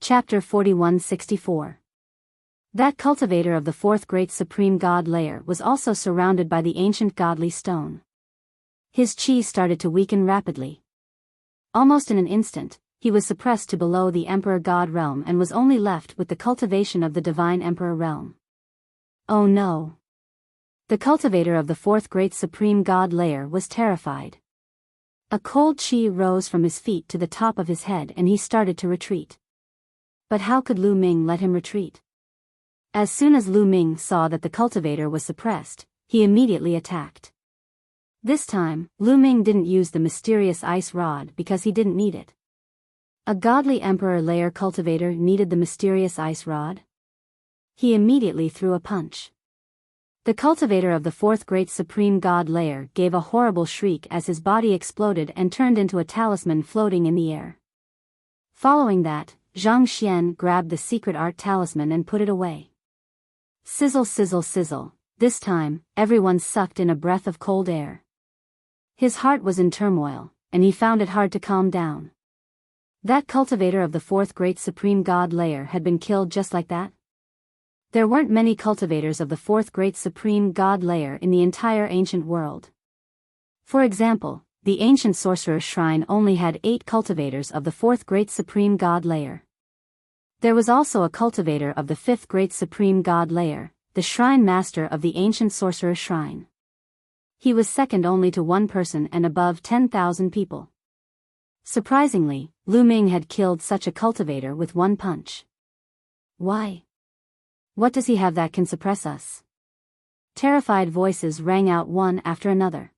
Chapter 4164. That cultivator of the fourth great supreme god layer was also surrounded by the ancient godly stone. His chi started to weaken rapidly. Almost in an instant, he was suppressed to below the emperor god realm and was only left with the cultivation of the divine emperor realm. Oh no! The cultivator of the fourth great supreme god layer was terrified. A cold chi rose from his feet to the top of his head and he started to retreat. But how could Lu Ming let him retreat? As soon as Lu Ming saw that the cultivator was suppressed, he immediately attacked. This time, Lu Ming didn't use the mysterious ice rod because he didn't need it. A godly emperor layer cultivator needed the mysterious ice rod? He immediately threw a punch. The cultivator of the fourth great supreme god layer gave a horrible shriek as his body exploded and turned into a talisman floating in the air. Following that, Zhang Xian grabbed the secret art talisman and put it away. Sizzle sizzle sizzle, this time, everyone sucked in a breath of cold air. His heart was in turmoil, and he found it hard to calm down. That cultivator of the fourth great supreme god layer had been killed just like that? There weren't many cultivators of the fourth great supreme god layer in the entire ancient world. For example, the ancient sorcerer's shrine only had 8 cultivators of the fourth great supreme god layer. There was also a cultivator of the fifth great supreme god layer, the shrine master of the ancient sorcerer's shrine. He was second only to one person and above 10,000 people. Surprisingly, Lu Ming had killed such a cultivator with one punch. Why? What does he have that can suppress us? Terrified voices rang out one after another.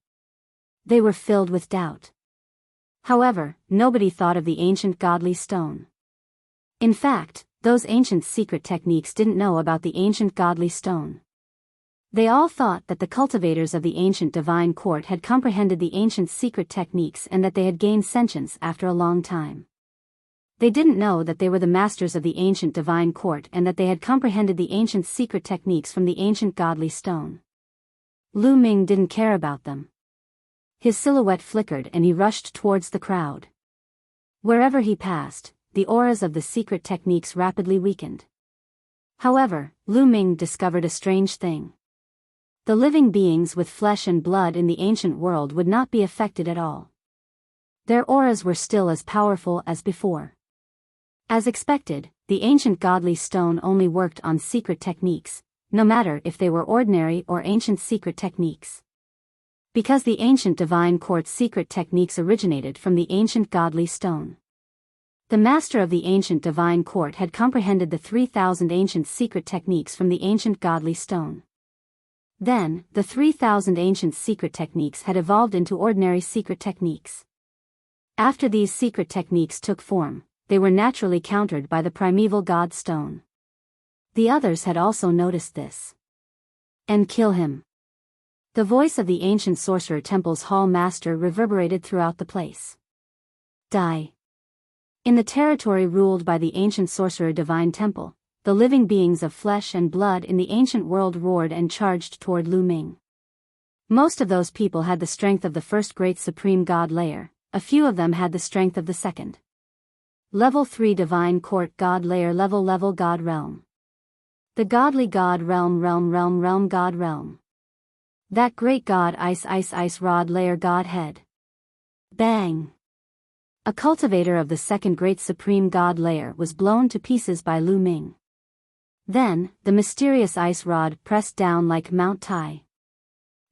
They were filled with doubt. However, nobody thought of the ancient godly stone. In fact, those ancient secret techniques didn't know about the ancient godly stone. They all thought that the cultivators of the ancient divine court had comprehended the ancient secret techniques and that they had gained sentience after a long time. They didn't know that they were the masters of the ancient divine court and that they had comprehended the ancient secret techniques from the ancient godly stone. Lu Ming didn't care about them. His silhouette flickered and he rushed towards the crowd. Wherever he passed, the auras of the secret techniques rapidly weakened. However, Lu Ming discovered a strange thing. The living beings with flesh and blood in the ancient world would not be affected at all. Their auras were still as powerful as before. As expected, the ancient godly stone only worked on secret techniques, no matter if they were ordinary or ancient secret techniques. Because the ancient divine court's secret techniques originated from the ancient godly stone. The master of the ancient divine court had comprehended the 3,000 ancient secret techniques from the ancient godly stone. Then, the 3,000 ancient secret techniques had evolved into ordinary secret techniques. After these secret techniques took form, they were naturally countered by the primeval god stone. The others had also noticed this. And kill him. The voice of the ancient sorcerer temple's hall master reverberated throughout the place. Die. In the territory ruled by the ancient sorcerer divine temple, the living beings of flesh and blood in the ancient world roared and charged toward Lu Ming. Most of those people had the strength of the first great supreme god layer, a few of them had the strength of the second. Level 3 divine court god layer level god realm. The godly god realm god realm. That great god ice rod layer god head. Bang! A cultivator of the second great supreme god layer was blown to pieces by Lu Ming. Then, the mysterious ice rod pressed down like Mount Tai.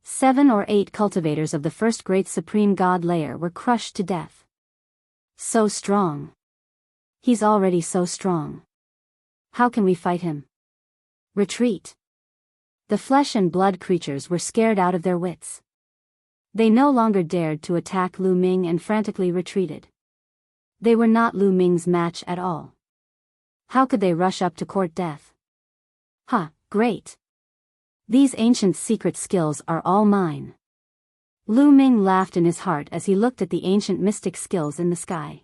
7 or 8 cultivators of the first great supreme god layer were crushed to death. So strong. He's already so strong. How can we fight him? Retreat. The flesh and blood creatures were scared out of their wits. They no longer dared to attack Lu Ming and frantically retreated. They were not Lu Ming's match at all. How could they rush up to court death? Great. These ancient secret skills are all mine. Lu Ming laughed in his heart as he looked at the ancient mystic skills in the sky.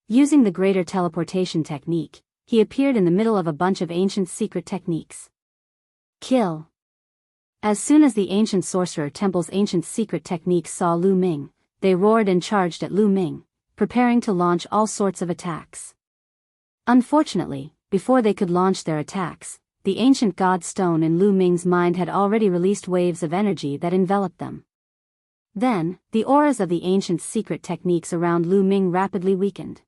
Using the greater teleportation technique, he appeared in the middle of a bunch of ancient secret techniques. Kill. As soon as the ancient sorcerer temple's ancient secret techniques saw Lu Ming, they roared and charged at Lu Ming, preparing to launch all sorts of attacks. Unfortunately, before they could launch their attacks, the ancient god stone in Lu Ming's mind had already released waves of energy that enveloped them. Then, the auras of the ancient secret techniques around Lu Ming rapidly weakened.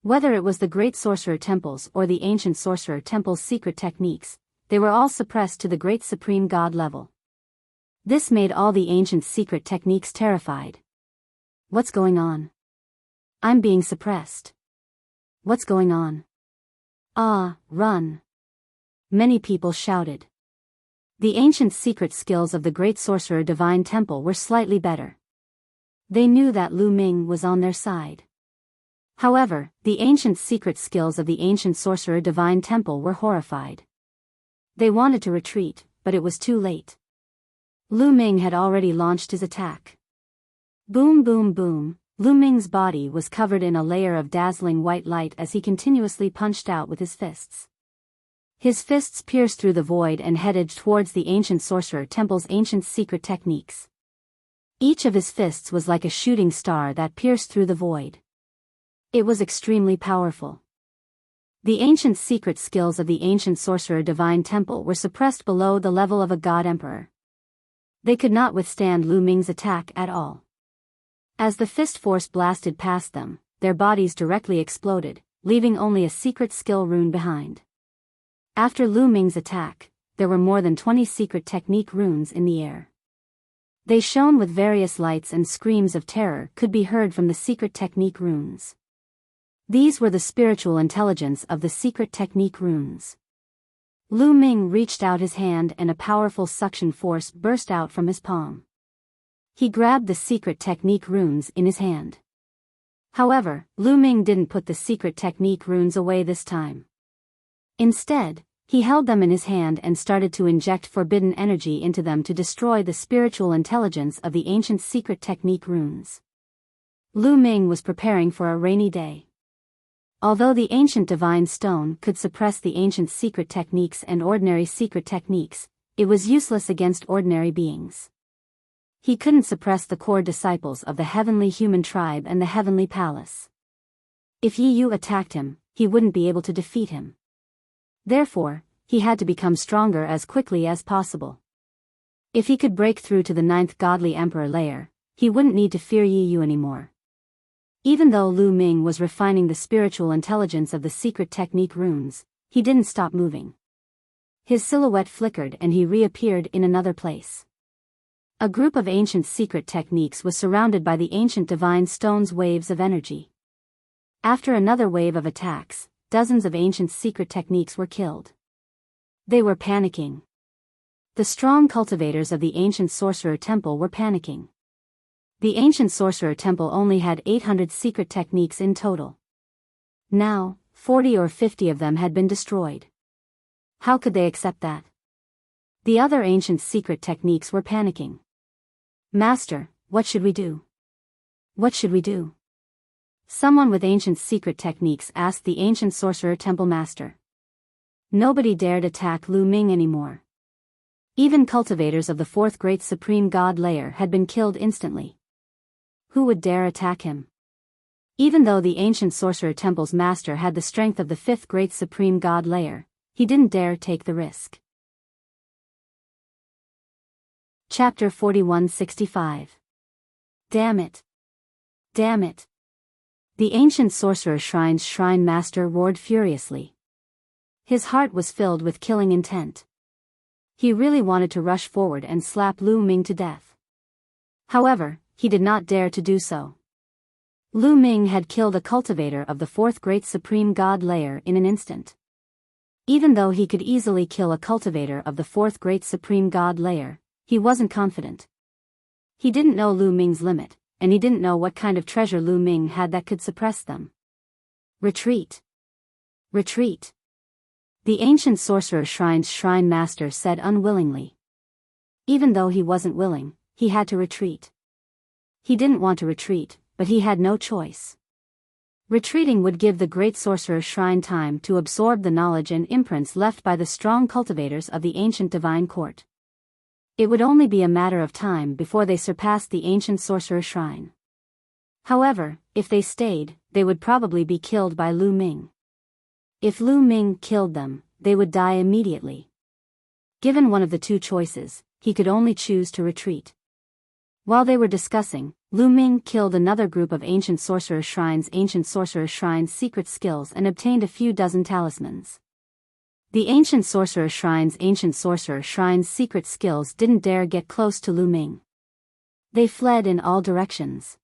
Whether it was the great sorcerer temples or the ancient sorcerer temple's secret techniques, they were all suppressed to the great supreme god level. This made all the ancient secret techniques terrified. What's going on? I'm being suppressed. What's going on? Ah, run! Many people shouted. The ancient secret skills of the great sorcerer divine temple were slightly better. They knew that Lu Ming was on their side. However, the ancient secret skills of the ancient sorcerer divine temple were horrified. They wanted to retreat, but it was too late. Lu Ming had already launched his attack. Boom boom boom, Lu Ming's body was covered in a layer of dazzling white light as he continuously punched out with his fists. His fists pierced through the void and headed towards the ancient sorcerer temple's ancient secret techniques. Each of his fists was like a shooting star that pierced through the void. It was extremely powerful. The ancient secret skills of the ancient sorcerer divine temple were suppressed below the level of a god emperor. They could not withstand Lu Ming's attack at all. As the fist force blasted past them, their bodies directly exploded, leaving only a secret skill rune behind. After Lu Ming's attack, there were more than 20 secret technique runes in the air. They shone with various lights and screams of terror could be heard from the secret technique runes. These were the spiritual intelligence of the secret technique runes. Lu Ming reached out his hand and a powerful suction force burst out from his palm. He grabbed the secret technique runes in his hand. However, Lu Ming didn't put the secret technique runes away this time. Instead, he held them in his hand and started to inject forbidden energy into them to destroy the spiritual intelligence of the ancient secret technique runes. Lu Ming was preparing for a rainy day. Although the ancient divine stone could suppress the ancient secret techniques and ordinary secret techniques, it was useless against ordinary beings. He couldn't suppress the core disciples of the heavenly human tribe and the heavenly palace. If Yi Yu attacked him, he wouldn't be able to defeat him. Therefore, he had to become stronger as quickly as possible. If he could break through to the 9th godly emperor layer, he wouldn't need to fear Yi Yu anymore. Even though Lu Ming was refining the spiritual intelligence of the secret technique runes, he didn't stop moving. His silhouette flickered and he reappeared in another place. A group of ancient secret techniques was surrounded by the ancient divine stone's waves of energy. After another wave of attacks, dozens of ancient secret techniques were killed. They were panicking. The strong cultivators of the ancient sorcerer temple were panicking. The ancient sorcerer temple only had 800 secret techniques in total. Now, 40 or 50 of them had been destroyed. How could they accept that? The other ancient secret techniques were panicking. Master, what should we do? What should we do? Someone with ancient secret techniques asked the ancient sorcerer temple master. Nobody dared attack Lu Ming anymore. Even cultivators of the 4th great supreme god layer had been killed instantly. Who would dare attack him? Even though the ancient sorcerer temple's master had the strength of the 5th great supreme god layer, he didn't dare take the risk. Chapter 4165. Damn it! Damn it! The ancient sorcerer shrine's shrine master roared furiously. His heart was filled with killing intent. He really wanted to rush forward and slap Lu Ming to death. However, he did not dare to do so. Lu Ming had killed a cultivator of the 4th great supreme god layer in an instant. Even though he could easily kill a cultivator of the 4th great supreme god layer, he wasn't confident. He didn't know Lu Ming's limit, and he didn't know what kind of treasure Lu Ming had that could suppress them. Retreat! Retreat! The ancient sorcerer shrine's shrine master said unwillingly. Even though he wasn't willing, he had to retreat. He didn't want to retreat, but he had no choice. Retreating would give the great sorcerer shrine time to absorb the knowledge and imprints left by the strong cultivators of the ancient divine court. It would only be a matter of time before they surpassed the ancient sorcerer shrine. However, if they stayed, they would probably be killed by Lu Ming. If Lu Ming killed them, they would die immediately. Given one of the two choices, he could only choose to retreat. While they were discussing, Lu Ming killed another group of ancient sorcerer shrines' secret skills and obtained a few dozen talismans. The ancient sorcerer shrines' secret skills didn't dare get close to Lu Ming. They fled in all directions.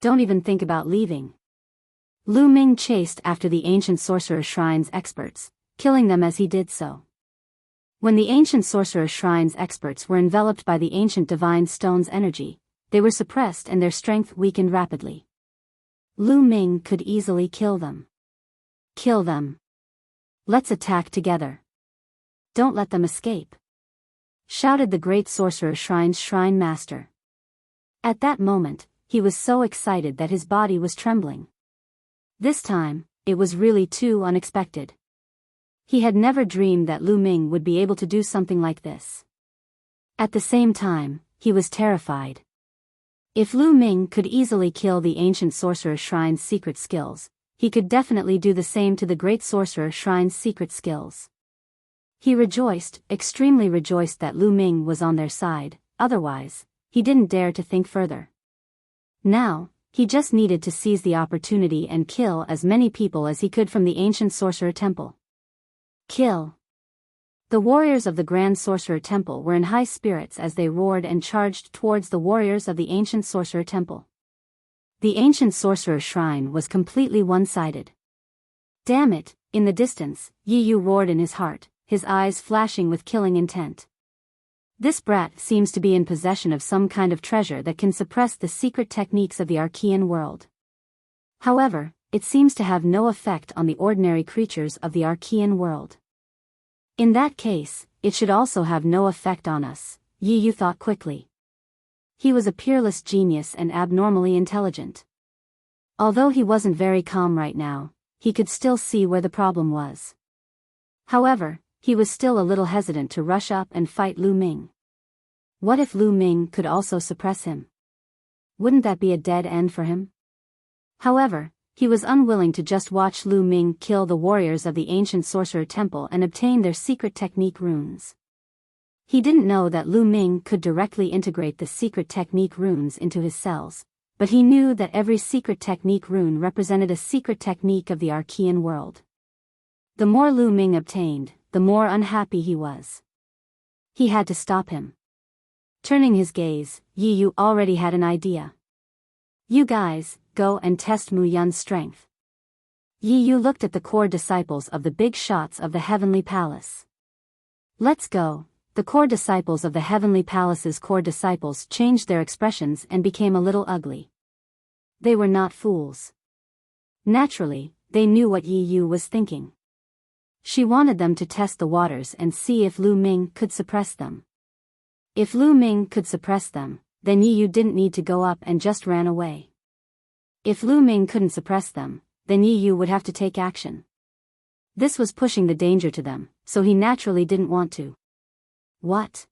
Don't even think about leaving. Lu Ming chased after the ancient sorcerer shrines experts, killing them as he did so. When the ancient sorcerer shrines experts were enveloped by the ancient divine stone's energy, they were suppressed and their strength weakened rapidly. Lu Ming could easily kill them. Kill them. Let's attack together. Don't let them escape, shouted the great sorcerer shrine's shrine master. At that moment, he was so excited that his body was trembling. This time, it was really too unexpected. He had never dreamed that Lu Ming would be able to do something like this. At the same time, he was terrified. If Lu Ming could easily kill the ancient sorcerer shrine's secret skills, he could definitely do the same to the great sorcerer shrine's secret skills. He rejoiced, extremely rejoiced that Lu Ming was on their side, otherwise, he didn't dare to think further. Now, he just needed to seize the opportunity and kill as many people as he could from the ancient sorcerer temple. Kill. The warriors of the Grand Sorcerer Temple were in high spirits as they roared and charged towards the warriors of the Ancient Sorcerer Temple. The Ancient Sorcerer Shrine was completely one-sided. Damn it, in the distance, Yi Yu roared in his heart, his eyes flashing with killing intent. This brat seems to be in possession of some kind of treasure that can suppress the secret techniques of the Archean world. However, it seems to have no effect on the ordinary creatures of the Archean world. In that case, it should also have no effect on us, Yi Yu thought quickly. He was a peerless genius and abnormally intelligent. Although he wasn't very calm right now, he could still see where the problem was. However, he was still a little hesitant to rush up and fight Lu Ming. What if Lu Ming could also suppress him? Wouldn't that be a dead end for him? However, he was unwilling to just watch Lu Ming kill the warriors of the ancient sorcerer temple and obtain their secret technique runes. He didn't know that Lu Ming could directly integrate the secret technique runes into his cells, but he knew that every secret technique rune represented a secret technique of the Archean world. The more Lu Ming obtained, the more unhappy he was. He had to stop him. Turning his gaze, Yi Yu already had an idea. You guys, go and test Mu Yun's strength. Yi Yu looked at the core disciples of the big shots of the Heavenly Palace. Let's go. The core disciples of the Heavenly Palace's core disciples changed their expressions and became a little ugly. They were not fools. Naturally, they knew what Yi Yu was thinking. She wanted them to test the waters and see if Lu Ming could suppress them. If Lu Ming could suppress them, then Yi Yu didn't need to go up and just ran away. If Lu Ming couldn't suppress them, then Yi Yu would have to take action. This was pushing the danger to them, so he naturally didn't want to. What?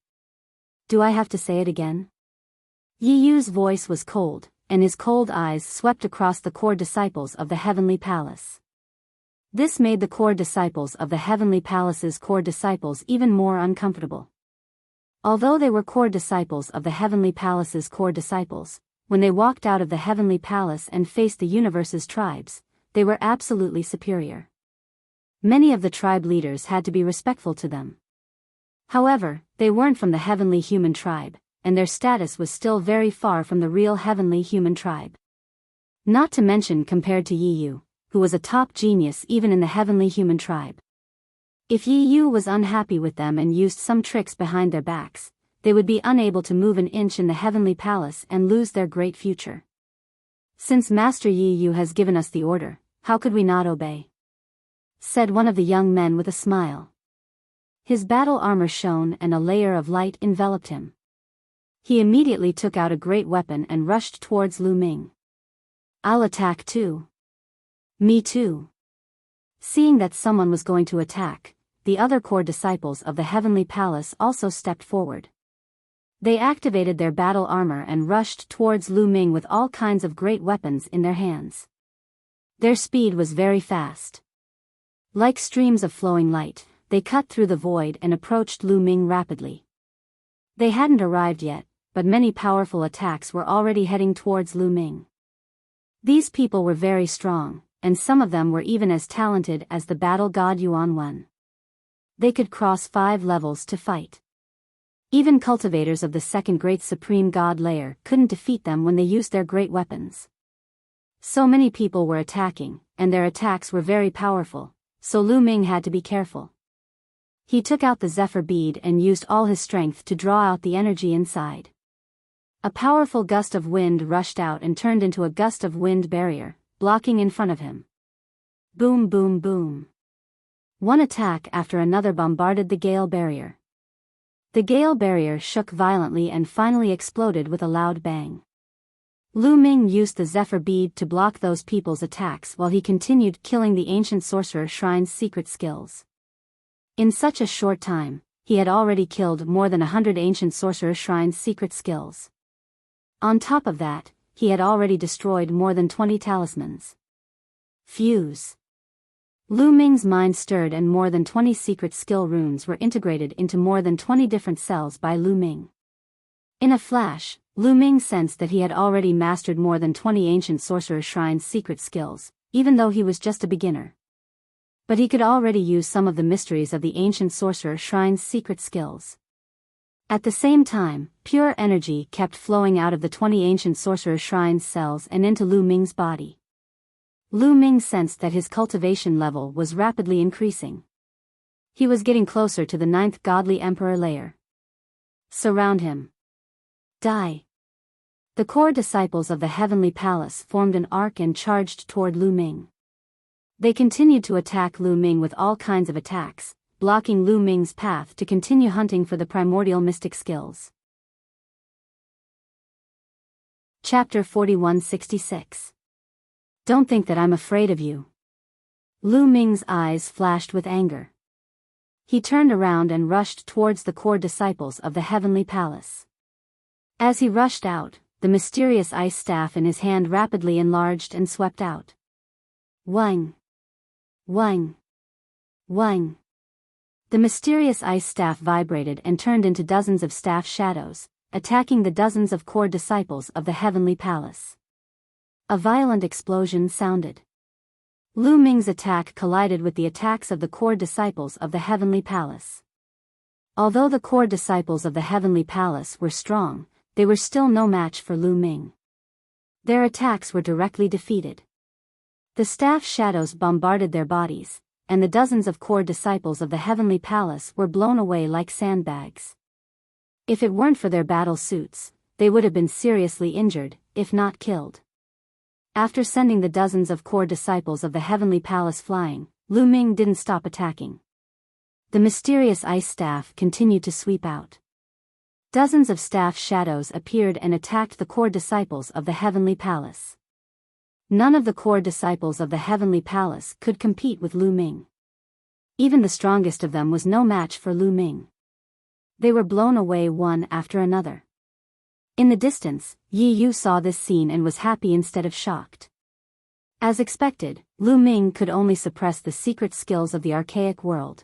Do I have to say it again? Yi Yu's voice was cold, and his cold eyes swept across the core disciples of the Heavenly Palace. This made the core disciples of the Heavenly Palace's core disciples even more uncomfortable. Although they were core disciples of the Heavenly Palace's core disciples, when they walked out of the Heavenly Palace and faced the universe's tribes, they were absolutely superior. Many of the tribe leaders had to be respectful to them. However, they weren't from the heavenly human tribe, and their status was still very far from the real heavenly human tribe. Not to mention compared to Yi Yu, who was a top genius even in the heavenly human tribe. If Yi Yu was unhappy with them and used some tricks behind their backs, they would be unable to move an inch in the Heavenly Palace and lose their great future. Since Master Yi Yu has given us the order, how could we not obey? Said one of the young men with a smile. His battle armor shone and a layer of light enveloped him. He immediately took out a great weapon and rushed towards Lu Ming. I'll attack too. Me too. Seeing that someone was going to attack, the other core disciples of the Heavenly Palace also stepped forward. They activated their battle armor and rushed towards Lu Ming with all kinds of great weapons in their hands. Their speed was very fast. Like streams of flowing light, they cut through the void and approached Lu Ming rapidly. They hadn't arrived yet, but many powerful attacks were already heading towards Lu Ming. These people were very strong, and some of them were even as talented as the battle god Yuan Wen. They could cross 5 levels to fight. Even cultivators of the second great supreme god layer couldn't defeat them when they used their great weapons. So many people were attacking, and their attacks were very powerful, so Lu Ming had to be careful. He took out the Zephyr bead and used all his strength to draw out the energy inside. A powerful gust of wind rushed out and turned into a gust of wind barrier, blocking in front of him. Boom, boom, boom. One attack after another bombarded the gale barrier. The gale barrier shook violently and finally exploded with a loud bang. Lu Ming used the Zephyr bead to block those people's attacks while he continued killing the ancient sorcerer shrine's secret skills. In such a short time, he had already killed more than 100 ancient sorcerer shrine's secret skills. On top of that, he had already destroyed more than 20 talismans. Fuse. Lu Ming's mind stirred and more than 20 secret skill runes were integrated into more than 20 different cells by Lu Ming. In a flash, Lu Ming sensed that he had already mastered more than 20 ancient sorcerer shrine's secret skills, even though he was just a beginner. But he could already use some of the mysteries of the ancient sorcerer shrine's secret skills. At the same time, pure energy kept flowing out of the 20 ancient sorcerer shrine's cells and into Lu Ming's body. Lu Ming sensed that his cultivation level was rapidly increasing. He was getting closer to the 9th godly emperor layer. Surround him. Die. The core disciples of the heavenly palace formed an arc and charged toward Lu Ming. They continued to attack Lu Ming with all kinds of attacks, blocking Lu Ming's path to continue hunting for the primordial mystic skills. Chapter 4166. Don't think that I'm afraid of you. Lu Ming's eyes flashed with anger. He turned around and rushed towards the core disciples of the heavenly palace. As he rushed out, the mysterious ice staff in his hand rapidly enlarged and swept out. Wang! Wang! Wang! The mysterious ice staff vibrated and turned into dozens of staff shadows, attacking the dozens of core disciples of the heavenly palace. A violent explosion sounded. Lu Ming's attack collided with the attacks of the core disciples of the heavenly palace. Although the core disciples of the heavenly palace were strong, they were still no match for Lu Ming. Their attacks were directly defeated. The staff shadows bombarded their bodies, and the dozens of core disciples of the heavenly palace were blown away like sandbags. If it weren't for their battle suits, they would have been seriously injured, if not killed. After sending the dozens of core disciples of the heavenly palace flying, Lu Ming didn't stop attacking. The mysterious ice staff continued to sweep out. Dozens of staff shadows appeared and attacked the core disciples of the heavenly palace. None of the core disciples of the heavenly palace could compete with Lu Ming. Even the strongest of them was no match for Lu Ming. They were blown away one after another. In the distance, Yi Yu saw this scene and was happy instead of shocked. As expected, Lu Ming could only suppress the secret skills of the archaic world.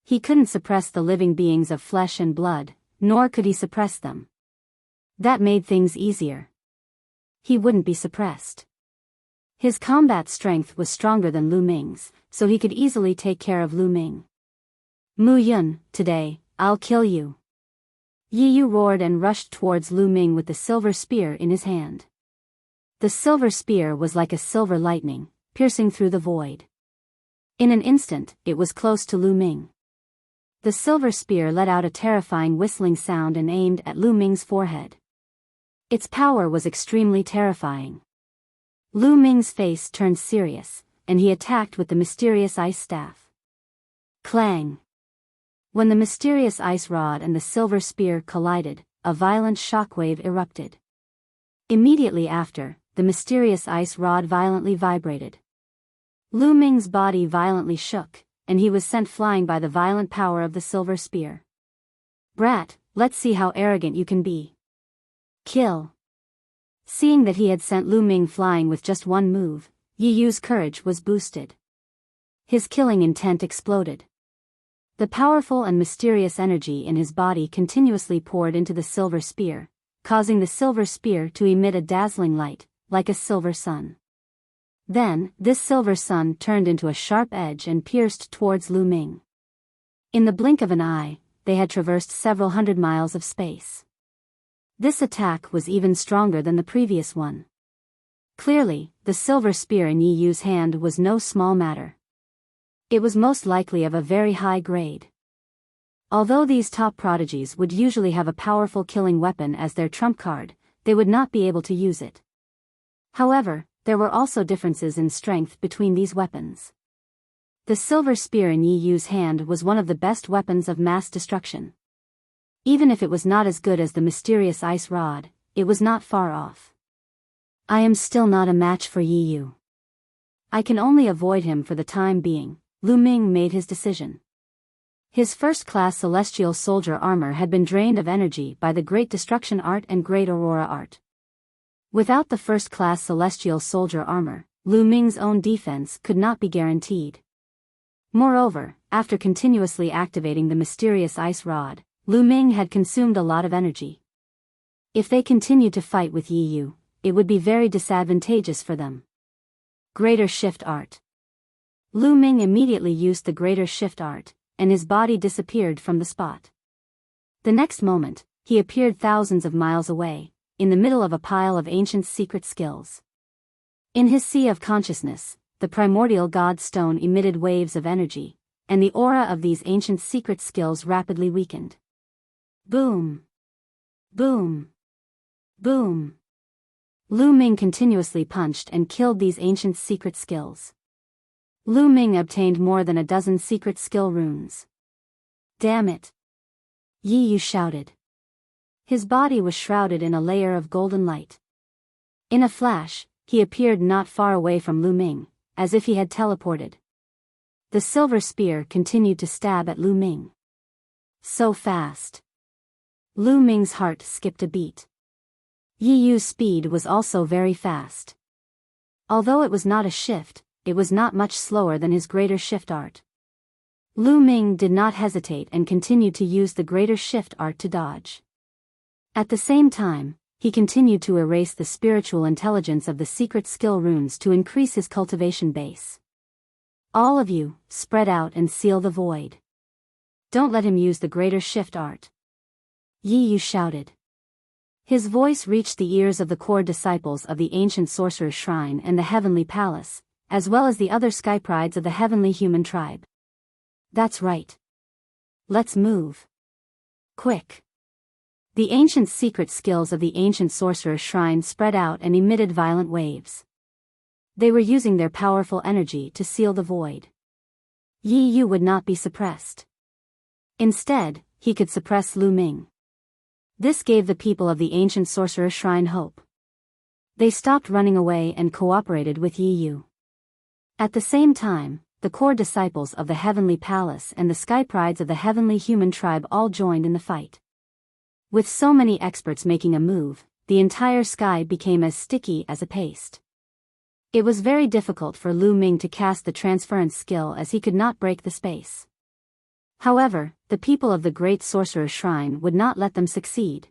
He couldn't suppress the living beings of flesh and blood, nor could he suppress them. That made things easier. He wouldn't be suppressed. His combat strength was stronger than Lu Ming's, so he could easily take care of Lu Ming. Mu Yun, today, I'll kill you. Yi Yu roared and rushed towards Lu Ming with the silver spear in his hand. The silver spear was like a silver lightning, piercing through the void. In an instant, it was close to Lu Ming. The silver spear let out a terrifying whistling sound and aimed at Lu Ming's forehead. Its power was extremely terrifying. Lu Ming's face turned serious, and he attacked with the mysterious ice staff. Clang! When the mysterious ice rod and the silver spear collided, a violent shockwave erupted. Immediately after, the mysterious ice rod violently vibrated. Lu Ming's body violently shook, and he was sent flying by the violent power of the silver spear. Brat, let's see how arrogant you can be. Kill! Seeing that he had sent Lu Ming flying with just one move, Yi Yu's courage was boosted. His killing intent exploded. The powerful and mysterious energy in his body continuously poured into the silver spear, causing the silver spear to emit a dazzling light, like a silver sun. Then, this silver sun turned into a sharp edge and pierced towards Lu Ming. In the blink of an eye, they had traversed several hundred miles of space. This attack was even stronger than the previous one. Clearly, the silver spear in Yi Yu's hand was no small matter. It was most likely of a very high grade. Although these top prodigies would usually have a powerful killing weapon as their trump card, they would not be able to use it. However, there were also differences in strength between these weapons. The silver spear in Yi Yu's hand was one of the best weapons of mass destruction. Even if it was not as good as the mysterious ice rod, it was not far off. I am still not a match for Yi Yu. I can only avoid him for the time being, Lu Ming made his decision. His first-class celestial soldier armor had been drained of energy by the Great Destruction Art and Great Aurora Art. Without the first-class celestial soldier armor, Lu Ming's own defense could not be guaranteed. Moreover, after continuously activating the mysterious ice rod, Lu Ming had consumed a lot of energy. If they continued to fight with Yi Yu, it would be very disadvantageous for them. Greater Shift Art. Lu Ming immediately used the Greater Shift Art, and his body disappeared from the spot. The next moment, he appeared thousands of miles away, in the middle of a pile of ancient secret skills. In his sea of consciousness, the primordial god stone emitted waves of energy, and the aura of these ancient secret skills rapidly weakened. Boom! Boom! Boom! Lu Ming continuously punched and killed these ancient secret skills. Lu Ming obtained more than a dozen secret skill runes. Damn it! Yi Yu shouted. His body was shrouded in a layer of golden light. In a flash, he appeared not far away from Lu Ming, as if he had teleported. The silver spear continued to stab at Lu Ming. So fast. Lu Ming's heart skipped a beat. Yi Yu's speed was also very fast. Although it was not a shift, it was not much slower than his Greater Shift Art. Lu Ming did not hesitate and continued to use the Greater Shift Art to dodge. At the same time, he continued to erase the spiritual intelligence of the secret skill runes to increase his cultivation base. All of you, spread out and seal the void. Don't let him use the Greater Shift Art. Yi Yu shouted. His voice reached the ears of the core disciples of the ancient sorcerer's shrine and the heavenly palace, as well as the other sky prides of the heavenly human tribe. That's right. Let's move. Quick. The ancient secret skills of the ancient sorcerer's shrine spread out and emitted violent waves. They were using their powerful energy to seal the void. Yi Yu would not be suppressed. Instead, he could suppress Lu Ming. This gave the people of the ancient sorcerer's shrine hope. They stopped running away and cooperated with Yi Yu. At the same time, the core disciples of the heavenly palace and the sky prides of the heavenly human tribe all joined in the fight. With so many experts making a move, the entire sky became as sticky as a paste. It was very difficult for Lu Ming to cast the transference skill as he could not break the space. However, the people of the great sorcerer's shrine would not let them succeed.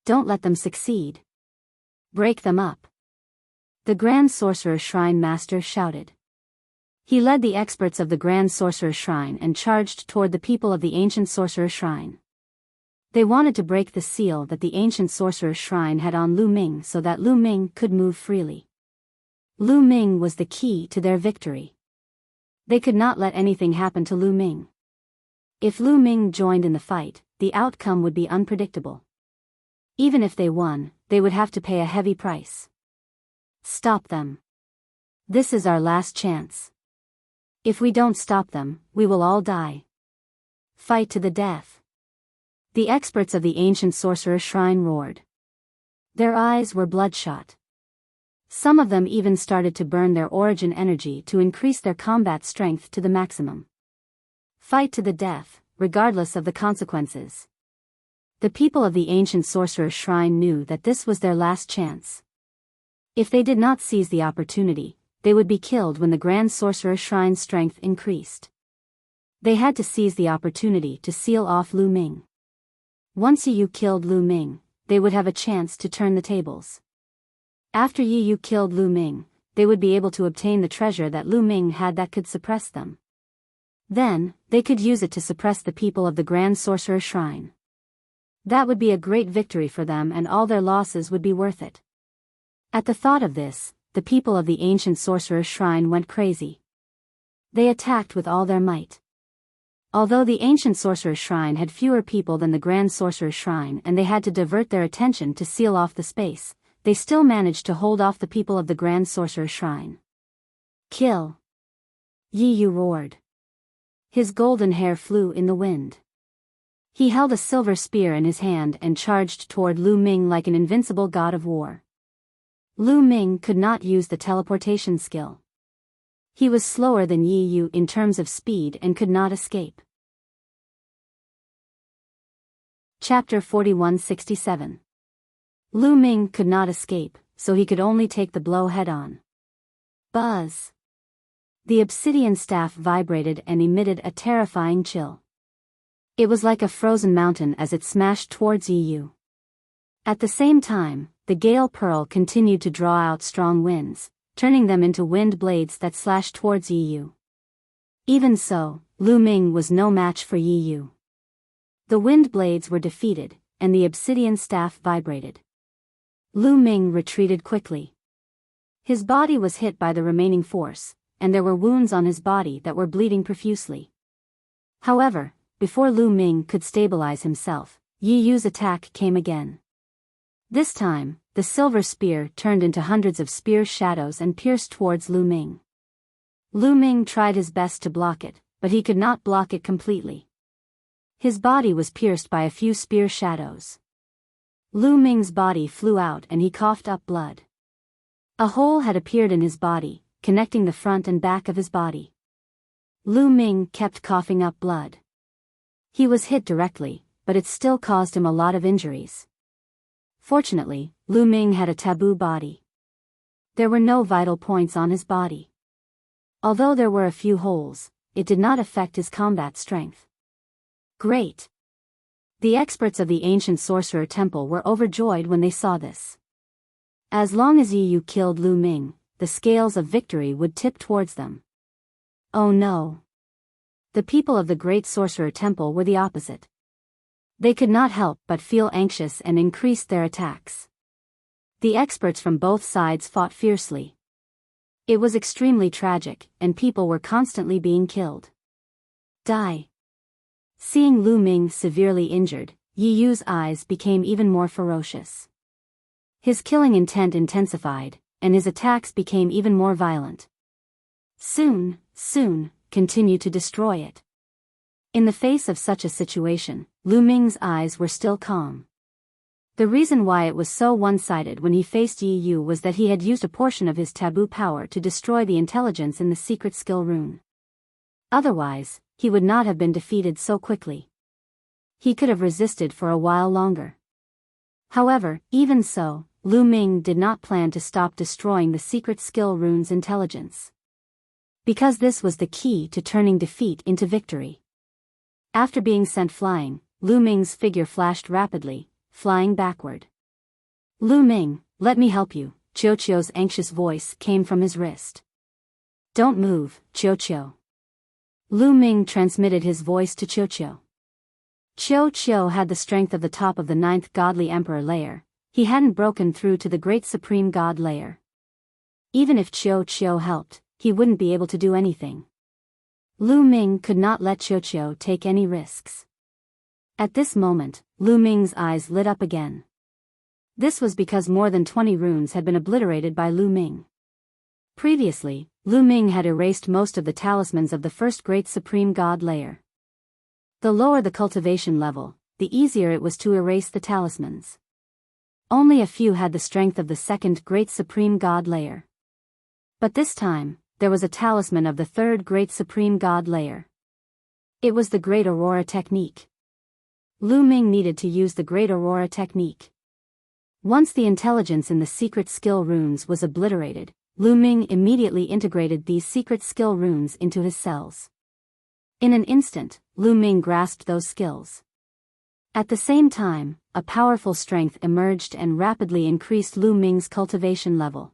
Don't let them succeed. Break them up. The Grand Sorcerer's Shrine Master shouted. He led the experts of the Grand Sorcerer's Shrine and charged toward the people of the Ancient Sorcerer's Shrine. They wanted to break the seal that the Ancient Sorcerer's Shrine had on Lu Ming so that Lu Ming could move freely. Lu Ming was the key to their victory. They could not let anything happen to Lu Ming. If Lu Ming joined in the fight, the outcome would be unpredictable. Even if they won, they would have to pay a heavy price. Stop them. This is our last chance. If we don't stop them, we will all die. Fight to the death. The experts of the ancient sorcerer's shrine roared. Their eyes were bloodshot. Some of them even started to burn their origin energy to increase their combat strength to the maximum. Fight to the death, regardless of the consequences. The people of the ancient sorcerer's shrine knew that this was their last chance. If they did not seize the opportunity, they would be killed when the Grand Sorcerer's Shrine's strength increased. They had to seize the opportunity to seal off Lu Ming. Once Yi Yu killed Lu Ming, they would have a chance to turn the tables. After Yi Yu killed Lu Ming, they would be able to obtain the treasure that Lu Ming had that could suppress them. Then, they could use it to suppress the people of the Grand Sorcerer's Shrine. That would be a great victory for them, and all their losses would be worth it. At the thought of this, the people of the ancient Sorcerer's Shrine went crazy. They attacked with all their might. Although the ancient Sorcerer's Shrine had fewer people than the Grand Sorcerer's Shrine and they had to divert their attention to seal off the space, they still managed to hold off the people of the Grand Sorcerer's Shrine. Kill! Yi Yu roared. His golden hair flew in the wind. He held a silver spear in his hand and charged toward Lu Ming like an invincible god of war. Lu Ming could not use the teleportation skill. He was slower than Yi Yu in terms of speed and could not escape. Chapter 4167. Lu Ming could not escape, so he could only take the blow head-on. Buzz! The obsidian staff vibrated and emitted a terrifying chill. It was like a frozen mountain as it smashed towards Yi Yu. At the same time, the gale pearl continued to draw out strong winds, turning them into wind blades that slashed towards Yi Yu. Even so, Lu Ming was no match for Yi Yu. The wind blades were defeated, and the obsidian staff vibrated. Lu Ming retreated quickly. His body was hit by the remaining force, and there were wounds on his body that were bleeding profusely. However, before Lu Ming could stabilize himself, Yi Yu's attack came again. This time, the silver spear turned into hundreds of spear shadows and pierced towards Lu Ming. Lu Ming tried his best to block it, but he could not block it completely. His body was pierced by a few spear shadows. Lu Ming's body flew out and he coughed up blood. A hole had appeared in his body, connecting the front and back of his body. Lu Ming kept coughing up blood. He was hit directly, but it still caused him a lot of injuries. Fortunately, Lu Ming had a taboo body. There were no vital points on his body. Although there were a few holes, it did not affect his combat strength. Great! The experts of the ancient sorcerer temple were overjoyed when they saw this. As long as Yi Yu killed Lu Ming, the scales of victory would tip towards them. Oh no! The people of the great sorcerer temple were the opposite. They could not help but feel anxious and increased their attacks. The experts from both sides fought fiercely. It was extremely tragic, and people were constantly being killed. Die! Seeing Lu Ming severely injured, Yi Yu's eyes became even more ferocious. His killing intent intensified, and his attacks became even more violent. Soon, continue to destroy it. In the face of such a situation, Lu Ming's eyes were still calm. The reason why it was so one-sided when he faced Yi Yu was that he had used a portion of his taboo power to destroy the intelligence in the secret skill rune. Otherwise, he would not have been defeated so quickly. He could have resisted for a while longer. However, even so, Lu Ming did not plan to stop destroying the secret skill rune's intelligence. Because this was the key to turning defeat into victory. After being sent flying, Lu Ming's figure flashed rapidly, flying backward. Lu Ming, let me help you, Qiuqiu's anxious voice came from his wrist. Don't move, Qiuqiu. Lu Ming transmitted his voice to Qiuqiu. Qiuqiu had the strength of the top of the 9th godly emperor layer. He hadn't broken through to the great supreme god layer. Even if Qiuqiu helped, he wouldn't be able to do anything. Lu Ming could not let Qiuqiu take any risks. At this moment, Lu Ming's eyes lit up again. This was because more than 20 runes had been obliterated by Lu Ming. Previously, Lu Ming had erased most of the talismans of the first great supreme god layer. The lower the cultivation level, the easier it was to erase the talismans. Only a few had the strength of the second great supreme god layer. But this time, there was a talisman of the third great supreme god layer. It was the Great Aurora technique. Lu Ming needed to use the Great Aurora technique. Once the intelligence in the secret skill runes was obliterated, Lu Ming immediately integrated these secret skill runes into his cells. In an instant, Lu Ming grasped those skills. At the same time, a powerful strength emerged and rapidly increased Lu Ming's cultivation level.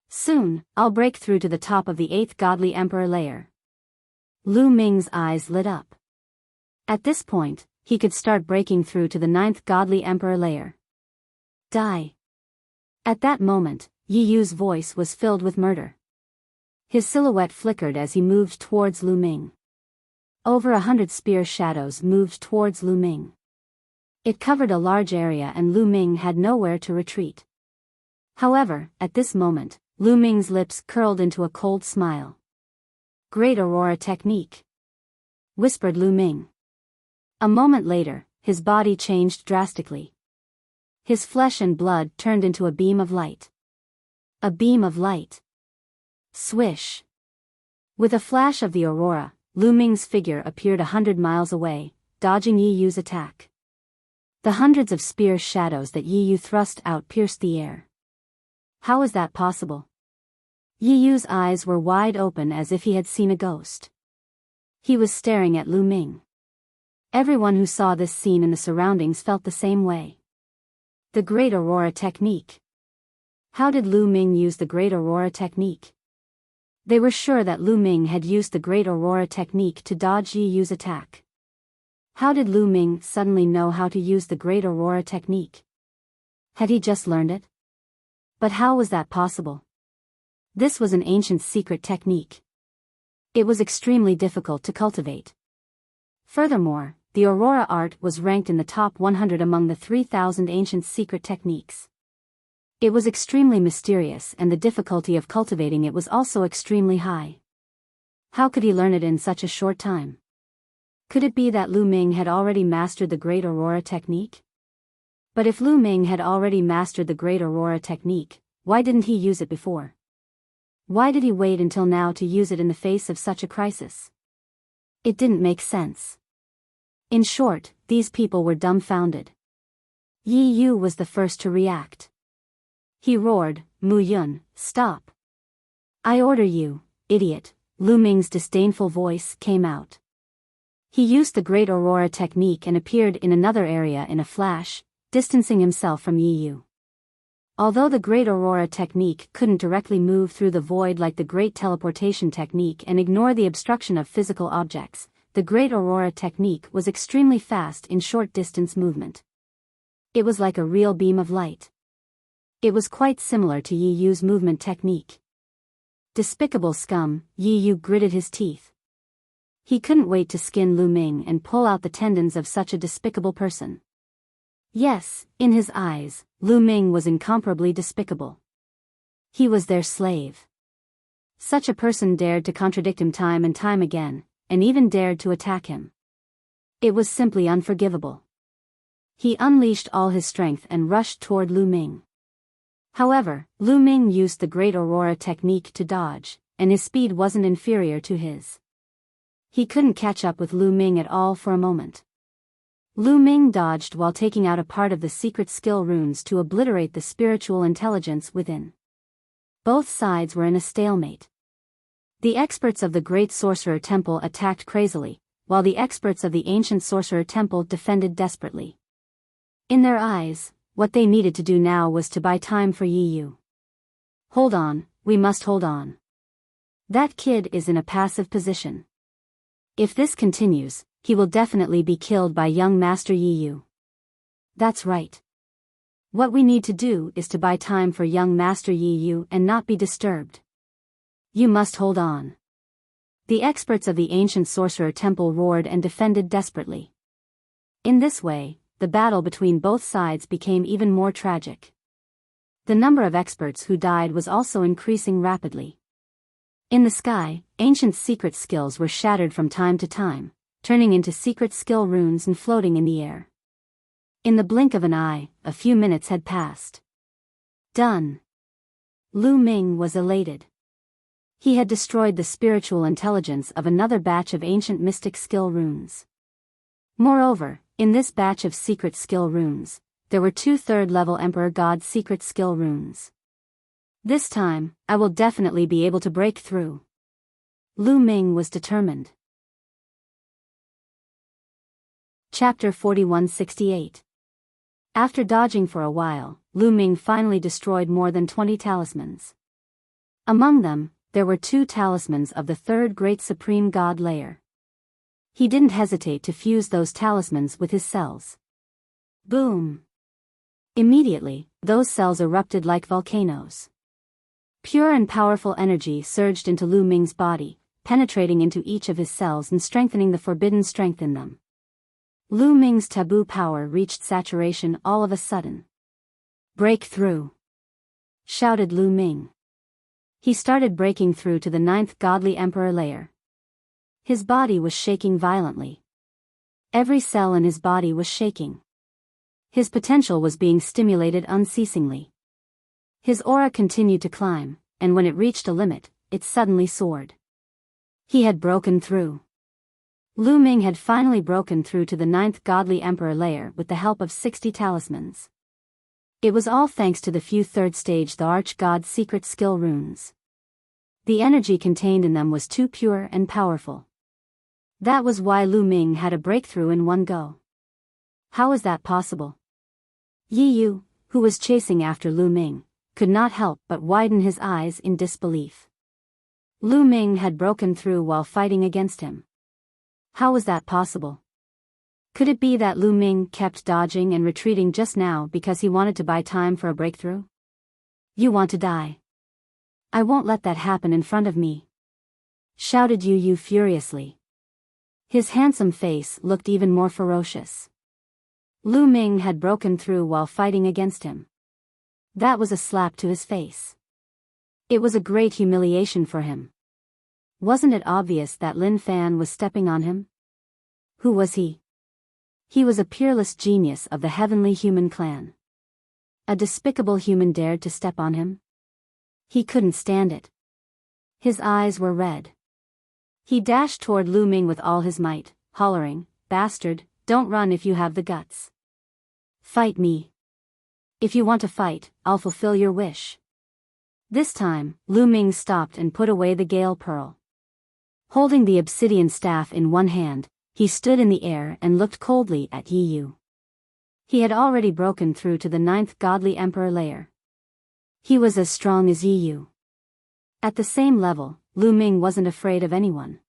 Soon, I'll break through to the top of the 8th godly emperor layer. Lu Ming's eyes lit up. At this point, he could start breaking through to the 9th godly emperor layer. Die. At that moment, Yi Yu's voice was filled with murder. His silhouette flickered as he moved towards Lu Ming. Over 100 spear shadows moved towards Lu Ming. It covered a large area and Lu Ming had nowhere to retreat. However, at this moment, Lu Ming's lips curled into a cold smile. Great Aurora Technique, whispered Lu Ming. A moment later, his body changed drastically. His flesh and blood turned into a beam of light. A beam of light. Swish. With a flash of the aurora, Lu Ming's figure appeared 100 miles away, dodging Yi Yu's attack. The hundreds of spear shadows that Yi Yu thrust out pierced the air. How is that possible? Yi Yu's eyes were wide open as if he had seen a ghost. He was staring at Lu Ming. Everyone who saw this scene in the surroundings felt the same way. The Great Aurora Technique. How did Lu Ming use the Great Aurora Technique? They were sure that Lu Ming had used the Great Aurora Technique to dodge Yi Yu's attack. How did Lu Ming suddenly know how to use the Great Aurora Technique? Had he just learned it? But how was that possible? This was an ancient secret technique. It was extremely difficult to cultivate. Furthermore, the Aurora art was ranked in the top 100 among the 3,000 ancient secret techniques. It was extremely mysterious and the difficulty of cultivating it was also extremely high. How could he learn it in such a short time? Could it be that Lu Ming had already mastered the Great Aurora Technique? But if Lu Ming had already mastered the Great Aurora Technique, why didn't he use it before? Why did he wait until now to use it in the face of such a crisis? It didn't make sense. In short, these people were dumbfounded. Yi Yu was the first to react. He roared, "Mu Yun, stop! I order you, idiot!" Lu Ming's disdainful voice came out. He used the Great Aurora Technique and appeared in another area in a flash, distancing himself from Yi Yu. Although the Great Aurora Technique couldn't directly move through the void like the Great Teleportation Technique and ignore the obstruction of physical objects, the Great Aurora Technique was extremely fast in short-distance movement. It was like a real beam of light. It was quite similar to Yi Yu's movement technique. Despicable scum, Yi Yu gritted his teeth. He couldn't wait to skin Lu Ming and pull out the tendons of such a despicable person. Yes, in his eyes, Lu Ming was incomparably despicable. He was their slave. Such a person dared to contradict him time and time again, and even dared to attack him. It was simply unforgivable. He unleashed all his strength and rushed toward Lu Ming. However, Lu Ming used the Great Aurora Technique to dodge, and his speed wasn't inferior to his. He couldn't catch up with Lu Ming at all for a moment. Lu Ming dodged while taking out a part of the secret skill runes to obliterate the spiritual intelligence within. Both sides were in a stalemate. The experts of the Great Sorcerer Temple attacked crazily, while the experts of the Ancient Sorcerer Temple defended desperately. In their eyes, what they needed to do now was to buy time for Yi Yu. Hold on, we must hold on. That kid is in a passive position. If this continues, he will definitely be killed by young Master Yi Yu. That's right. What we need to do is to buy time for young Master Yi Yu and not be disturbed. You must hold on. The experts of the Ancient Sorcerer Temple roared and defended desperately. In this way, the battle between both sides became even more tragic. The number of experts who died was also increasing rapidly. In the sky, ancient secret skills were shattered from time to time, turning into secret skill runes and floating in the air. In the blink of an eye, a few minutes had passed. Done. Lu Ming was elated. He had destroyed the spiritual intelligence of another batch of ancient mystic skill runes. Moreover, in this batch of secret skill runes, there were 2 third-level Emperor God secret skill runes. This time, I will definitely be able to break through. Lu Ming was determined. Chapter 4168. After dodging for a while, Lu Ming finally destroyed more than 20 talismans. Among them, there were 2 talismans of the third great supreme god layer. He didn't hesitate to fuse those talismans with his cells. Boom! Immediately, those cells erupted like volcanoes. Pure and powerful energy surged into Lu Ming's body, penetrating into each of his cells and strengthening the forbidden strength in them. Lu Ming's taboo power reached saturation all of a sudden. Break through! Shouted Lu Ming. He started breaking through to the 9th godly emperor layer. His body was shaking violently. Every cell in his body was shaking. His potential was being stimulated unceasingly. His aura continued to climb, and when it reached a limit, it suddenly soared. He had broken through. Lu Ming had finally broken through to the 9th godly emperor layer with the help of 60 talismans. It was all thanks to the few 3rd stage the arch-god's secret skill runes. The energy contained in them was too pure and powerful. That was why Lu Ming had a breakthrough in one go. How was that possible? Yi Yu, who was chasing after Lu Ming, could not help but widen his eyes in disbelief. Lu Ming had broken through while fighting against him. How was that possible? Could it be that Lu Ming kept dodging and retreating just now because he wanted to buy time for a breakthrough? You want to die. I won't let that happen in front of me. Shouted Yu Yu furiously. His handsome face looked even more ferocious. Lu Ming had broken through while fighting against him. That was a slap to his face. It was a great humiliation for him. Wasn't it obvious that Lin Fan was stepping on him? Who was he? He was a peerless genius of the heavenly human clan. A despicable human dared to step on him? He couldn't stand it. His eyes were red. He dashed toward Lu Ming with all his might, hollering, "Bastard, don't run if you have the guts. Fight me. If you want to fight, I'll fulfill your wish." This time, Lu Ming stopped and put away the Gale Pearl. Holding the obsidian staff in one hand, he stood in the air and looked coldly at Yi Yu. He had already broken through to the 9th godly emperor layer. He was as strong as Yi Yu. At the same level, Lu Ming wasn't afraid of anyone.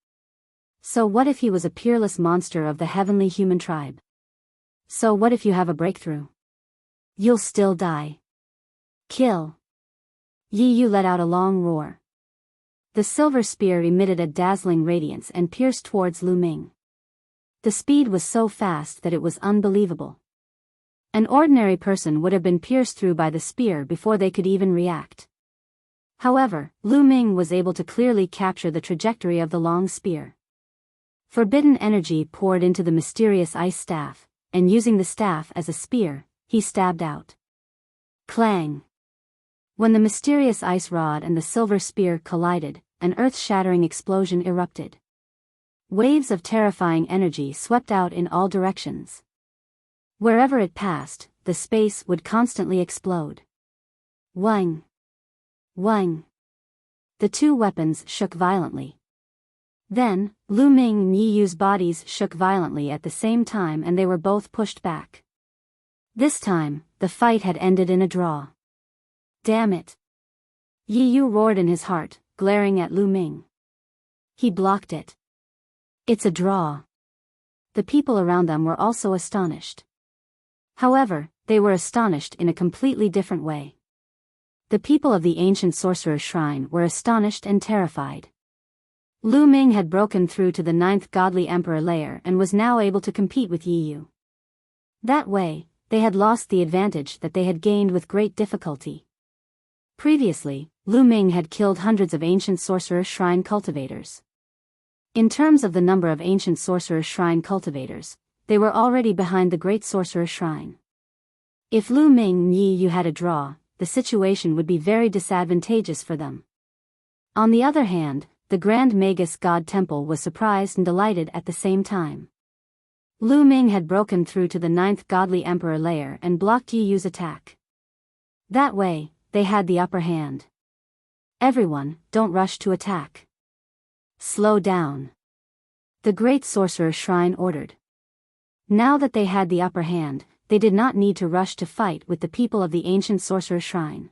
So what if he was a peerless monster of the heavenly human tribe? So what if you have a breakthrough? You'll still die. Kill. Yi Yu let out a long roar. The silver spear emitted a dazzling radiance and pierced towards Lu Ming. The speed was so fast that it was unbelievable. An ordinary person would have been pierced through by the spear before they could even react. However, Lu Ming was able to clearly capture the trajectory of the long spear. Forbidden energy poured into the mysterious ice staff, and using the staff as a spear, he stabbed out. Clang! When the mysterious ice rod and the silver spear collided, an earth-shattering explosion erupted. Waves of terrifying energy swept out in all directions. Wherever it passed, the space would constantly explode. Wang! Wang! The 2 weapons shook violently. Then, Lu Ming and Yi Yu's bodies shook violently at the same time and they were both pushed back. This time, the fight had ended in a draw. Damn it! Yi Yu roared in his heart, glaring at Lu Ming. He blocked it. It's a draw. The people around them were also astonished. However, they were astonished in a completely different way. The people of the ancient sorcerer's shrine were astonished and terrified. Lu Ming had broken through to the 9th godly emperor layer and was now able to compete with Yi Yu. That way, they had lost the advantage that they had gained with great difficulty. Previously, Lu Ming had killed hundreds of ancient sorcerer shrine cultivators. In terms of the number of ancient sorcerer shrine cultivators, they were already behind the great sorcerer shrine. If Lu Ming and Yi Yu had a draw, the situation would be very disadvantageous for them. On the other hand, the Grand Magus God Temple was surprised and delighted at the same time. Lu Ming had broken through to the 9th godly emperor layer and blocked Yi Yu's attack. That way, they had the upper hand. Everyone, don't rush to attack. Slow down. The great sorcerer's shrine ordered. Now that they had the upper hand, they did not need to rush to fight with the people of the ancient sorcerer's shrine.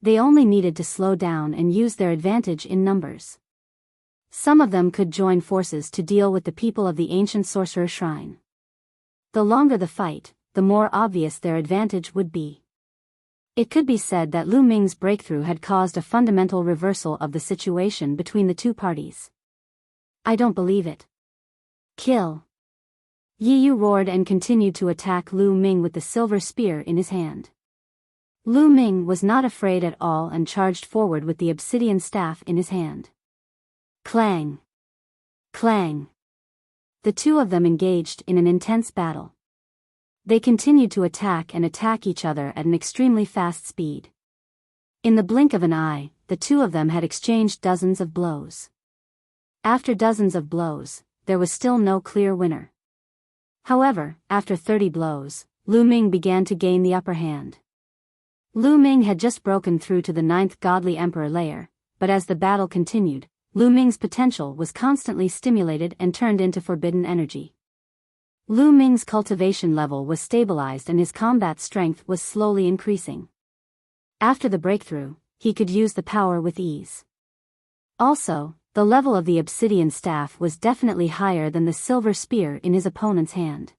They only needed to slow down and use their advantage in numbers. Some of them could join forces to deal with the people of the ancient sorcerer's shrine. The longer the fight, the more obvious their advantage would be. It could be said that Lu Ming's breakthrough had caused a fundamental reversal of the situation between the two parties. I don't believe it. Kill. Yi Yu roared and continued to attack Lu Ming with the silver spear in his hand. Lu Ming was not afraid at all and charged forward with the obsidian staff in his hand. Clang. Clang. The two of them engaged in an intense battle. They continued to attack each other at an extremely fast speed. In the blink of an eye, the two of them had exchanged dozens of blows. After dozens of blows, there was still no clear winner. However, after 30 blows, Lu Ming began to gain the upper hand. Lu Ming had just broken through to the 9th godly emperor layer, but as the battle continued, Lu Ming's potential was constantly stimulated and turned into forbidden energy. Lu Ming's cultivation level was stabilized and his combat strength was slowly increasing. After the breakthrough, he could use the power with ease. Also, the level of the obsidian staff was definitely higher than the silver spear in his opponent's hand.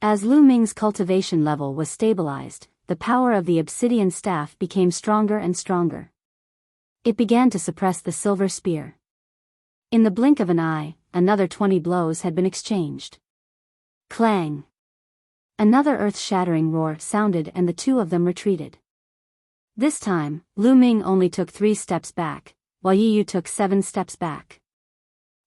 As Lu Ming's cultivation level was stabilized, the power of the obsidian staff became stronger and stronger. It began to suppress the silver spear. In the blink of an eye, another 20 blows had been exchanged. Clang. Another earth-shattering roar sounded and the two of them retreated. This time, Lu Ming only took 3 steps back, while Yi Yu took 7 steps back.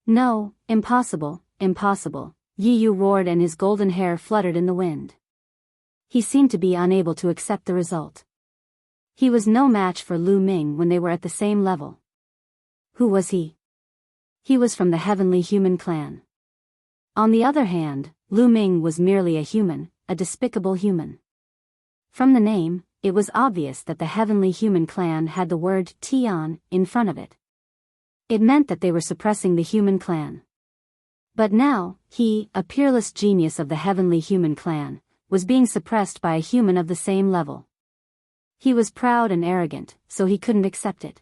No, impossible, impossible, Yi Yu roared and his golden hair fluttered in the wind. He seemed to be unable to accept the result. He was no match for Lu Ming when they were at the same level. Who was he? He was from the heavenly human clan. On the other hand, Lu Ming was merely a human, a despicable human. From the name, it was obvious that the heavenly human clan had the word Tian in front of it. It meant that they were suppressing the human clan. But now, he, a peerless genius of the heavenly human clan, was being suppressed by a human of the same level. He was proud and arrogant, so he couldn't accept it.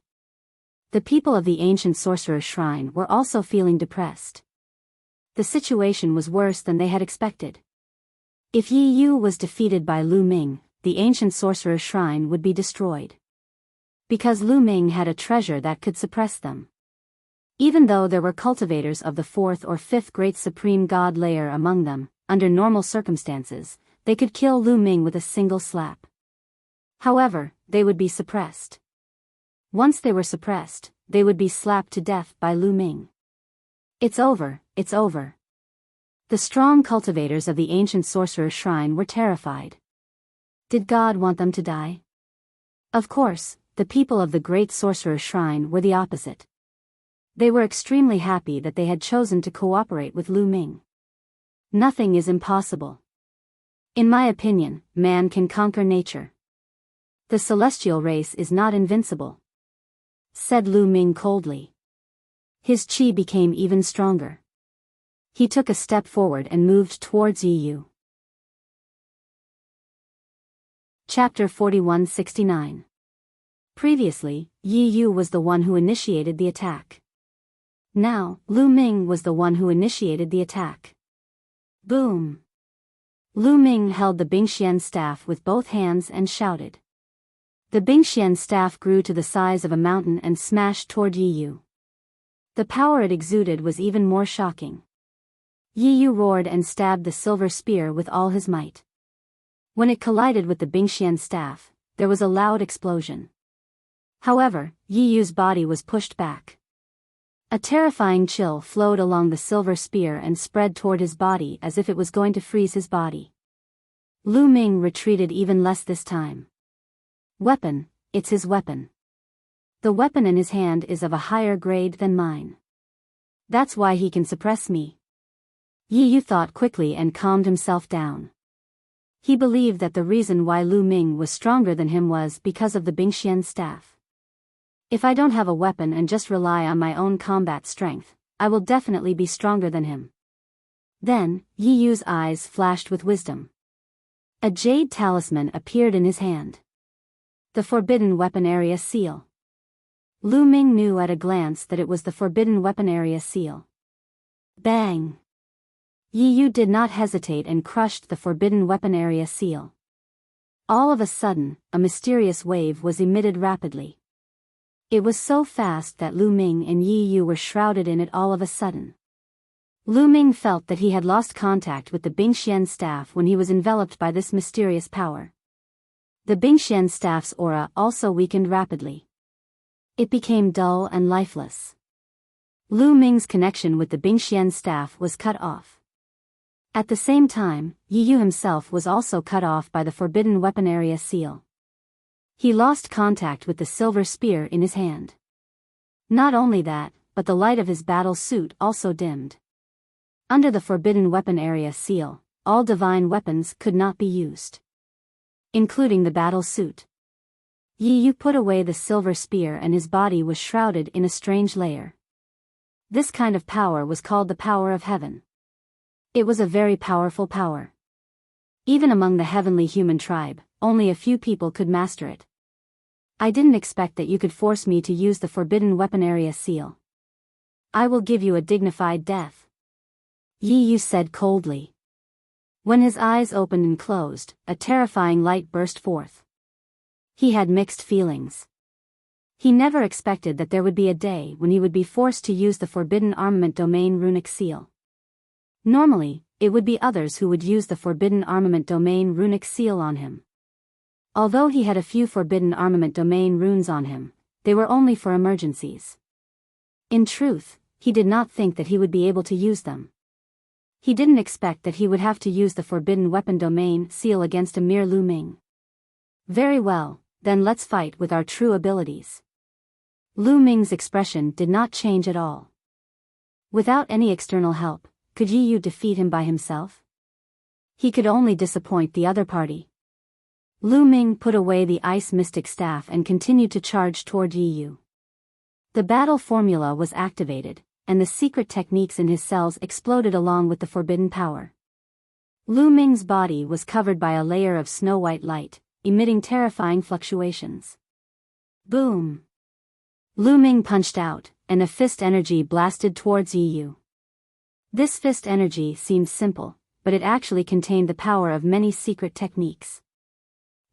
The people of the ancient sorcerer's shrine were also feeling depressed. The situation was worse than they had expected. If Yi Yu was defeated by Lu Ming, the ancient sorcerer's shrine would be destroyed. Because Lu Ming had a treasure that could suppress them. Even though there were cultivators of the 4th or 5th great supreme god layer among them, under normal circumstances, they could kill Lu Ming with a single slap. However, they would be suppressed. Once they were suppressed, they would be slapped to death by Lu Ming. It's over, it's over. The strong cultivators of the ancient sorcerer's shrine were terrified. Did God want them to die? Of course, the people of the great sorcerer's shrine were the opposite. They were extremely happy that they had chosen to cooperate with Lu Ming. Nothing is impossible. In my opinion, man can conquer nature. The celestial race is not invincible, said Lu Ming coldly. His chi became even stronger. He took a step forward and moved towards Yi Yu. Chapter 4169. Previously, Yi Yu was the one who initiated the attack. Now, Lu Ming was the one who initiated the attack. Boom! Lu Ming held the Bingxian staff with both hands and shouted. The Bingxian staff grew to the size of a mountain and smashed toward Yi Yu. The power it exuded was even more shocking. Yi Yu roared and stabbed the silver spear with all his might. When it collided with the Bingxian staff, there was a loud explosion. However, Yi Yu's body was pushed back. A terrifying chill flowed along the silver spear and spread toward his body as if it was going to freeze his body. Lu Ming retreated even less this time. Weapon, it's his weapon. The weapon in his hand is of a higher grade than mine. That's why he can suppress me. Yi Yu thought quickly and calmed himself down. He believed that the reason why Lu Ming was stronger than him was because of the Bingxian staff. If I don't have a weapon and just rely on my own combat strength, I will definitely be stronger than him. Then, Yi Yu's eyes flashed with wisdom. A jade talisman appeared in his hand. The Forbidden Weapon Area Seal. Lu Ming knew at a glance that it was the Forbidden Weapon Area Seal. Bang! Yi Yu did not hesitate and crushed the Forbidden Weapon Area Seal. All of a sudden, a mysterious wave was emitted rapidly. It was so fast that Lu Ming and Yi Yu were shrouded in it all of a sudden. Lu Ming felt that he had lost contact with the Bingxian staff when he was enveloped by this mysterious power. The Bingxian staff's aura also weakened rapidly. It became dull and lifeless. Lu Ming's connection with the Bingxian staff was cut off. At the same time, Yi Yu himself was also cut off by the Forbidden Weapon Area Seal. He lost contact with the silver spear in his hand. Not only that, but the light of his battle suit also dimmed. Under the Forbidden Weapon Area Seal, all divine weapons could not be used, including the battle suit. Yi Yu put away the silver spear and his body was shrouded in a strange layer. This kind of power was called the power of heaven. It was a very powerful power. Even among the heavenly human tribe, only a few people could master it. I didn't expect that you could force me to use the Forbidden Weapon Area Seal. I will give you a dignified death, Yi Yu said coldly. When his eyes opened and closed, a terrifying light burst forth. He had mixed feelings. He never expected that there would be a day when he would be forced to use the Forbidden Armament Domain Runic Seal. Normally, it would be others who would use the Forbidden Armament Domain Runic Seal on him. Although he had a few Forbidden Armament Domain runes on him, they were only for emergencies. In truth, he did not think that he would be able to use them. He didn't expect that he would have to use the Forbidden Weapon Domain Seal against a mere Lu Ming. Very well, then let's fight with our true abilities. Lu Ming's expression did not change at all. Without any external help, could Yi Yu defeat him by himself? He could only disappoint the other party. Lu Ming put away the ice mystic staff and continued to charge toward Yi Yu. The battle formula was activated, and the secret techniques in his cells exploded along with the forbidden power. Lu Ming's body was covered by a layer of snow-white light, emitting terrifying fluctuations. Boom! Lu Ming punched out, and a fist energy blasted towards Yi Yu. This fist energy seemed simple, but it actually contained the power of many secret techniques.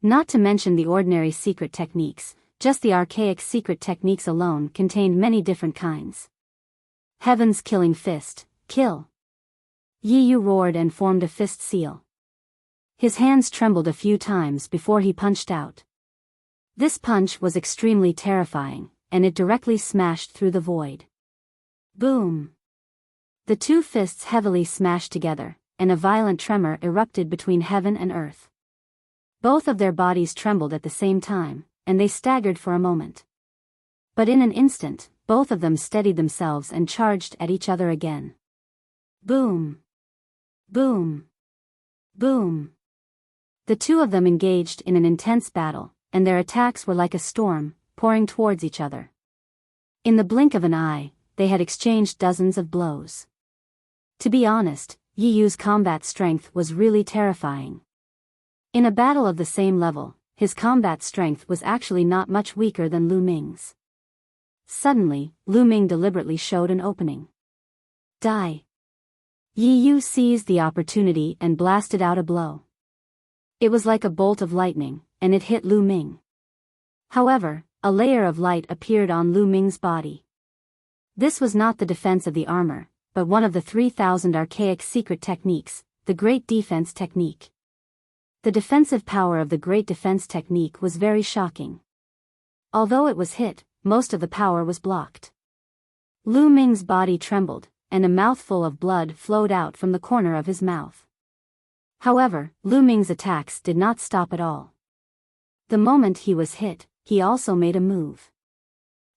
Not to mention the ordinary secret techniques, just the archaic secret techniques alone contained many different kinds. Heaven's killing fist, kill! Yi Yu roared and formed a fist seal. His hands trembled a few times before he punched out. This punch was extremely terrifying, and it directly smashed through the void. Boom! The two fists heavily smashed together, and a violent tremor erupted between heaven and earth. Both of their bodies trembled at the same time, and they staggered for a moment. But in an instant, both of them steadied themselves and charged at each other again. Boom! Boom! Boom! The two of them engaged in an intense battle, and their attacks were like a storm, pouring towards each other. In the blink of an eye, they had exchanged dozens of blows. To be honest, Yi Yu's combat strength was really terrifying. In a battle of the same level, his combat strength was actually not much weaker than Lu Ming's. Suddenly, Lu Ming deliberately showed an opening. Die! Yi Yu seized the opportunity and blasted out a blow. It was like a bolt of lightning, and it hit Lu Ming. However, a layer of light appeared on Lu Ming's body. This was not the defense of the armor, but one of the 3,000 archaic secret techniques, the Great Defense Technique. The defensive power of the Great Defense Technique was very shocking. Although it was hit, most of the power was blocked. Lu Ming's body trembled, and a mouthful of blood flowed out from the corner of his mouth. However, Lu Ming's attacks did not stop at all. The moment he was hit, he also made a move.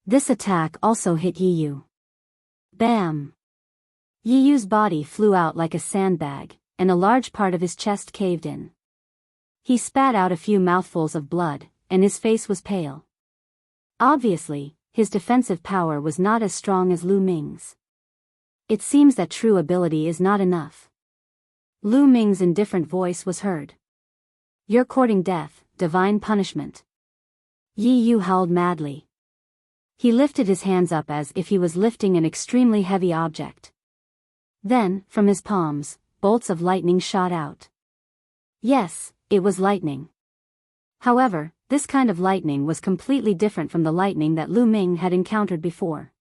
This attack also hit Yi Yu. Bam! Yi Yu's body flew out like a sandbag, and a large part of his chest caved in. He spat out a few mouthfuls of blood, and his face was pale. Obviously, his defensive power was not as strong as Lu Ming's. It seems that true ability is not enough. Lu Ming's indifferent voice was heard. You're courting death, divine punishment. Yi Yu howled madly. He lifted his hands up as if he was lifting an extremely heavy object. Then, from his palms, bolts of lightning shot out. Yes, it was lightning. However, this kind of lightning was completely different from the lightning that Lu Ming had encountered before.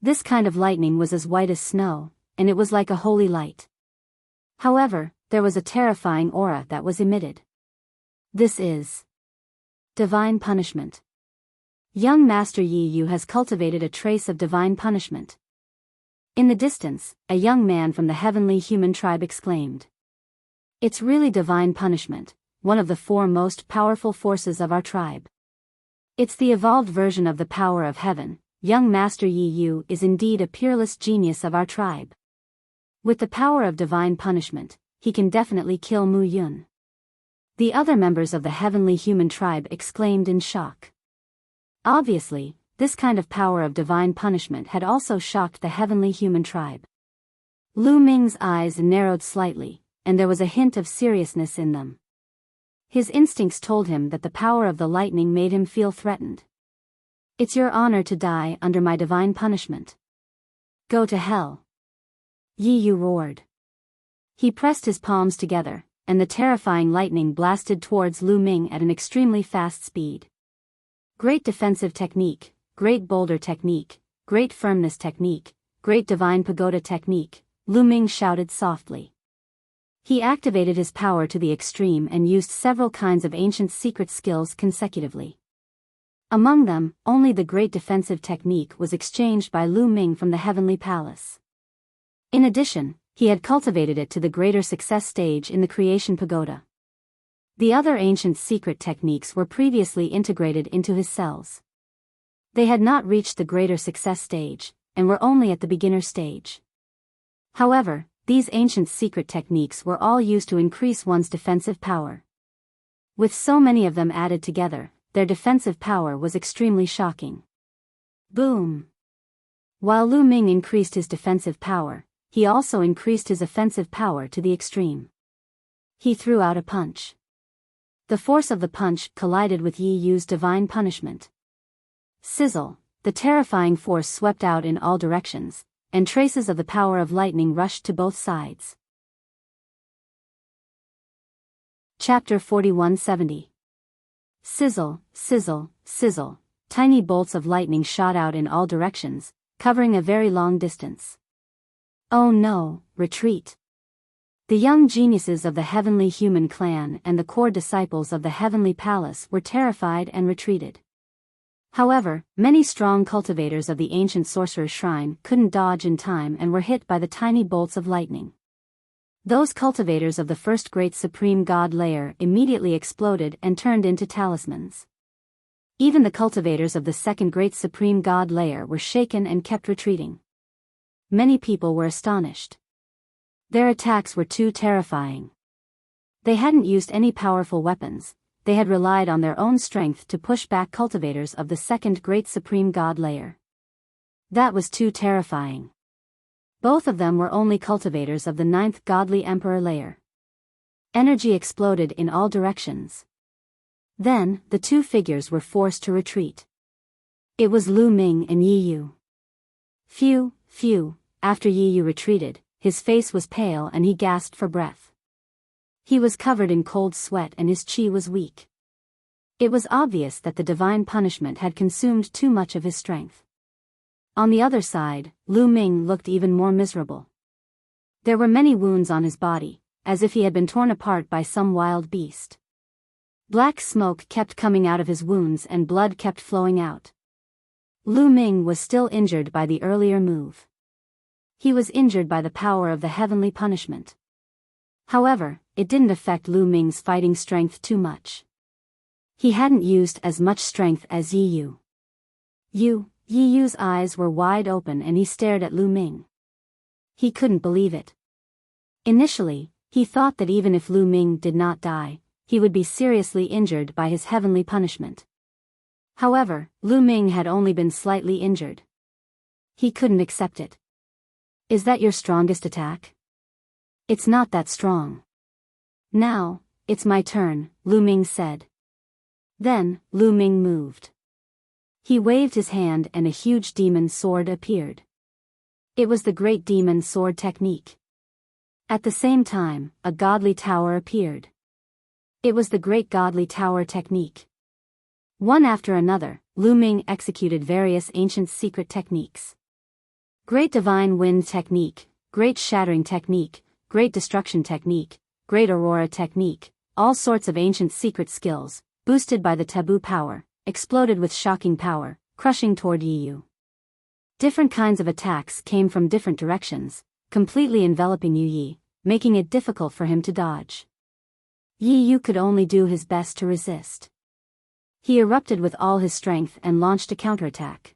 This kind of lightning was as white as snow, and it was like a holy light. However, there was a terrifying aura that was emitted. This is divine punishment. Young Master Yi Yu has cultivated a trace of divine punishment. In the distance, a young man from the heavenly human tribe exclaimed. It's really divine punishment, one of the four most powerful forces of our tribe. It's the evolved version of the power of heaven. Young Master Yi Yu is indeed a peerless genius of our tribe. With the power of divine punishment, he can definitely kill Mu Yun. The other members of the heavenly human tribe exclaimed in shock. Obviously, this kind of power of divine punishment had also shocked the heavenly human tribe. Lu Ming's eyes narrowed slightly, and there was a hint of seriousness in them. His instincts told him that the power of the lightning made him feel threatened. It's your honor to die under my divine punishment. Go to hell. Yi Yu roared. He pressed his palms together, and the terrifying lightning blasted towards Lu Ming at an extremely fast speed. Great defensive technique, great boulder technique, great firmness technique, great divine pagoda technique, Lu Ming shouted softly. He activated his power to the extreme and used several kinds of ancient secret skills consecutively. Among them, only the great defensive technique was exchanged by Lu Ming from the heavenly palace. In addition, he had cultivated it to the greater success stage in the creation pagoda. The other ancient secret techniques were previously integrated into his cells. They had not reached the greater success stage, and were only at the beginner stage. However, these ancient secret techniques were all used to increase one's defensive power. With so many of them added together, their defensive power was extremely shocking. Boom! While Lu Ming increased his defensive power, he also increased his offensive power to the extreme. He threw out a punch. The force of the punch collided with Yi Yu's divine punishment. Sizzle, the terrifying force swept out in all directions, and traces of the power of lightning rushed to both sides. Chapter 4170. Sizzle, sizzle, sizzle, tiny bolts of lightning shot out in all directions, covering a very long distance. Oh no, retreat. The young geniuses of the heavenly human clan and the core disciples of the heavenly palace were terrified and retreated. However, many strong cultivators of the ancient sorcerer's shrine couldn't dodge in time and were hit by the tiny bolts of lightning. Those cultivators of the first great supreme god layer immediately exploded and turned into talismans. Even the cultivators of the second great supreme god layer were shaken and kept retreating. Many people were astonished. Their attacks were too terrifying. They hadn't used any powerful weapons, they had relied on their own strength to push back cultivators of the second great supreme god layer. That was too terrifying. Both of them were only cultivators of the ninth godly emperor layer. Energy exploded in all directions. Then, the two figures were forced to retreat. It was Lu Ming and Yi Yu. Phew, after Yi Yu retreated, his face was pale and he gasped for breath. He was covered in cold sweat and his chi was weak. It was obvious that the divine punishment had consumed too much of his strength. On the other side, Lu Ming looked even more miserable. There were many wounds on his body, as if he had been torn apart by some wild beast. Black smoke kept coming out of his wounds and blood kept flowing out. Lu Ming was still injured by the earlier move. He was injured by the power of the heavenly punishment. However, it didn't affect Lu Ming's fighting strength too much. He hadn't used as much strength as Yi Yu. Yi Yu's eyes were wide open and he stared at Lu Ming. He couldn't believe it. Initially, he thought that even if Lu Ming did not die, he would be seriously injured by his heavenly punishment. However, Lu Ming had only been slightly injured. He couldn't accept it. Is that your strongest attack? It's not that strong. Now, it's my turn, Lu Ming said. Then, Lu Ming moved. He waved his hand and a huge demon sword appeared. It was the great demon sword technique. At the same time, a godly tower appeared. It was the great godly tower technique. One after another, Lu Ming executed various ancient secret techniques. Great divine wind technique, great shattering technique, great destruction technique, great aurora technique, all sorts of ancient secret skills, boosted by the taboo power, exploded with shocking power, crushing toward Yu. Different kinds of attacks came from different directions, completely enveloping Yu, making it difficult for him to dodge. Yu could only do his best to resist. He erupted with all his strength and launched a counterattack.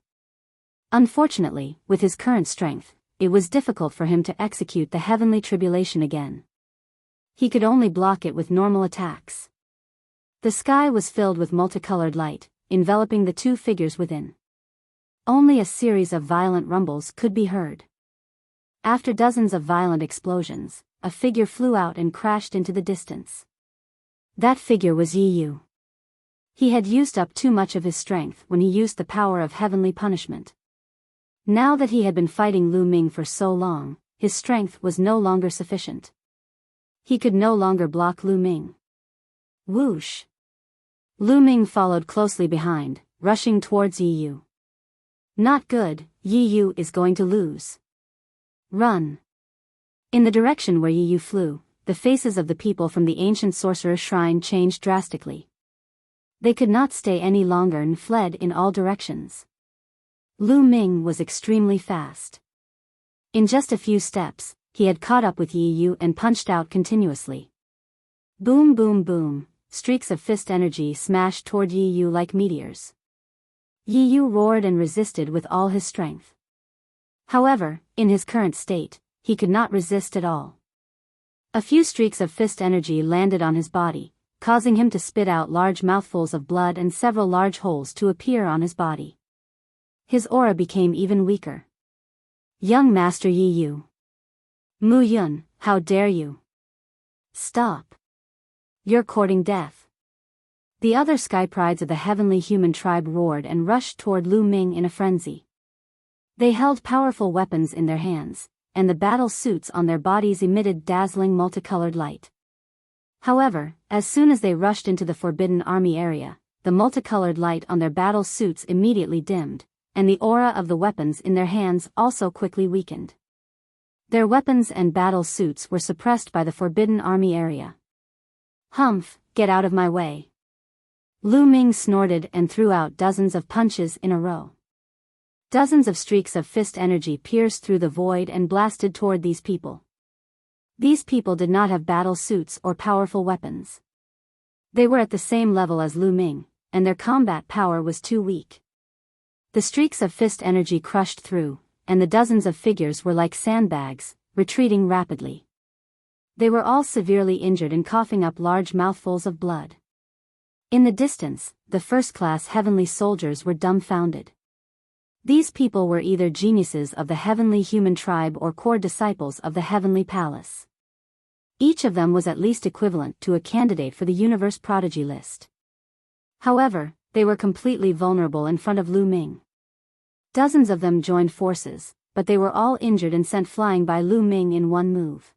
Unfortunately, with his current strength, it was difficult for him to execute the heavenly tribulation again. He could only block it with normal attacks. The sky was filled with multicolored light, enveloping the two figures within. Only a series of violent rumbles could be heard. After dozens of violent explosions, a figure flew out and crashed into the distance. That figure was Yu. He had used up too much of his strength when he used the power of heavenly punishment. Now that he had been fighting Lu Ming for so long, his strength was no longer sufficient. He could no longer block Lu Ming. Whoosh! Lu Ming followed closely behind, rushing towards Yu. Not good, Yu is going to lose. Run! In the direction where Yu flew, the faces of the people from the ancient sorcerer's shrine changed drastically. They could not stay any longer and fled in all directions. Lu Ming was extremely fast. In just a few steps, he had caught up with Yu and punched out continuously. Boom boom boom, streaks of fist energy smashed toward Yu like meteors. Yu roared and resisted with all his strength. However, in his current state, he could not resist at all. A few streaks of fist energy landed on his body, causing him to spit out large mouthfuls of blood and several large holes to appear on his body. His aura became even weaker. Young Master Yu. Mu Yun, how dare you? Stop. You're courting death. The other sky prides of the heavenly human tribe roared and rushed toward Lu Ming in a frenzy. They held powerful weapons in their hands, and the battle suits on their bodies emitted dazzling multicolored light. However, as soon as they rushed into the Forbidden Army area, the multicolored light on their battle suits immediately dimmed, and the aura of the weapons in their hands also quickly weakened. Their weapons and battle suits were suppressed by the Forbidden Army area. Humph, get out of my way. Lu Ming snorted and threw out dozens of punches in a row. Dozens of streaks of fist energy pierced through the void and blasted toward these people. These people did not have battle suits or powerful weapons. They were at the same level as Lu Ming, and their combat power was too weak. The streaks of fist energy crushed through, and the dozens of figures were like sandbags, retreating rapidly. They were all severely injured and coughing up large mouthfuls of blood. In the distance, the first-class heavenly soldiers were dumbfounded. These people were either geniuses of the heavenly human tribe or core disciples of the heavenly palace. Each of them was at least equivalent to a candidate for the universe prodigy list. However, they were completely vulnerable in front of Lu Ming. Dozens of them joined forces, but they were all injured and sent flying by Lu Ming in one move.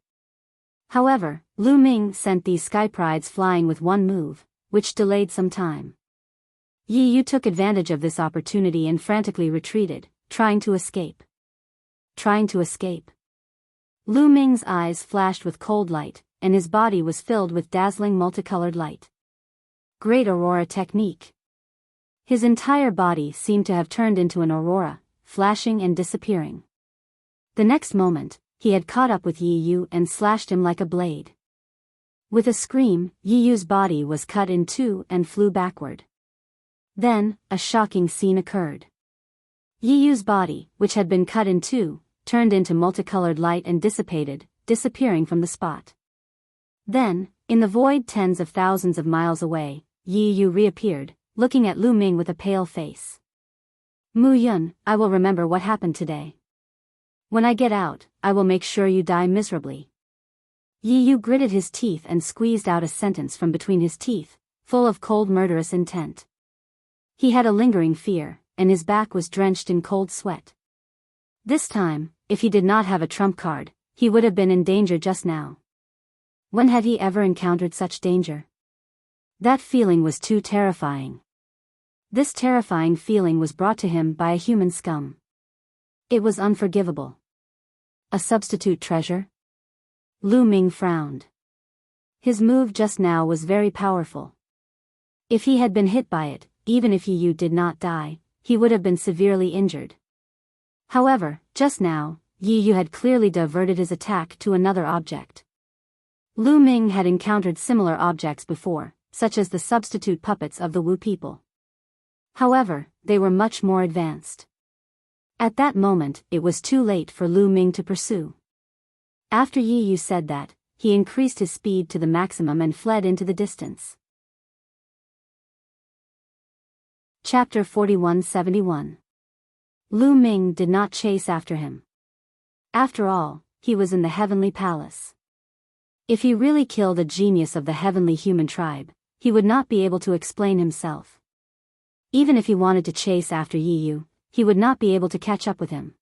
However, Lu Ming sent these sky prides flying with one move, which delayed some time. Yu took advantage of this opportunity and frantically retreated, trying to escape. Lu Ming's eyes flashed with cold light, and his body was filled with dazzling multicolored light. Great aurora technique. His entire body seemed to have turned into an aurora, flashing and disappearing. The next moment, he had caught up with Yu and slashed him like a blade. With a scream, Yu's body was cut in two and flew backward. Then, a shocking scene occurred. Yu's body, which had been cut in two, turned into multicolored light and dissipated, disappearing from the spot. Then, in the void tens of thousands of miles away, Yu reappeared, looking at Lu Ming with a pale face. Mu Yun, I will remember what happened today. When I get out, I will make sure you die miserably. Yi Yu gritted his teeth and squeezed out a sentence from between his teeth, full of cold murderous intent. He had a lingering fear, and his back was drenched in cold sweat. This time, if he did not have a trump card, he would have been in danger just now. When had he ever encountered such danger? That feeling was too terrifying. This terrifying feeling was brought to him by a human scum. It was unforgivable. A substitute treasure? Lu Ming frowned. His move just now was very powerful. If he had been hit by it, even if Yi Yu did not die, he would have been severely injured. However, just now, Yi Yu had clearly diverted his attack to another object. Lu Ming had encountered similar objects before, such as the substitute puppets of the Wu people. However, they were much more advanced. At that moment, it was too late for Lu Ming to pursue. After Yi Yu said that, he increased his speed to the maximum and fled into the distance. Chapter 4171. Lu Ming did not chase after him. After all, he was in the heavenly palace. If he really killed a genius of the heavenly human tribe, he would not be able to explain himself. Even if he wanted to chase after Yi Yu, he would not be able to catch up with him.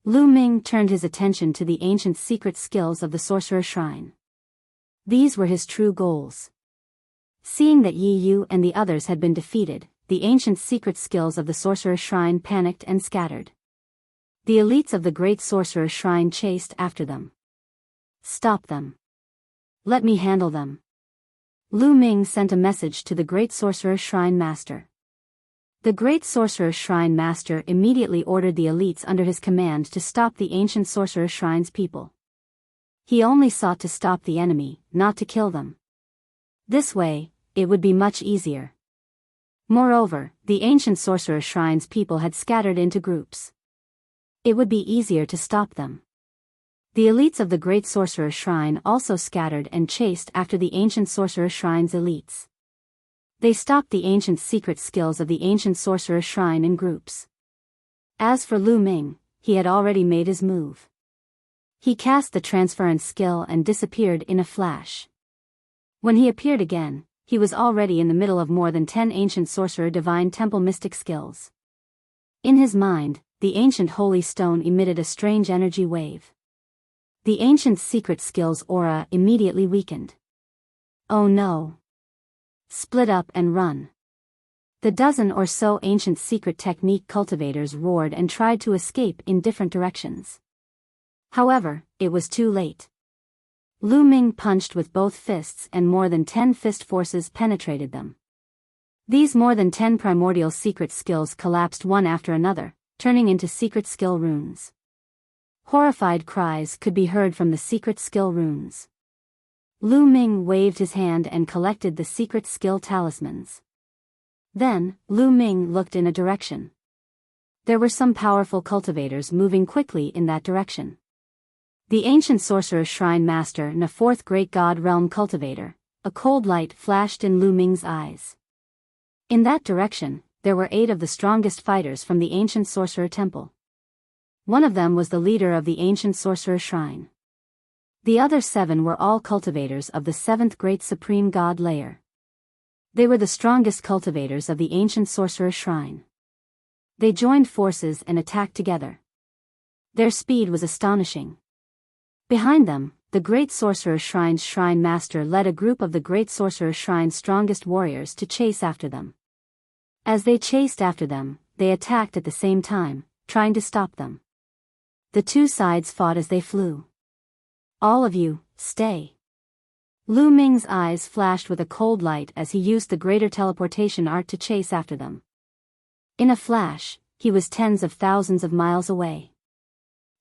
Lu Ming turned his attention to the ancient secret skills of the Sorcerer Shrine. These were his true goals. Seeing that Yi Yu and the others had been defeated, the ancient secret skills of the Sorcerer Shrine panicked and scattered. The elites of the Great Sorcerer Shrine chased after them. Stop them. Let me handle them. Lu Ming sent a message to the Great Sorcerer Shrine Master. The Great Sorcerer Shrine Master immediately ordered the elites under his command to stop the ancient Sorcerer Shrine's people. He only sought to stop the enemy, not to kill them. This way, it would be much easier. Moreover, the ancient Sorcerer Shrine's people had scattered into groups. It would be easier to stop them. The elites of the Great Sorcerer Shrine also scattered and chased after the ancient Sorcerer Shrine's elites. They stopped the ancient secret skills of the ancient Sorcerer Shrine in groups. As for Lu Ming, he had already made his move. He cast the transference skill and disappeared in a flash. When he appeared again, he was already in the middle of more than 10 ancient Sorcerer Divine Temple mystic skills. In his mind, the ancient Holy Stone emitted a strange energy wave. The ancient secret skills aura immediately weakened. Oh no! Split up and run. The dozen or so ancient secret technique cultivators roared and tried to escape in different directions. However, it was too late. Lu Ming punched with both fists and more than 10 fist forces penetrated them. These more than 10 primordial secret skills collapsed one after another, turning into secret skill runes. Horrified cries could be heard from the secret skill runes. Lu Ming waved his hand and collected the secret skill talismans. Then, Lu Ming looked in a direction. There were some powerful cultivators moving quickly in that direction. The ancient Sorcerer Shrine Master and a fourth great god realm cultivator, a cold light flashed in Lu Ming's eyes. In that direction, there were 8 of the strongest fighters from the ancient Sorcerer Temple. One of them was the leader of the ancient Sorcerer Shrine. The other 7 were all cultivators of the 7th Great Supreme God Layer. They were the strongest cultivators of the ancient Sorcerer Shrine. They joined forces and attacked together. Their speed was astonishing. Behind them, the Great Sorcerer Shrine's Shrine Master led a group of the Great Sorcerer Shrine's strongest warriors to chase after them. As they chased after them, they attacked at the same time, trying to stop them. The two sides fought as they flew. All of you, stay. Lu Ming's eyes flashed with a cold light as he used the greater teleportation art to chase after them. In a flash, he was tens of thousands of miles away.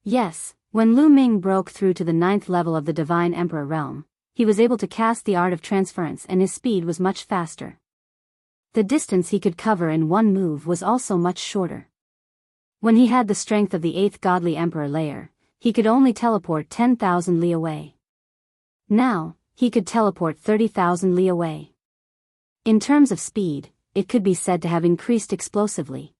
Yes, when Lu Ming broke through to the 9th level of the Divine Emperor realm, he was able to cast the art of transference and his speed was much faster. The distance he could cover in one move was also much shorter. When he had the strength of the 8th Godly Emperor layer, he could only teleport 10,000 li away. Now, he could teleport 30,000 li away. In terms of speed, it could be said to have increased explosively.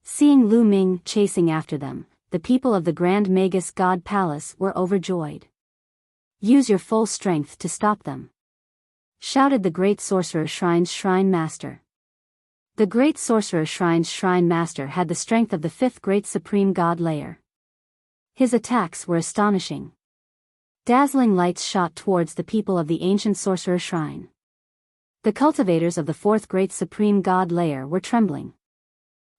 Seeing Lu Ming chasing after them, the people of the Grand Magus God Palace were overjoyed. "Use your full strength to stop them," shouted the Great Sorcerer Shrine's Shrine Master. The Great Sorcerer Shrine's Shrine Master had the strength of the fifth Great Supreme God Layer. His attacks were astonishing. Dazzling lights shot towards the people of the ancient Sorcerer Shrine. The cultivators of the fourth Great Supreme God Layer were trembling.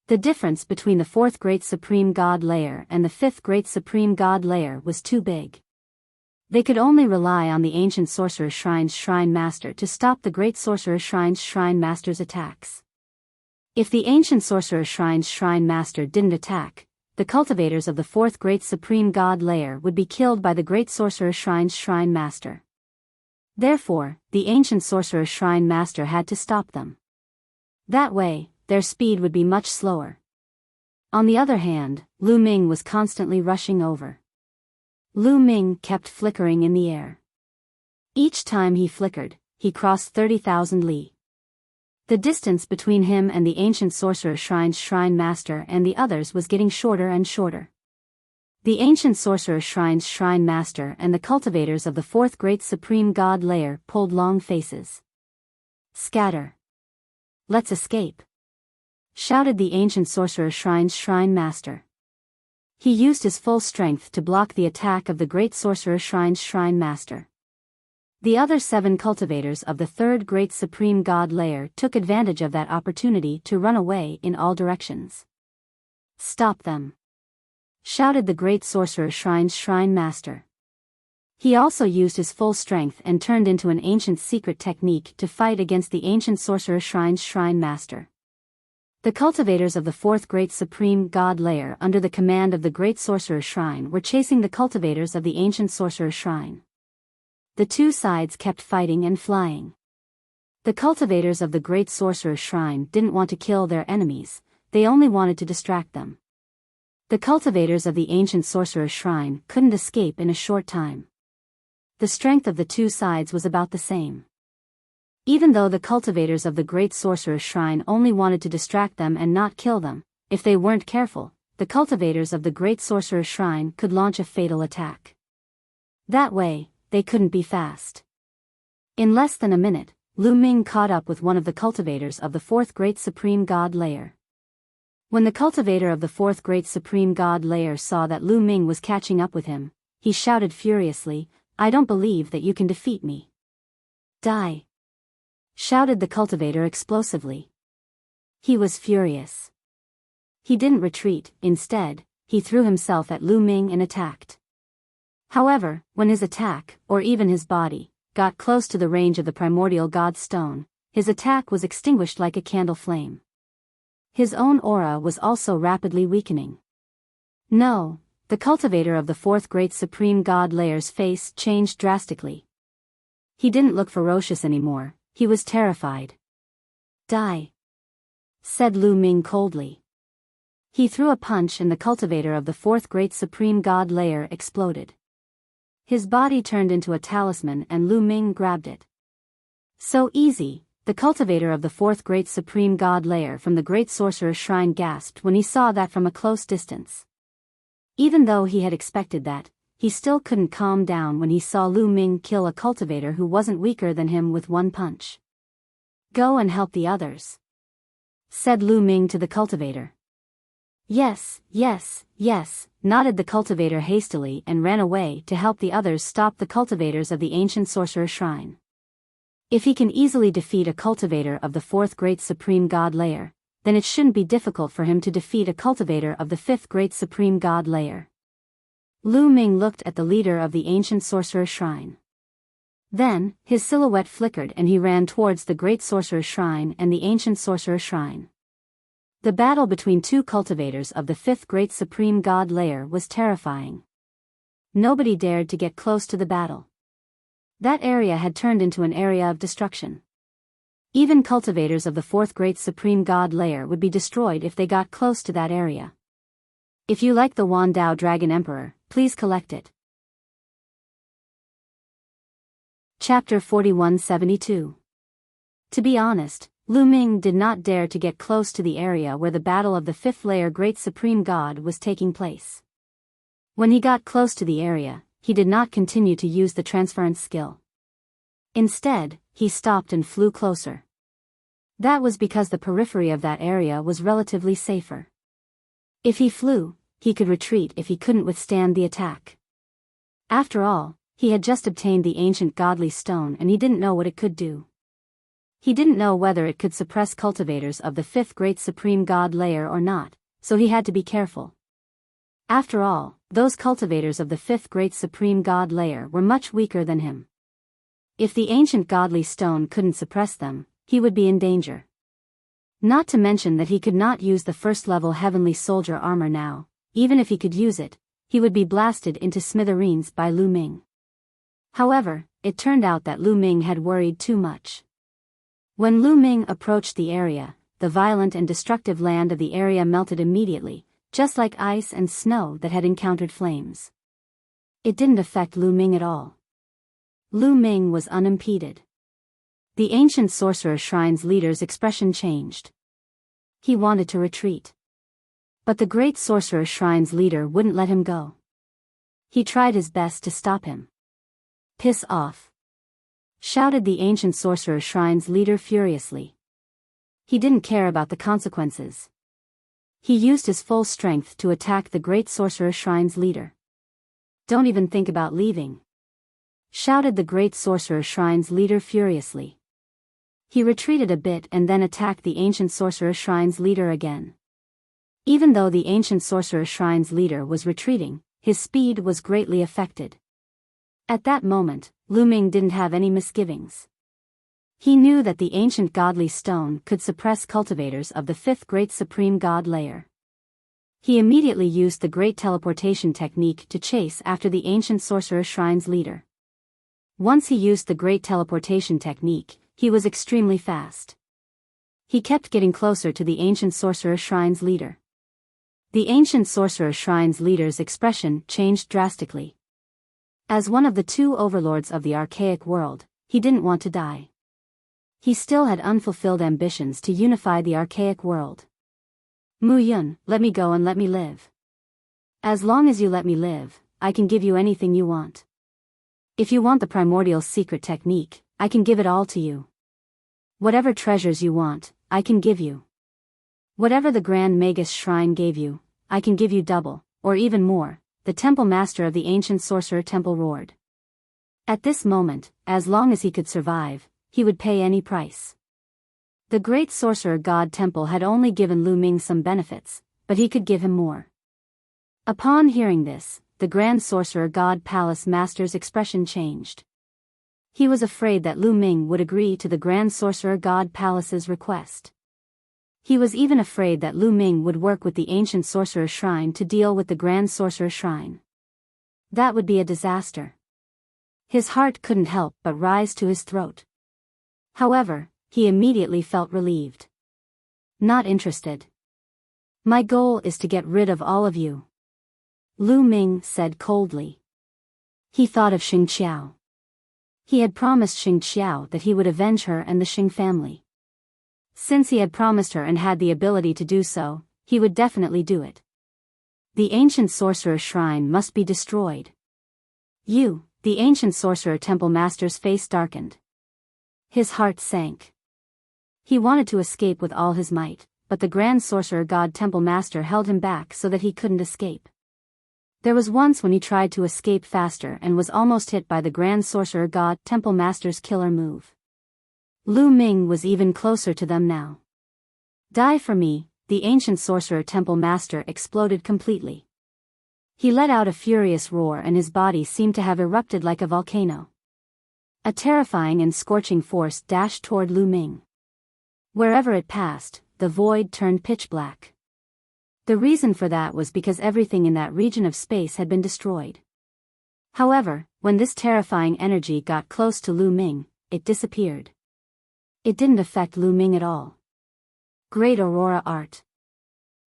The difference between the fourth Great Supreme God Layer and the fifth Great Supreme God Layer was too big. They could only rely on the ancient Sorcerer Shrine's Shrine Master to stop the Great Sorcerer Shrine's Shrine Master's attacks. If the ancient Sorcerer Shrine's Shrine Master didn't attack, the cultivators of the fourth Great Supreme God Layer would be killed by the Great Sorcerer Shrine's Shrine Master. Therefore, the ancient Sorcerer Shrine Master had to stop them. That way, their speed would be much slower. On the other hand, Lu Ming was constantly rushing over. Lu Ming kept flickering in the air. Each time he flickered, he crossed 30,000 li. The distance between him and the ancient Sorcerer Shrine's Shrine Master and the others was getting shorter and shorter. The ancient Sorcerer Shrine's Shrine Master and the cultivators of the fourth Great Supreme God Layer pulled long faces. "Scatter! Let's escape!" shouted the ancient Sorcerer Shrine's Shrine Master. He used his full strength to block the attack of the Great Sorcerer Shrine's Shrine Master. The other 7 cultivators of the third Great Supreme God Layer took advantage of that opportunity to run away in all directions. "Stop them!" shouted the Great Sorcerer Shrine's Shrine Master. He also used his full strength and turned into an ancient secret technique to fight against the ancient Sorcerer Shrine's Shrine Master. The cultivators of the fourth Great Supreme God Layer under the command of the Great Sorcerer Shrine were chasing the cultivators of the ancient Sorcerer Shrine. The two sides kept fighting and flying. The cultivators of the Great Sorcerer Shrine didn't want to kill their enemies, they only wanted to distract them. The cultivators of the ancient Sorcerer Shrine couldn't escape in a short time. The strength of the two sides was about the same. Even though the cultivators of the Great Sorcerer Shrine only wanted to distract them and not kill them, if they weren't careful, the cultivators of the Great Sorcerer Shrine could launch a fatal attack. That way, they couldn't be fast. In less than a minute, Lu Ming caught up with one of the cultivators of the fourth Great Supreme God Layer. When the cultivator of the fourth Great Supreme God Layer saw that Lu Ming was catching up with him, he shouted furiously, "I don't believe that you can defeat me." "Die!" shouted the cultivator explosively. He was furious. He didn't retreat, instead, he threw himself at Lu Ming and attacked. However, when his attack, or even his body, got close to the range of the primordial god stone, his attack was extinguished like a candle flame. His own aura was also rapidly weakening. No, the cultivator of the fourth Great Supreme God Layer's face changed drastically. He didn't look ferocious anymore, he was terrified. "Die," said Lu Ming coldly. He threw a punch and the cultivator of the fourth Great Supreme God Layer exploded. His body turned into a talisman and Lu Ming grabbed it. "So easy," the cultivator of the fourth Great Supreme God Layer from the Great Sorcerer Shrine gasped when he saw that from a close distance. Even though he had expected that, he still couldn't calm down when he saw Lu Ming kill a cultivator who wasn't weaker than him with one punch. "Go and help the others," said Lu Ming to the cultivator. Yes, nodded the cultivator hastily and ran away to help the others stop the cultivators of the ancient Sorcerer Shrine. If he can easily defeat a cultivator of the fourth Great Supreme God Layer, then it shouldn't be difficult for him to defeat a cultivator of the fifth Great Supreme God Layer. Lu Ming looked at the leader of the ancient Sorcerer Shrine. Then, his silhouette flickered and he ran towards the Great Sorcerer Shrine and the ancient Sorcerer Shrine. The battle between two cultivators of the fifth Great Supreme God Layer was terrifying. Nobody dared to get close to the battle. That area had turned into an area of destruction. Even cultivators of the fourth Great Supreme God Layer would be destroyed if they got close to that area. If you like the Wandao Dragon Emperor, please collect it. Chapter 4172. To be honest, Lu Ming did not dare to get close to the area where the battle of the fifth layer Great Supreme God was taking place. When he got close to the area, he did not continue to use the transference skill. Instead, he stopped and flew closer. That was because the periphery of that area was relatively safer. If he flew, he could retreat if he couldn't withstand the attack. After all, he had just obtained the ancient godly stone and he didn't know what it could do. He didn't know whether it could suppress cultivators of the fifth great supreme god layer or not, so he had to be careful. After all, those cultivators of the fifth great supreme god layer were much weaker than him. If the ancient godly stone couldn't suppress them, he would be in danger. Not to mention that he could not use the first-level heavenly soldier armor now. Even if he could use it, he would be blasted into smithereens by Lu Ming. However, it turned out that Lu Ming had worried too much. When Lu Ming approached the area, the violent and destructive land of the area melted immediately, just like ice and snow that had encountered flames. It didn't affect Lu Ming at all. Lu Ming was unimpeded. The ancient sorcerer shrine's leader's expression changed. He wanted to retreat. But the great sorcerer shrine's leader wouldn't let him go. He tried his best to stop him. "Piss off!" shouted the ancient sorcerer shrine's leader furiously. He didn't care about the consequences. He used his full strength to attack the great sorcerer shrine's leader. "Don't even think about leaving," shouted the great sorcerer shrine's leader furiously. He retreated a bit and then attacked the ancient sorcerer shrine's leader again. Even though the ancient sorcerer shrine's leader was retreating, his speed was greatly affected. At that moment, Lu Ming didn't have any misgivings. He knew that the ancient godly stone could suppress cultivators of the fifth great supreme god layer. He immediately used the great teleportation technique to chase after the ancient sorcerer shrine's leader. Once he used the great teleportation technique, he was extremely fast. He kept getting closer to the ancient sorcerer shrine's leader. The ancient sorcerer shrine's leader's expression changed drastically. As one of the two overlords of the archaic world, he didn't want to die. He still had unfulfilled ambitions to unify the archaic world. "Mu Yun, let me go and let me live. As long as you let me live, I can give you anything you want. If you want the primordial secret technique, I can give it all to you. Whatever treasures you want, I can give you. Whatever the Grand Magus Shrine gave you, I can give you double, or even more," the temple master of the ancient sorcerer temple roared. At this moment, as long as he could survive, he would pay any price. The great sorcerer god temple had only given Lu Ming some benefits, but he could give him more. Upon hearing this, the grand sorcerer god palace master's expression changed. He was afraid that Lu Ming would agree to the grand sorcerer god palace's request. He was even afraid that Lu Ming would work with the ancient sorcerer shrine to deal with the grand sorcerer shrine. That would be a disaster. His heart couldn't help but rise to his throat. However, he immediately felt relieved. "Not interested. My goal is to get rid of all of you," Lu Ming said coldly. He thought of Xing Qiao. He had promised Xing Qiao that he would avenge her and the Xing family. Since he had promised her and had the ability to do so, he would definitely do it. The ancient sorcerer shrine must be destroyed. The ancient sorcerer temple master's face darkened. His heart sank. He wanted to escape with all his might, but the grand sorcerer god temple master held him back so that he couldn't escape. There was once when he tried to escape faster and was almost hit by the grand sorcerer god temple master's killer move. Lu Ming was even closer to them now. "Die for me," the ancient sorcerer temple master exploded completely. He let out a furious roar and his body seemed to have erupted like a volcano. A terrifying and scorching force dashed toward Lu Ming. Wherever it passed, the void turned pitch black. The reason for that was because everything in that region of space had been destroyed. However, when this terrifying energy got close to Lu Ming, it disappeared. It didn't affect Lu Ming at all. Great Aurora Art.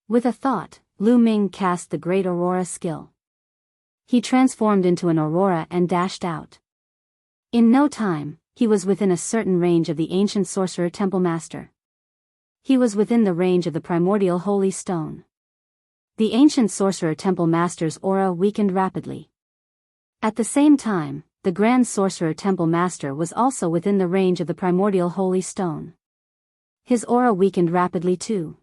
With a thought, Lu Ming cast the Great Aurora skill. He transformed into an aurora and dashed out. In no time, he was within a certain range of the ancient sorcerer temple master. He was within the range of the primordial holy stone. The ancient sorcerer temple master's aura weakened rapidly. At the same time, the grand sorcerer temple master was also within the range of the primordial holy stone. His aura weakened rapidly too.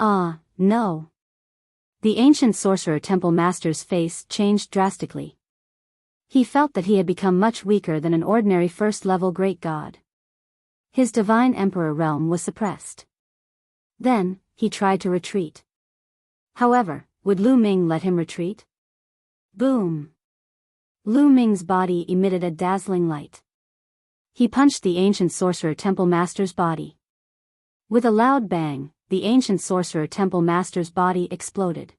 Ah, no. The ancient sorcerer temple master's face changed drastically. He felt that he had become much weaker than an ordinary first-level great god. His divine emperor realm was suppressed. Then, he tried to retreat. However, would Lu Ming let him retreat? Boom! Lu Ming's body emitted a dazzling light. He punched the ancient sorcerer temple master's body. With a loud bang, the ancient sorcerer temple master's body exploded.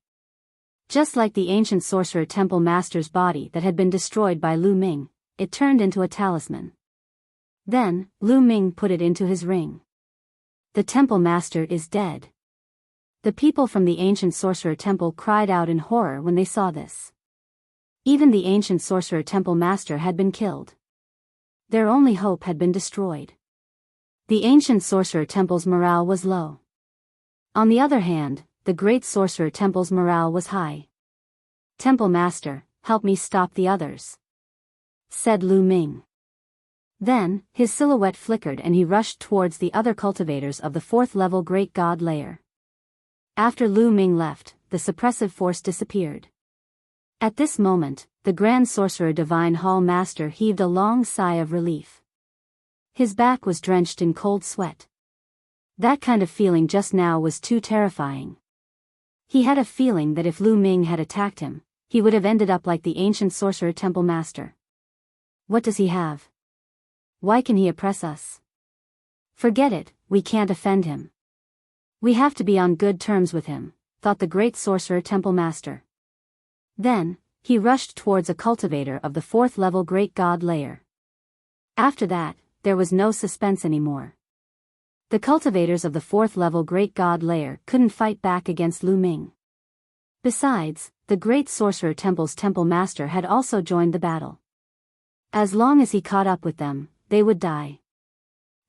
Just like the ancient sorcerer temple master's body that had been destroyed by Lu Ming, it turned into a talisman. Then, Lu Ming put it into his ring. The temple master is dead. The people from the ancient sorcerer temple cried out in horror when they saw this. Even the ancient sorcerer temple master had been killed. Their only hope had been destroyed. The ancient sorcerer temple's morale was low. On the other hand, the great sorcerer temple's morale was high. "Temple master, help me stop the others," said Lu Ming. Then, his silhouette flickered and he rushed towards the other cultivators of the fourth-level great god layer. After Lu Ming left, the suppressive force disappeared. At this moment, the Grand Sorcerer Divine Hall Master heaved a long sigh of relief. His back was drenched in cold sweat. That kind of feeling just now was too terrifying. He had a feeling that if Lu Ming had attacked him, he would have ended up like the ancient Sorcerer Temple Master. What does he have? Why can he oppress us? Forget it, we can't offend him. We have to be on good terms with him, thought the great Sorcerer Temple Master. Then, he rushed towards a cultivator of the fourth-level Great God layer. After that, there was no suspense anymore. The cultivators of the fourth-level Great God layer couldn't fight back against Lu Ming. Besides, the Great Sorcerer Temple's Temple Master had also joined the battle. As long as he caught up with them, they would die.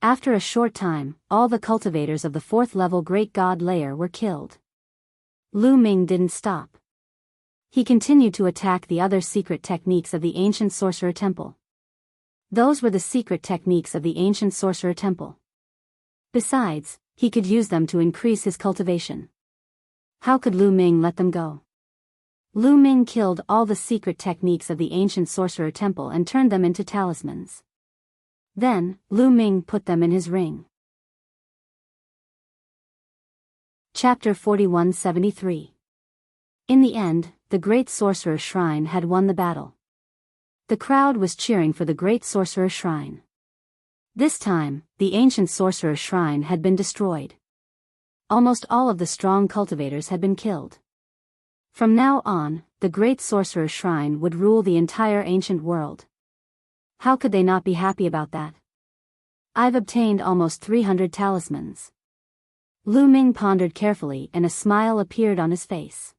After a short time, all the cultivators of the fourth-level Great God layer were killed. Lu Ming didn't stop. He continued to attack the other secret techniques of the ancient Sorcerer Temple. Those were the secret techniques of the ancient Sorcerer Temple. Besides, he could use them to increase his cultivation. How could Lu Ming let them go? Lu Ming killed all the secret techniques of the ancient Sorcerer Temple and turned them into talismans. Then, Lu Ming put them in his ring. Chapter 4173. In the end, the Great Sorcerer Shrine had won the battle. The crowd was cheering for the Great Sorcerer Shrine. This time, the ancient Sorcerer Shrine had been destroyed. Almost all of the strong cultivators had been killed. From now on, the Great Sorcerer Shrine would rule the entire ancient world. How could they not be happy about that? I've obtained almost 300 talismans. Lu Ming pondered carefully and a smile appeared on his face.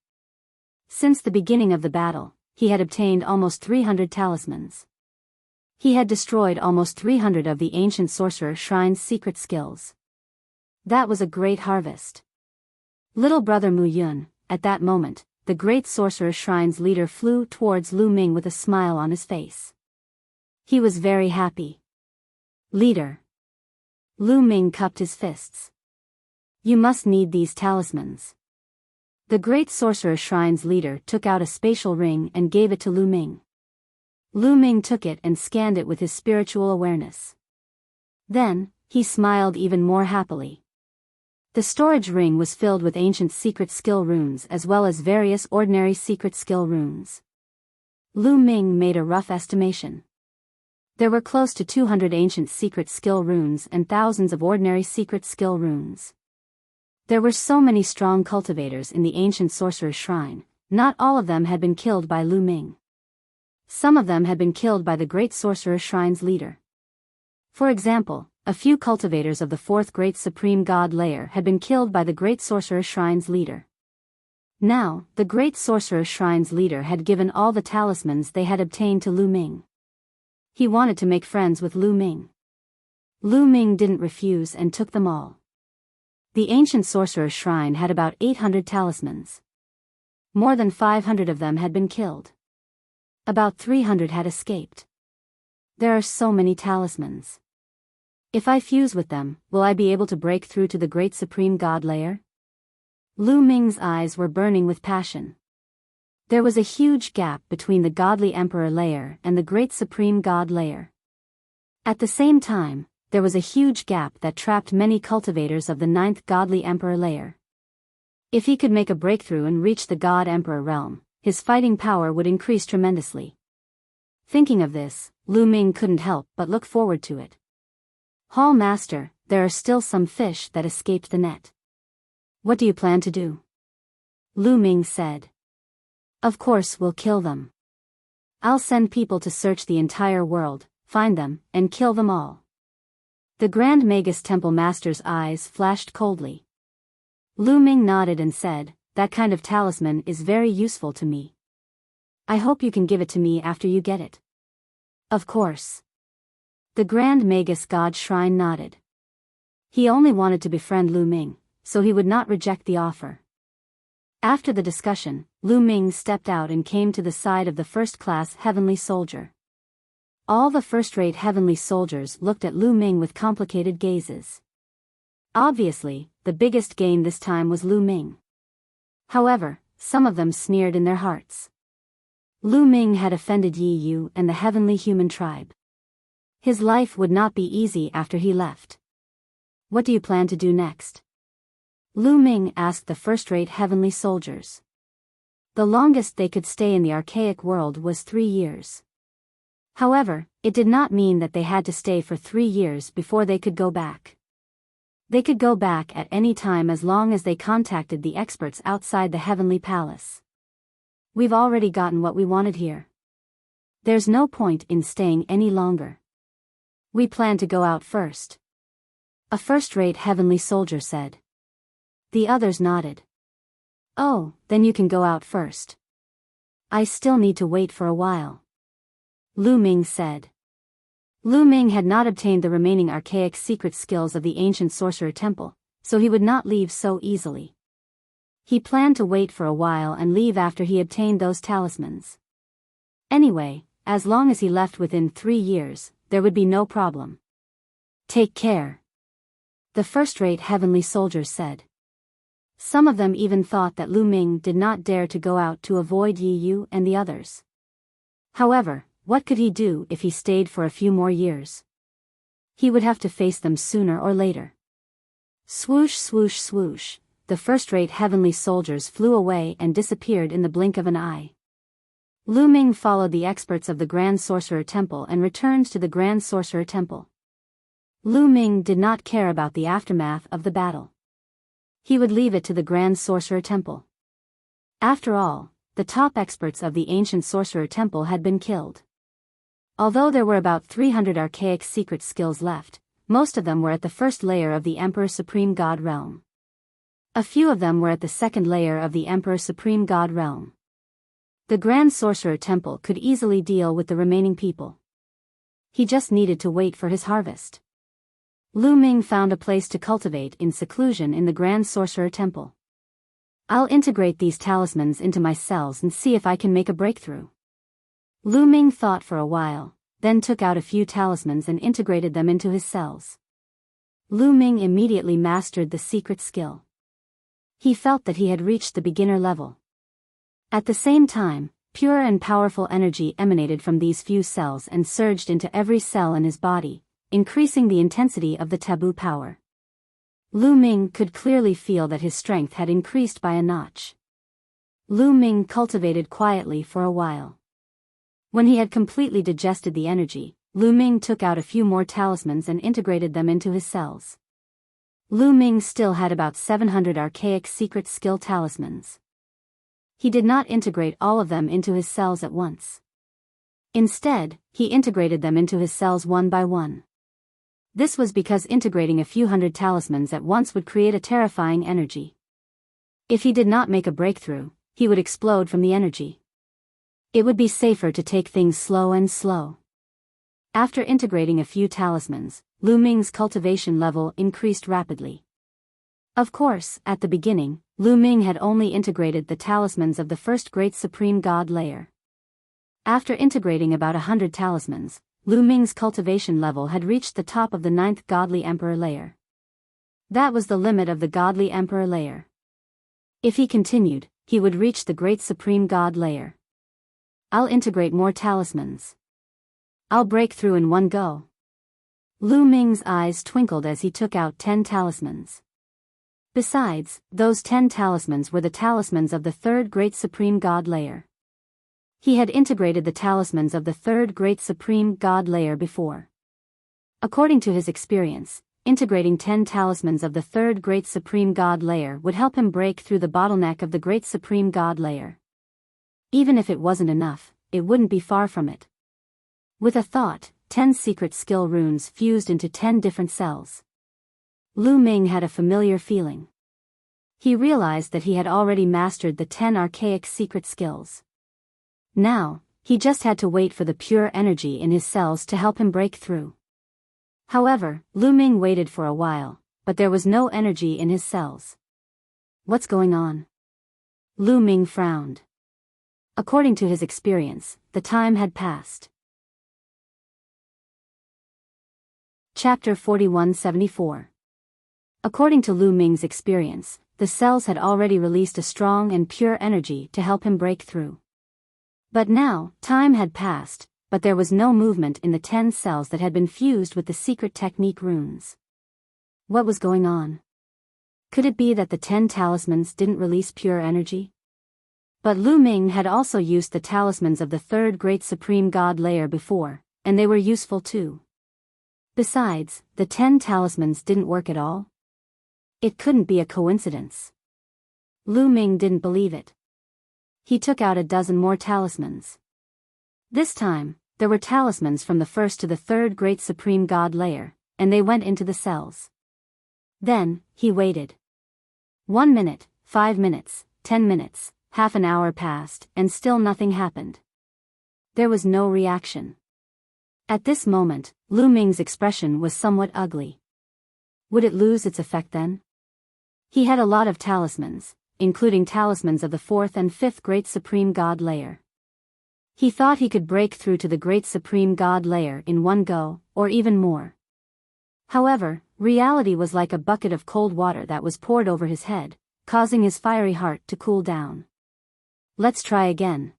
Since the beginning of the battle, he had obtained almost 300 talismans. He had destroyed almost 300 of the ancient Sorcerer Shrine's secret skills. That was a great harvest. Little brother Mu Yun, at that moment, the Great Sorcerer Shrine's leader flew towards Lu Ming with a smile on his face. He was very happy. "Leader." Lu Ming cupped his fists. "You must need these talismans." The Great Sorcerer Shrine's leader took out a spatial ring and gave it to Lu Ming. Lu Ming took it and scanned it with his spiritual awareness. Then, he smiled even more happily. The storage ring was filled with ancient secret skill runes as well as various ordinary secret skill runes. Lu Ming made a rough estimation. There were close to 200 ancient secret skill runes and thousands of ordinary secret skill runes. There were so many strong cultivators in the ancient Sorcerer Shrine, not all of them had been killed by Lu Ming. Some of them had been killed by the Great Sorcerer Shrine's leader. For example, a few cultivators of the fourth Great Supreme God layer had been killed by the Great Sorcerer Shrine's leader. Now, the Great Sorcerer Shrine's leader had given all the talismans they had obtained to Lu Ming. He wanted to make friends with Lu Ming. Lu Ming didn't refuse and took them all. The ancient sorcerer's shrine had about 800 talismans. More than 500 of them had been killed. About 300 had escaped. There are so many talismans. If I fuse with them, will I be able to break through to the great supreme god lair? Lu Ming's eyes were burning with passion. There was a huge gap between the godly emperor lair and the great supreme god lair. At the same time, there was a huge gap that trapped many cultivators of the 9th godly emperor lair. If he could make a breakthrough and reach the god emperor realm, his fighting power would increase tremendously. Thinking of this, Lu Ming couldn't help but look forward to it. Hall Master, there are still some fish that escaped the net. What do you plan to do? Lu Ming said. Of course we'll kill them. I'll send people to search the entire world, find them, and kill them all. The Grand Magus Temple Master's eyes flashed coldly. Lu Ming nodded and said, that kind of talisman is very useful to me. I hope you can give it to me after you get it. Of course. The Grand Magus God Shrine nodded. He only wanted to befriend Lu Ming, so he would not reject the offer. After the discussion, Lu Ming stepped out and came to the side of the first-class heavenly soldier. All the first-rate heavenly soldiers looked at Lu Ming with complicated gazes. Obviously, the biggest gain this time was Lu Ming. However, some of them sneered in their hearts. Lu Ming had offended Yi Yu and the heavenly human tribe. His life would not be easy after he left. What do you plan to do next? Lu Ming asked the first-rate heavenly soldiers. The longest they could stay in the archaic world was 3 years. However, it did not mean that they had to stay for 3 years before they could go back. They could go back at any time as long as they contacted the experts outside the heavenly palace. We've already gotten what we wanted here. There's no point in staying any longer. We plan to go out first. A first-rate heavenly soldier said. The others nodded. Oh, then you can go out first. I still need to wait for a while. Lu Ming said. Lu Ming had not obtained the remaining archaic secret skills of the ancient sorcerer temple, so he would not leave so easily. He planned to wait for a while and leave after he obtained those talismans. Anyway, as long as he left within 3 years, there would be no problem. Take care. The first-rate heavenly soldiers said. Some of them even thought that Lu Ming did not dare to go out to avoid Yi Yu and the others. However, what could he do if he stayed for a few more years? He would have to face them sooner or later. Swoosh swoosh swoosh, the first-rate heavenly soldiers flew away and disappeared in the blink of an eye. Lu Ming followed the experts of the Grand Sorcerer Temple and returned to the Grand Sorcerer Temple. Lu Ming did not care about the aftermath of the battle. He would leave it to the Grand Sorcerer Temple. After all, the top experts of the ancient Sorcerer Temple had been killed. Although there were about 300 archaic secret skills left, most of them were at the first layer of the Emperor Supreme God realm. A few of them were at the second layer of the Emperor Supreme God realm. The Grand Sorcerer Temple could easily deal with the remaining people. He just needed to wait for his harvest. Lu Ming found a place to cultivate in seclusion in the Grand Sorcerer Temple. I'll integrate these talismans into my cells and see if I can make a breakthrough. Lu Ming thought for a while, then took out a few talismans and integrated them into his cells. Lu Ming immediately mastered the secret skill. He felt that he had reached the beginner level. At the same time, pure and powerful energy emanated from these few cells and surged into every cell in his body, increasing the intensity of the taboo power. Lu Ming could clearly feel that his strength had increased by a notch. Lu Ming cultivated quietly for a while. When he had completely digested the energy, Lu Ming took out a few more talismans and integrated them into his cells. Lu Ming still had about 700 archaic secret skill talismans. He did not integrate all of them into his cells at once. Instead, he integrated them into his cells one by one. This was because integrating a few hundred talismans at once would create a terrifying energy. If he did not make a breakthrough, he would explode from the energy. It would be safer to take things slow and slow. After integrating a few talismans, Lu Ming's cultivation level increased rapidly. Of course, at the beginning, Lu Ming had only integrated the talismans of the first great supreme god layer. After integrating about 100 talismans, Lu Ming's cultivation level had reached the top of the 9th godly emperor layer. That was the limit of the godly emperor layer. If he continued, he would reach the great supreme god layer. I'll integrate more talismans. I'll break through in one go. Lu Ming's eyes twinkled as he took out 10 talismans. Besides, those 10 talismans were the talismans of the third great supreme god layer. He had integrated the talismans of the third great supreme god layer before. According to his experience, integrating 10 talismans of the third great supreme god layer would help him break through the bottleneck of the great supreme god layer. Even if it wasn't enough, it wouldn't be far from it. With a thought, 10 secret skill runes fused into 10 different cells. Lu Ming had a familiar feeling. He realized that he had already mastered the 10 archaic secret skills. Now, he just had to wait for the pure energy in his cells to help him break through. However, Lu Ming waited for a while, but there was no energy in his cells. What's going on? Lu Ming frowned. According to his experience, the time had passed. Chapter 4174. According to Lu Ming's experience, the cells had already released a strong and pure energy to help him break through. But now, time had passed, but there was no movement in the 10 cells that had been fused with the secret technique runes. What was going on? Could it be that the 10 talismans didn't release pure energy? But Lu Ming had also used the talismans of the third great supreme god layer before, and they were useful too. Besides, the 10 talismans didn't work at all. It couldn't be a coincidence. Lu Ming didn't believe it. He took out a dozen more talismans. This time, there were talismans from the first to the third great supreme god layer, and they went into the cells. Then, he waited. 1 minute, 5 minutes, 10 minutes, half an hour passed, and still nothing happened. There was no reaction. At this moment, Lu Ming's expression was somewhat ugly. Would it lose its effect then? He had a lot of talismans, including talismans of the 4th and 5th great supreme god layer. He thought he could break through to the great supreme god layer in one go, or even more. However, reality was like a bucket of cold water that was poured over his head, causing his fiery heart to cool down. Let's try again.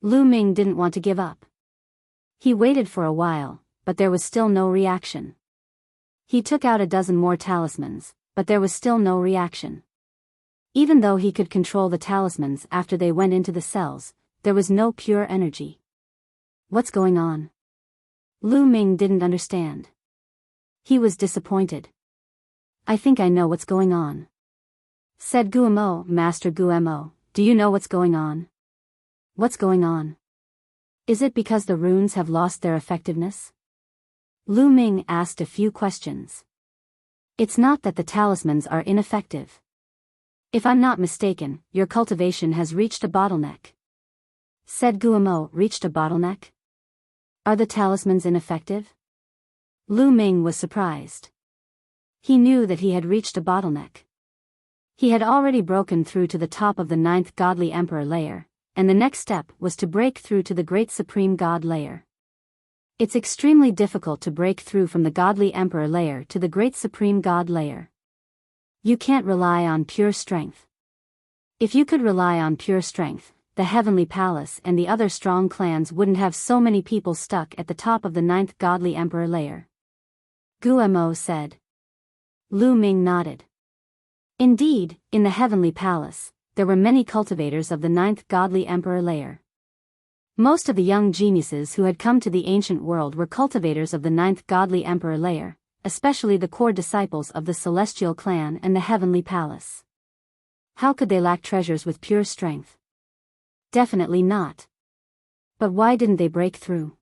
Lu Ming didn't want to give up. He waited for a while, but there was still no reaction. He took out a dozen more talismans, but there was still no reaction. Even though he could control the talismans after they went into the cells, there was no pure energy. What's going on? Lu Ming didn't understand. He was disappointed. I think I know what's going on. Said Guemo, Master Guemo, do you know what's going on? What's going on? Is it because the runes have lost their effectiveness? Lu Ming asked a few questions. It's not that the talismans are ineffective. If I'm not mistaken, your cultivation has reached a bottleneck. Said Guemo, reached a bottleneck? Are the talismans ineffective? Lu Ming was surprised. He knew that he had reached a bottleneck. He had already broken through to the top of the 9th godly emperor layer, and the next step was to break through to the great supreme god layer. It's extremely difficult to break through from the godly emperor layer to the great supreme god layer. You can't rely on pure strength. If you could rely on pure strength, the Heavenly Palace and the other strong clans wouldn't have so many people stuck at the top of the 9th godly emperor layer. Guemo said. Lu Ming nodded. Indeed, in the Heavenly Palace, there were many cultivators of the 9th godly emperor layer. Most of the young geniuses who had come to the ancient world were cultivators of the 9th godly emperor layer, especially the core disciples of the Celestial Clan and the Heavenly Palace. How could they lack treasures with pure strength? Definitely not. But why didn't they break through?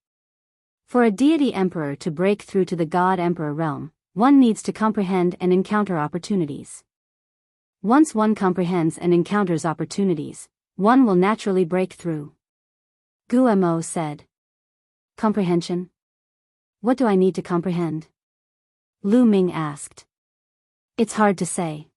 For a deity emperor to break through to the god emperor realm, one needs to comprehend and encounter opportunities. Once one comprehends and encounters opportunities, one will naturally break through. Guemo said. Comprehension? What do I need to comprehend? Lu Ming asked. It's hard to say.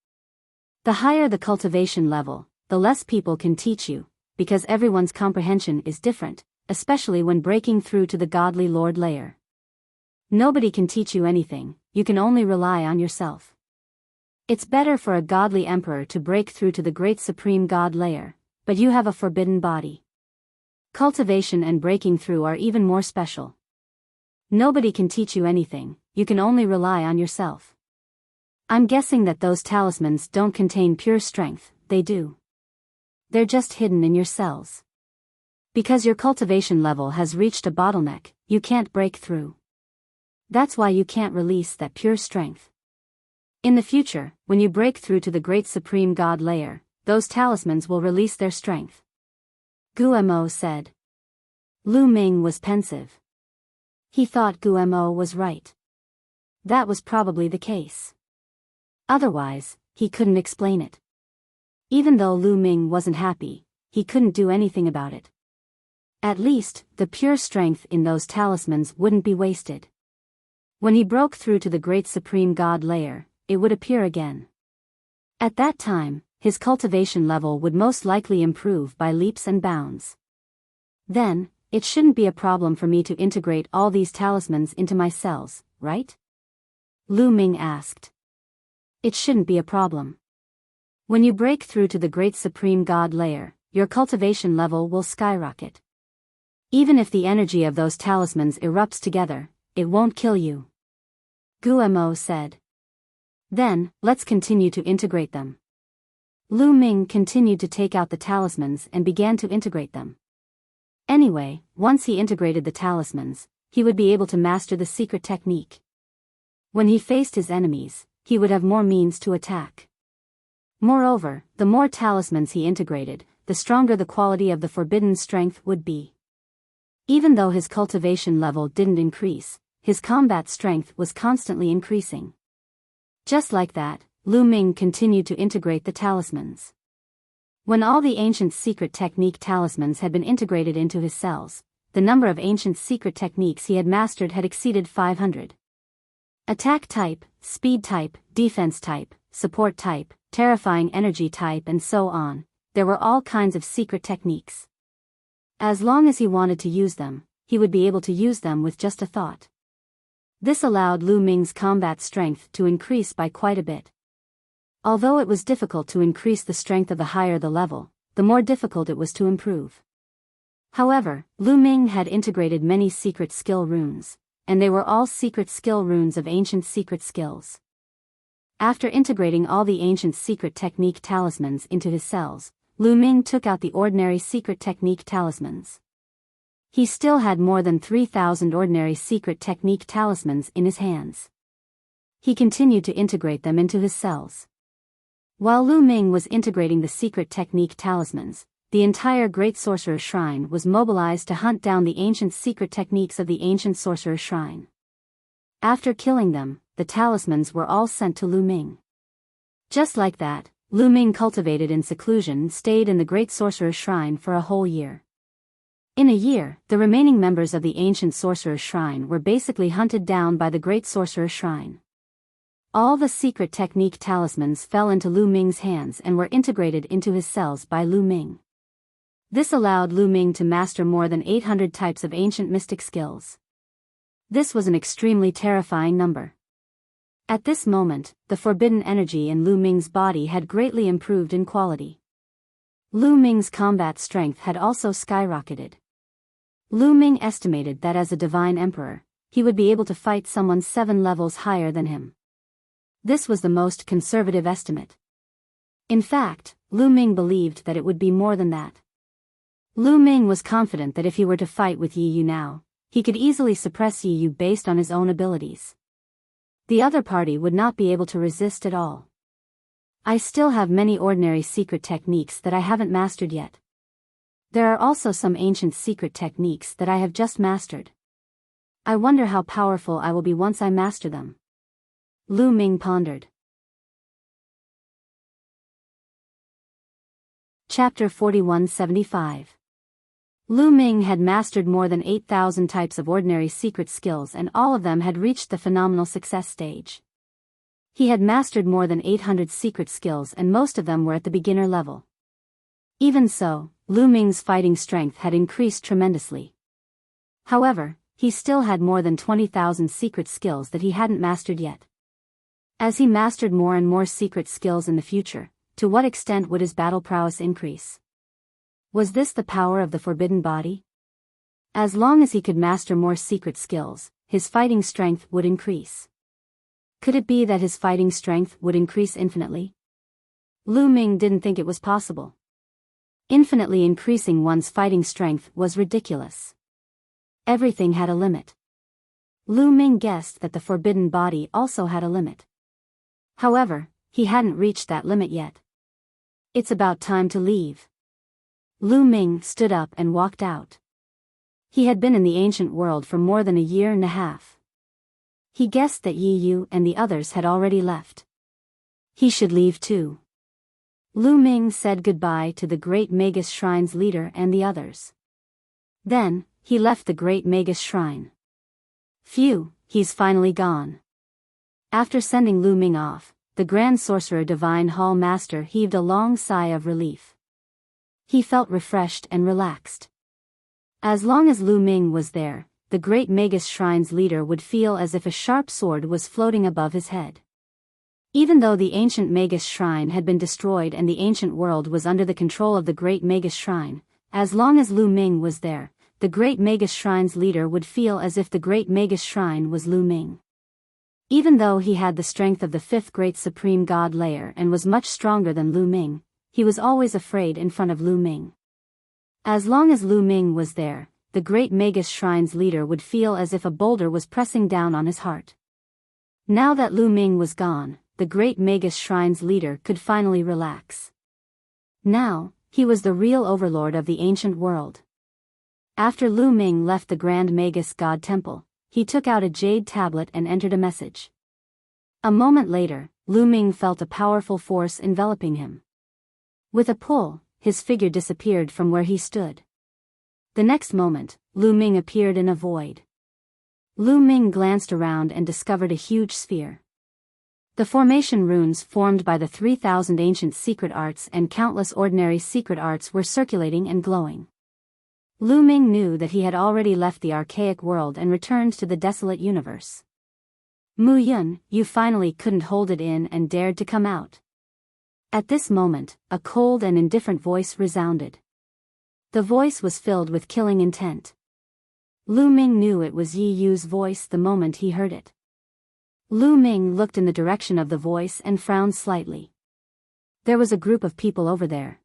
The higher the cultivation level, the less people can teach you, because everyone's comprehension is different, especially when breaking through to the godly Lord layer. Nobody can teach you anything, you can only rely on yourself. It's better for a godly emperor to break through to the great supreme God layer, but you have a forbidden body. Cultivation and breaking through are even more special. Nobody can teach you anything, you can only rely on yourself. I'm guessing that those talismans don't contain pure strength, they do. They're just hidden in your cells. Because your cultivation level has reached a bottleneck, you can't break through. That's why you can't release that pure strength. In the future, when you break through to the great supreme God layer, those talismans will release their strength. Guemo said. Lu Ming was pensive. He thought Guemo was right. That was probably the case. Otherwise, he couldn't explain it. Even though Lu Ming wasn't happy, he couldn't do anything about it. At least, the pure strength in those talismans wouldn't be wasted. When he broke through to the great supreme God layer, it would appear again. At that time, his cultivation level would most likely improve by leaps and bounds. Then, it shouldn't be a problem for me to integrate all these talismans into my cells, right? Lu Ming asked. It shouldn't be a problem. When you break through to the great supreme God layer, your cultivation level will skyrocket. Even if the energy of those talismans erupts together, it won't kill you. Guemo said. Then, let's continue to integrate them. Lu Ming continued to take out the talismans and began to integrate them. Anyway, once he integrated the talismans, he would be able to master the secret technique. When he faced his enemies, he would have more means to attack. Moreover, the more talismans he integrated, the stronger the quality of the forbidden strength would be. Even though his cultivation level didn't increase, his combat strength was constantly increasing. Just like that, Lu Ming continued to integrate the talismans. When all the ancient secret technique talismans had been integrated into his cells, the number of ancient secret techniques he had mastered had exceeded 500. Attack type, speed type, defense type, support type, terrifying energy type and so on, there were all kinds of secret techniques. As long as he wanted to use them, he would be able to use them with just a thought. This allowed Lu Ming's combat strength to increase by quite a bit. Although it was difficult to increase the strength of the higher the level, the more difficult it was to improve. However, Lu Ming had integrated many secret skill runes, and they were all secret skill runes of ancient secret skills. After integrating all the ancient secret technique talismans into his cells, Lu Ming took out the ordinary secret technique talismans. He still had more than 3,000 ordinary secret technique talismans in his hands. He continued to integrate them into his cells. While Lu Ming was integrating the secret technique talismans, the entire Great Sorcerer's Shrine was mobilized to hunt down the ancient secret techniques of the ancient Sorcerer's Shrine. After killing them, the talismans were all sent to Lu Ming. Just like that, Lu Ming cultivated in seclusion stayed in the Great Sorcerer's Shrine for a whole year. In a year, the remaining members of the ancient Sorcerer's Shrine were basically hunted down by the Great Sorcerer's Shrine. All the secret technique talismans fell into Lu Ming's hands and were integrated into his cells by Lu Ming. This allowed Lu Ming to master more than 800 types of ancient mystic skills. This was an extremely terrifying number. At this moment, the forbidden energy in Lu Ming's body had greatly improved in quality. Lu Ming's combat strength had also skyrocketed. Lu Ming estimated that as a divine emperor, he would be able to fight someone 7 levels higher than him. This was the most conservative estimate. In fact, Lu Ming believed that it would be more than that. Lu Ming was confident that if he were to fight with Yi Yu now, he could easily suppress Yi Yu based on his own abilities. The other party would not be able to resist at all. I still have many ordinary secret techniques that I haven't mastered yet. There are also some ancient secret techniques that I have just mastered. I wonder how powerful I will be once I master them. Lu Ming pondered. Chapter 4175. Lu Ming had mastered more than 8,000 types of ordinary secret skills and all of them had reached the phenomenal success stage. He had mastered more than 800 secret skills and most of them were at the beginner level. Even so, Lu Ming's fighting strength had increased tremendously. However, he still had more than 20,000 secret skills that he hadn't mastered yet. As he mastered more and more secret skills in the future, to what extent would his battle prowess increase? Was this the power of the forbidden body? As long as he could master more secret skills, his fighting strength would increase. Could it be that his fighting strength would increase infinitely? Lu Ming didn't think it was possible. Infinitely increasing one's fighting strength was ridiculous. Everything had a limit. Lu Ming guessed that the forbidden body also had a limit. However, he hadn't reached that limit yet. It's about time to leave. Lu Ming stood up and walked out. He had been in the ancient world for more than a year and a half. He guessed that Yi Yu and the others had already left. He should leave too. Lu Ming said goodbye to the Great Magus Shrine's leader and the others. Then, he left the Great Magus Shrine. Phew, he's finally gone. After sending Lu Ming off, the Grand Sorcerer Divine Hall Master heaved a long sigh of relief. He felt refreshed and relaxed. As long as Lu Ming was there, the Great Magus Shrine's leader would feel as if a sharp sword was floating above his head. Even though the ancient Magus Shrine had been destroyed and the ancient world was under the control of the Great Magus Shrine, as long as Lu Ming was there, the Great Magus Shrine's leader would feel as if the Great Magus Shrine was Lu Ming. Even though he had the strength of the fifth great supreme god layer and was much stronger than Lu Ming, he was always afraid in front of Lu Ming. As long as Lu Ming was there, the Great Magus Shrine's leader would feel as if a boulder was pressing down on his heart. Now that Lu Ming was gone, the Great Magus Shrine's leader could finally relax. Now, he was the real overlord of the ancient world. After Lu Ming left the Grand Magus God Temple, he took out a jade tablet and entered a message. A moment later, Lu Ming felt a powerful force enveloping him. With a pull, his figure disappeared from where he stood. The next moment, Lu Ming appeared in a void. Lu Ming glanced around and discovered a huge sphere. The formation runes formed by the 3,000 ancient secret arts and countless ordinary secret arts were circulating and glowing. Lu Ming knew that he had already left the archaic world and returned to the desolate universe. Mu Yun, you finally couldn't hold it in and dared to come out. At this moment, a cold and indifferent voice resounded. The voice was filled with killing intent. Lu Ming knew it was Yi Yu's voice the moment he heard it. Lu Ming looked in the direction of the voice and frowned slightly. There was a group of people over there.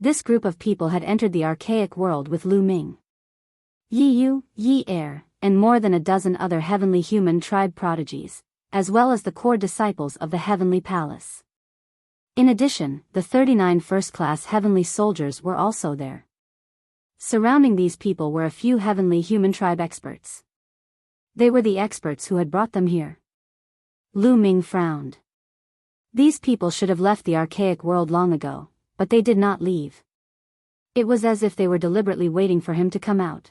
This group of people had entered the archaic world with Lu Ming. Yi Yu, Yi Er, and more than a dozen other heavenly human tribe prodigies, as well as the core disciples of the heavenly palace. In addition, the 39 first-class heavenly soldiers were also there. Surrounding these people were a few heavenly human tribe experts. They were the experts who had brought them here. Lu Ming frowned. These people should have left the archaic world long ago, but they did not leave. It was as if they were deliberately waiting for him to come out.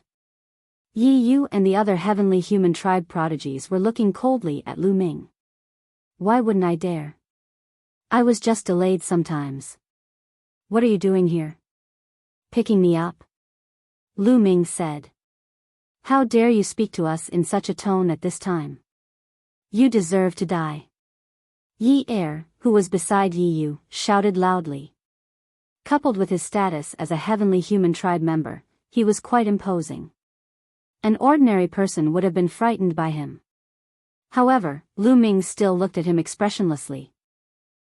Yi Yu and the other heavenly human tribe prodigies were looking coldly at Lu Ming. Why wouldn't I dare? I was just delayed sometimes. What are you doing here? Picking me up? Lu Ming said. How dare you speak to us in such a tone at this time? You deserve to die. Yi Er, who was beside Yi Yu, shouted loudly. Coupled with his status as a heavenly human tribe member, he was quite imposing. An ordinary person would have been frightened by him. However, Lu Ming still looked at him expressionlessly.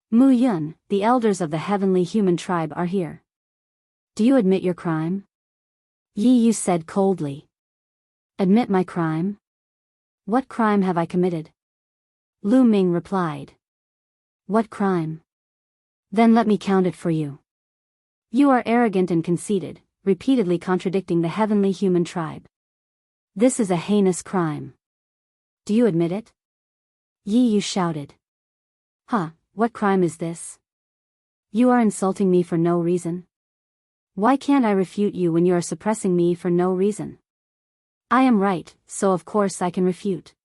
Mu Yun, the elders of the heavenly human tribe are here. Do you admit your crime? Yi Yu said coldly. Admit my crime? What crime have I committed? Lu Ming replied. What crime? Then let me count it for you. You are arrogant and conceited, repeatedly contradicting the heavenly human tribe. This is a heinous crime. Do you admit it? Yi Yu shouted. Huh, what crime is this? You are insulting me for no reason. Why can't I refute you when you are suppressing me for no reason? I am right, so of course I can refute.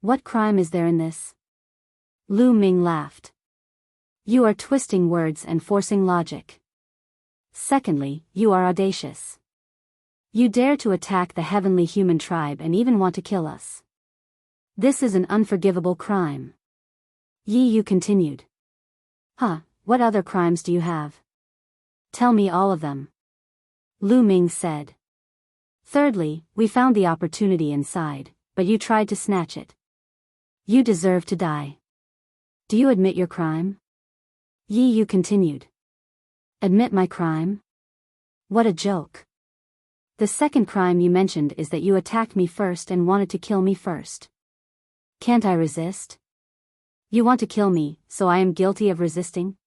What crime is there in this? Lu Ming laughed. You are twisting words and forcing logic. Secondly, you are audacious. You dare to attack the heavenly human tribe and even want to kill us. This is an unforgivable crime. Yi Yu continued. Huh, what other crimes do you have? Tell me all of them. Lu Ming said. Thirdly, we found the opportunity inside, but you tried to snatch it. You deserve to die. Do you admit your crime? Yi Yu continued. Admit my crime? What a joke. The second crime you mentioned is that you attacked me first and wanted to kill me first. Can't I resist? You want to kill me, so I am guilty of resisting?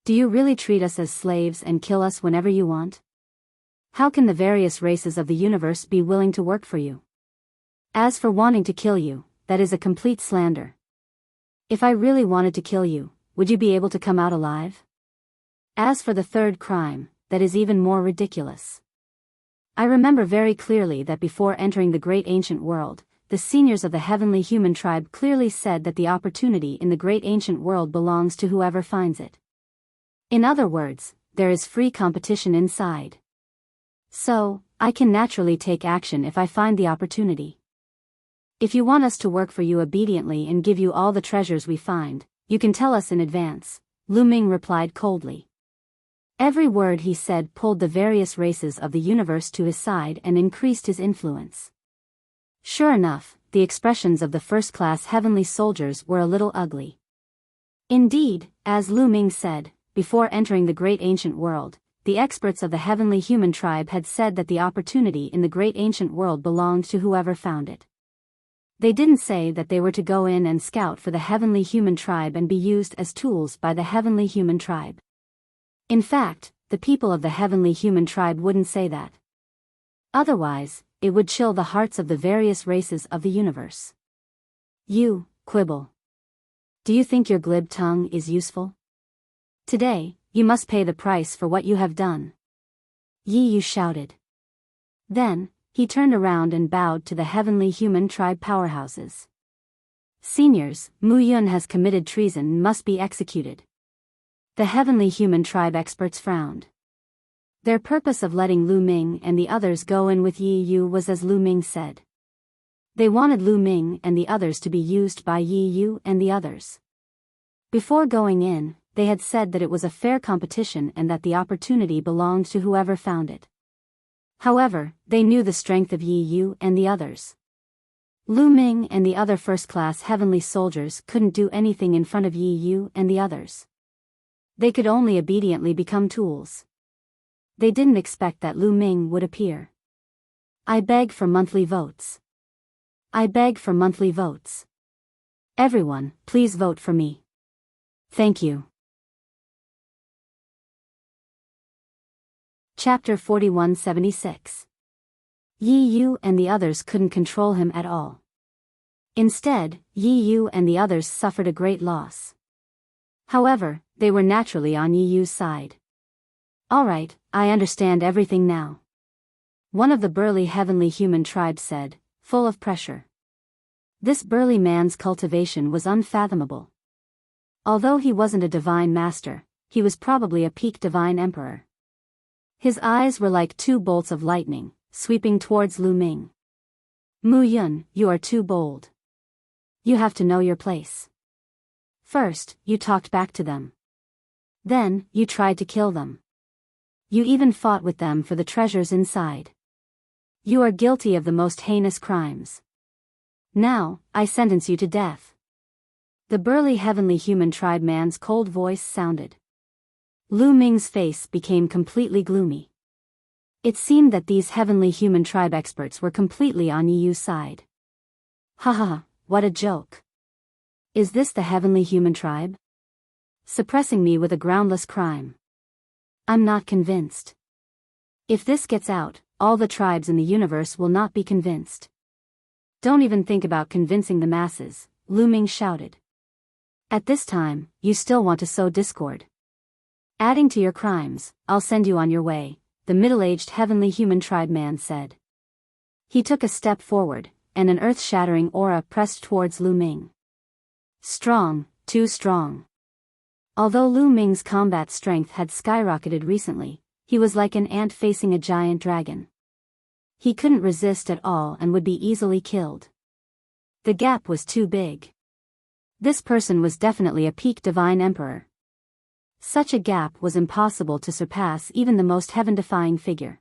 Do you really treat us as slaves and kill us whenever you want? How can the various races of the universe be willing to work for you? As for wanting to kill you, that is a complete slander. If I really wanted to kill you, would you be able to come out alive? As for the third crime, that is even more ridiculous. I remember very clearly that before entering the great ancient world, the seniors of the heavenly human tribe clearly said that the opportunity in the great ancient world belongs to whoever finds it. In other words, there is free competition inside. So, I can naturally take action if I find the opportunity. If you want us to work for you obediently and give you all the treasures we find, you can tell us in advance, Lu Ming replied coldly. Every word he said pulled the various races of the universe to his side and increased his influence. Sure enough, the expressions of the first-class heavenly soldiers were a little ugly. Indeed, as Lu Ming said, before entering the great ancient world, the experts of the heavenly human tribe had said that the opportunity in the great ancient world belonged to whoever found it. They didn't say that they were to go in and scout for the heavenly human tribe and be used as tools by the heavenly human tribe. In fact, the people of the heavenly human tribe wouldn't say that. Otherwise, it would chill the hearts of the various races of the universe. You, quibble. Do you think your glib tongue is useful? Today, you must pay the price for what you have done. Yi Yu shouted. Then, he turned around and bowed to the heavenly human tribe powerhouses. Seniors, Mu Yun has committed treason and must be executed. The heavenly human tribe experts frowned. Their purpose of letting Lu Ming and the others go in with Yi Yu was as Lu Ming said. They wanted Lu Ming and the others to be used by Yi Yu and the others. Before going in, they had said that it was a fair competition and that the opportunity belonged to whoever found it. However, they knew the strength of Yi Yu and the others. Lu Ming and the other first-class heavenly soldiers couldn't do anything in front of Yi Yu and the others. They could only obediently become tools. They didn't expect that Lu Ming would appear. I beg for monthly votes. I beg for monthly votes. Everyone, please vote for me. Thank you. Chapter 4176. Yi Yu and the others couldn't control him at all. Instead, Yi Yu and the others suffered a great loss. However, they were naturally on Yi Yu's side. All right, I understand everything now. One of the burly heavenly human tribes said, full of pressure. This burly man's cultivation was unfathomable. Although he wasn't a divine master, he was probably a peak divine emperor. His eyes were like two bolts of lightning, sweeping towards Lu Ming. Mu Yun, you are too bold. You have to know your place. First, you talked back to them. Then, you tried to kill them. You even fought with them for the treasures inside. You are guilty of the most heinous crimes. Now, I sentence you to death. The burly heavenly human tribe man's cold voice sounded. Lu Ming's face became completely gloomy. It seemed that these heavenly human tribe experts were completely on Yi Yu's side. Ha ha, what a joke. Is this the heavenly human tribe? Suppressing me with a groundless crime. I'm not convinced. If this gets out, all the tribes in the universe will not be convinced. Don't even think about convincing the masses, Lu Ming shouted. At this time, you still want to sow discord. Adding to your crimes, I'll send you on your way, the middle-aged heavenly human tribe man said. He took a step forward, and an earth-shattering aura pressed towards Lu Ming. Strong, too strong. Although Lu Ming's combat strength had skyrocketed recently, he was like an ant facing a giant dragon. He couldn't resist at all and would be easily killed. The gap was too big. This person was definitely a peak divine emperor. Such a gap was impossible to surpass even the most heaven-defying figure.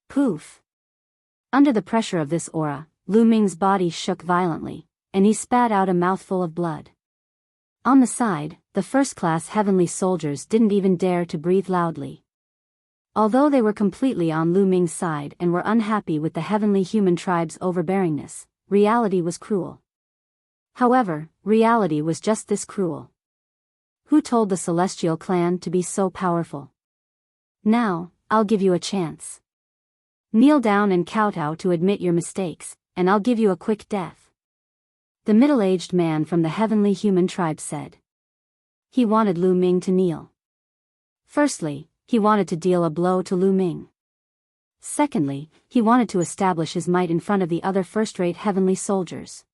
Poof! Under the pressure of this aura, Lu Ming's body shook violently, and he spat out a mouthful of blood. On the side, the first-class heavenly soldiers didn't even dare to breathe loudly. Although they were completely on Lu Ming's side and were unhappy with the heavenly human tribe's overbearingness, reality was cruel. However, reality was just this cruel. Who told the Celestial clan to be so powerful? Now, I'll give you a chance. Kneel down and kowtow to admit your mistakes, and I'll give you a quick death. The middle-aged man from the heavenly human tribe said. He wanted Lu Ming to kneel. Firstly, he wanted to deal a blow to Lu Ming. Secondly, he wanted to establish his might in front of the other first-rate heavenly soldiers.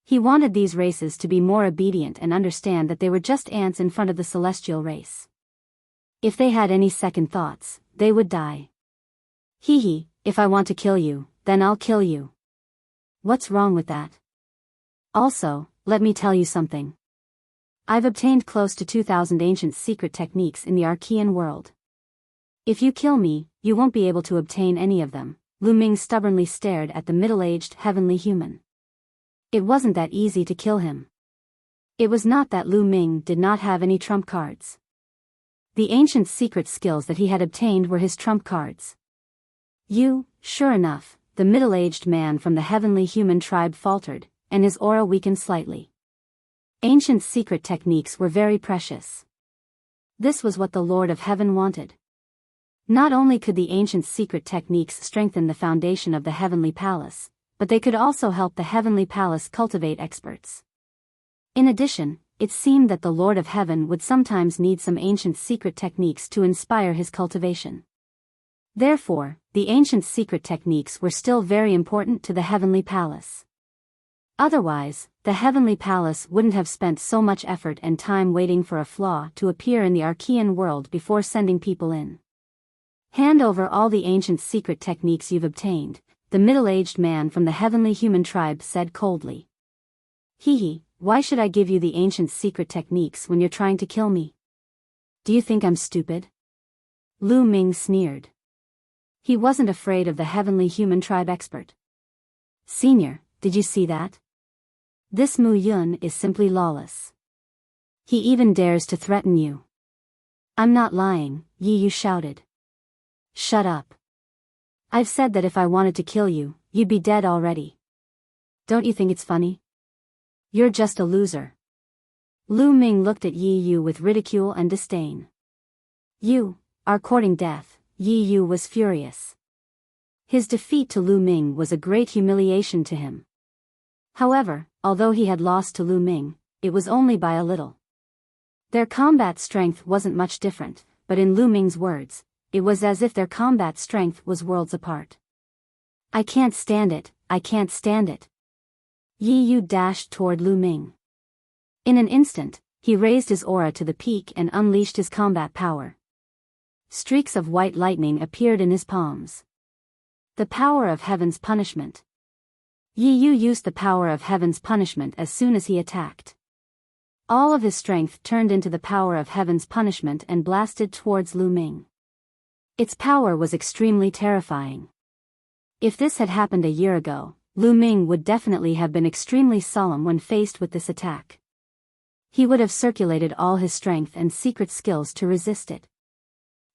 He wanted these races to be more obedient and understand that they were just ants in front of the celestial race. If they had any second thoughts, they would die. Hee, if I want to kill you, then I'll kill you. What's wrong with that? Also, let me tell you something. I've obtained close to 2,000 ancient secret techniques in the Archean world. If you kill me, you won't be able to obtain any of them. Lu Ming stubbornly stared at the middle-aged heavenly human. It wasn't that easy to kill him. It was not that Lu Ming did not have any trump cards. The ancient secret skills that he had obtained were his trump cards. Sure enough, the middle-aged man from the heavenly human tribe faltered, and his aura weakened slightly. Ancient secret techniques were very precious. This was what the Lord of Heaven wanted. Not only could the ancient secret techniques strengthen the foundation of the heavenly palace, but they could also help the heavenly palace cultivate experts. In addition, it seemed that the Lord of Heaven would sometimes need some ancient secret techniques to inspire his cultivation. Therefore, the ancient secret techniques were still very important to the heavenly palace. Otherwise, the heavenly palace wouldn't have spent so much effort and time waiting for a flaw to appear in the Archean world before sending people in. Hand over all the ancient secret techniques you've obtained, the middle-aged man from the heavenly human tribe said coldly. Hee, why should I give you the ancient secret techniques when you're trying to kill me? Do you think I'm stupid? Lu Ming sneered. He wasn't afraid of the heavenly human tribe expert. Senior, did you see that? This Mu Yun is simply lawless. He even dares to threaten you. I'm not lying, Yu shouted. Shut up. I've said that if I wanted to kill you, you'd be dead already. Don't you think it's funny? You're just a loser. Lu Ming looked at Yu with ridicule and disdain. You are courting death. Yu was furious. His defeat to Lu Ming was a great humiliation to him. However, although he had lost to Lu Ming, it was only by a little. Their combat strength wasn't much different, but in Lu Ming's words, it was as if their combat strength was worlds apart. I can't stand it, I can't stand it. Yu dashed toward Lu Ming. In an instant, he raised his aura to the peak and unleashed his combat power. Streaks of white lightning appeared in his palms. The power of heaven's punishment. Yu used the power of heaven's punishment as soon as he attacked. All of his strength turned into the power of heaven's punishment and blasted towards Lu Ming. Its power was extremely terrifying. If this had happened a year ago, Lu Ming would definitely have been extremely solemn when faced with this attack. He would have circulated all his strength and secret skills to resist it.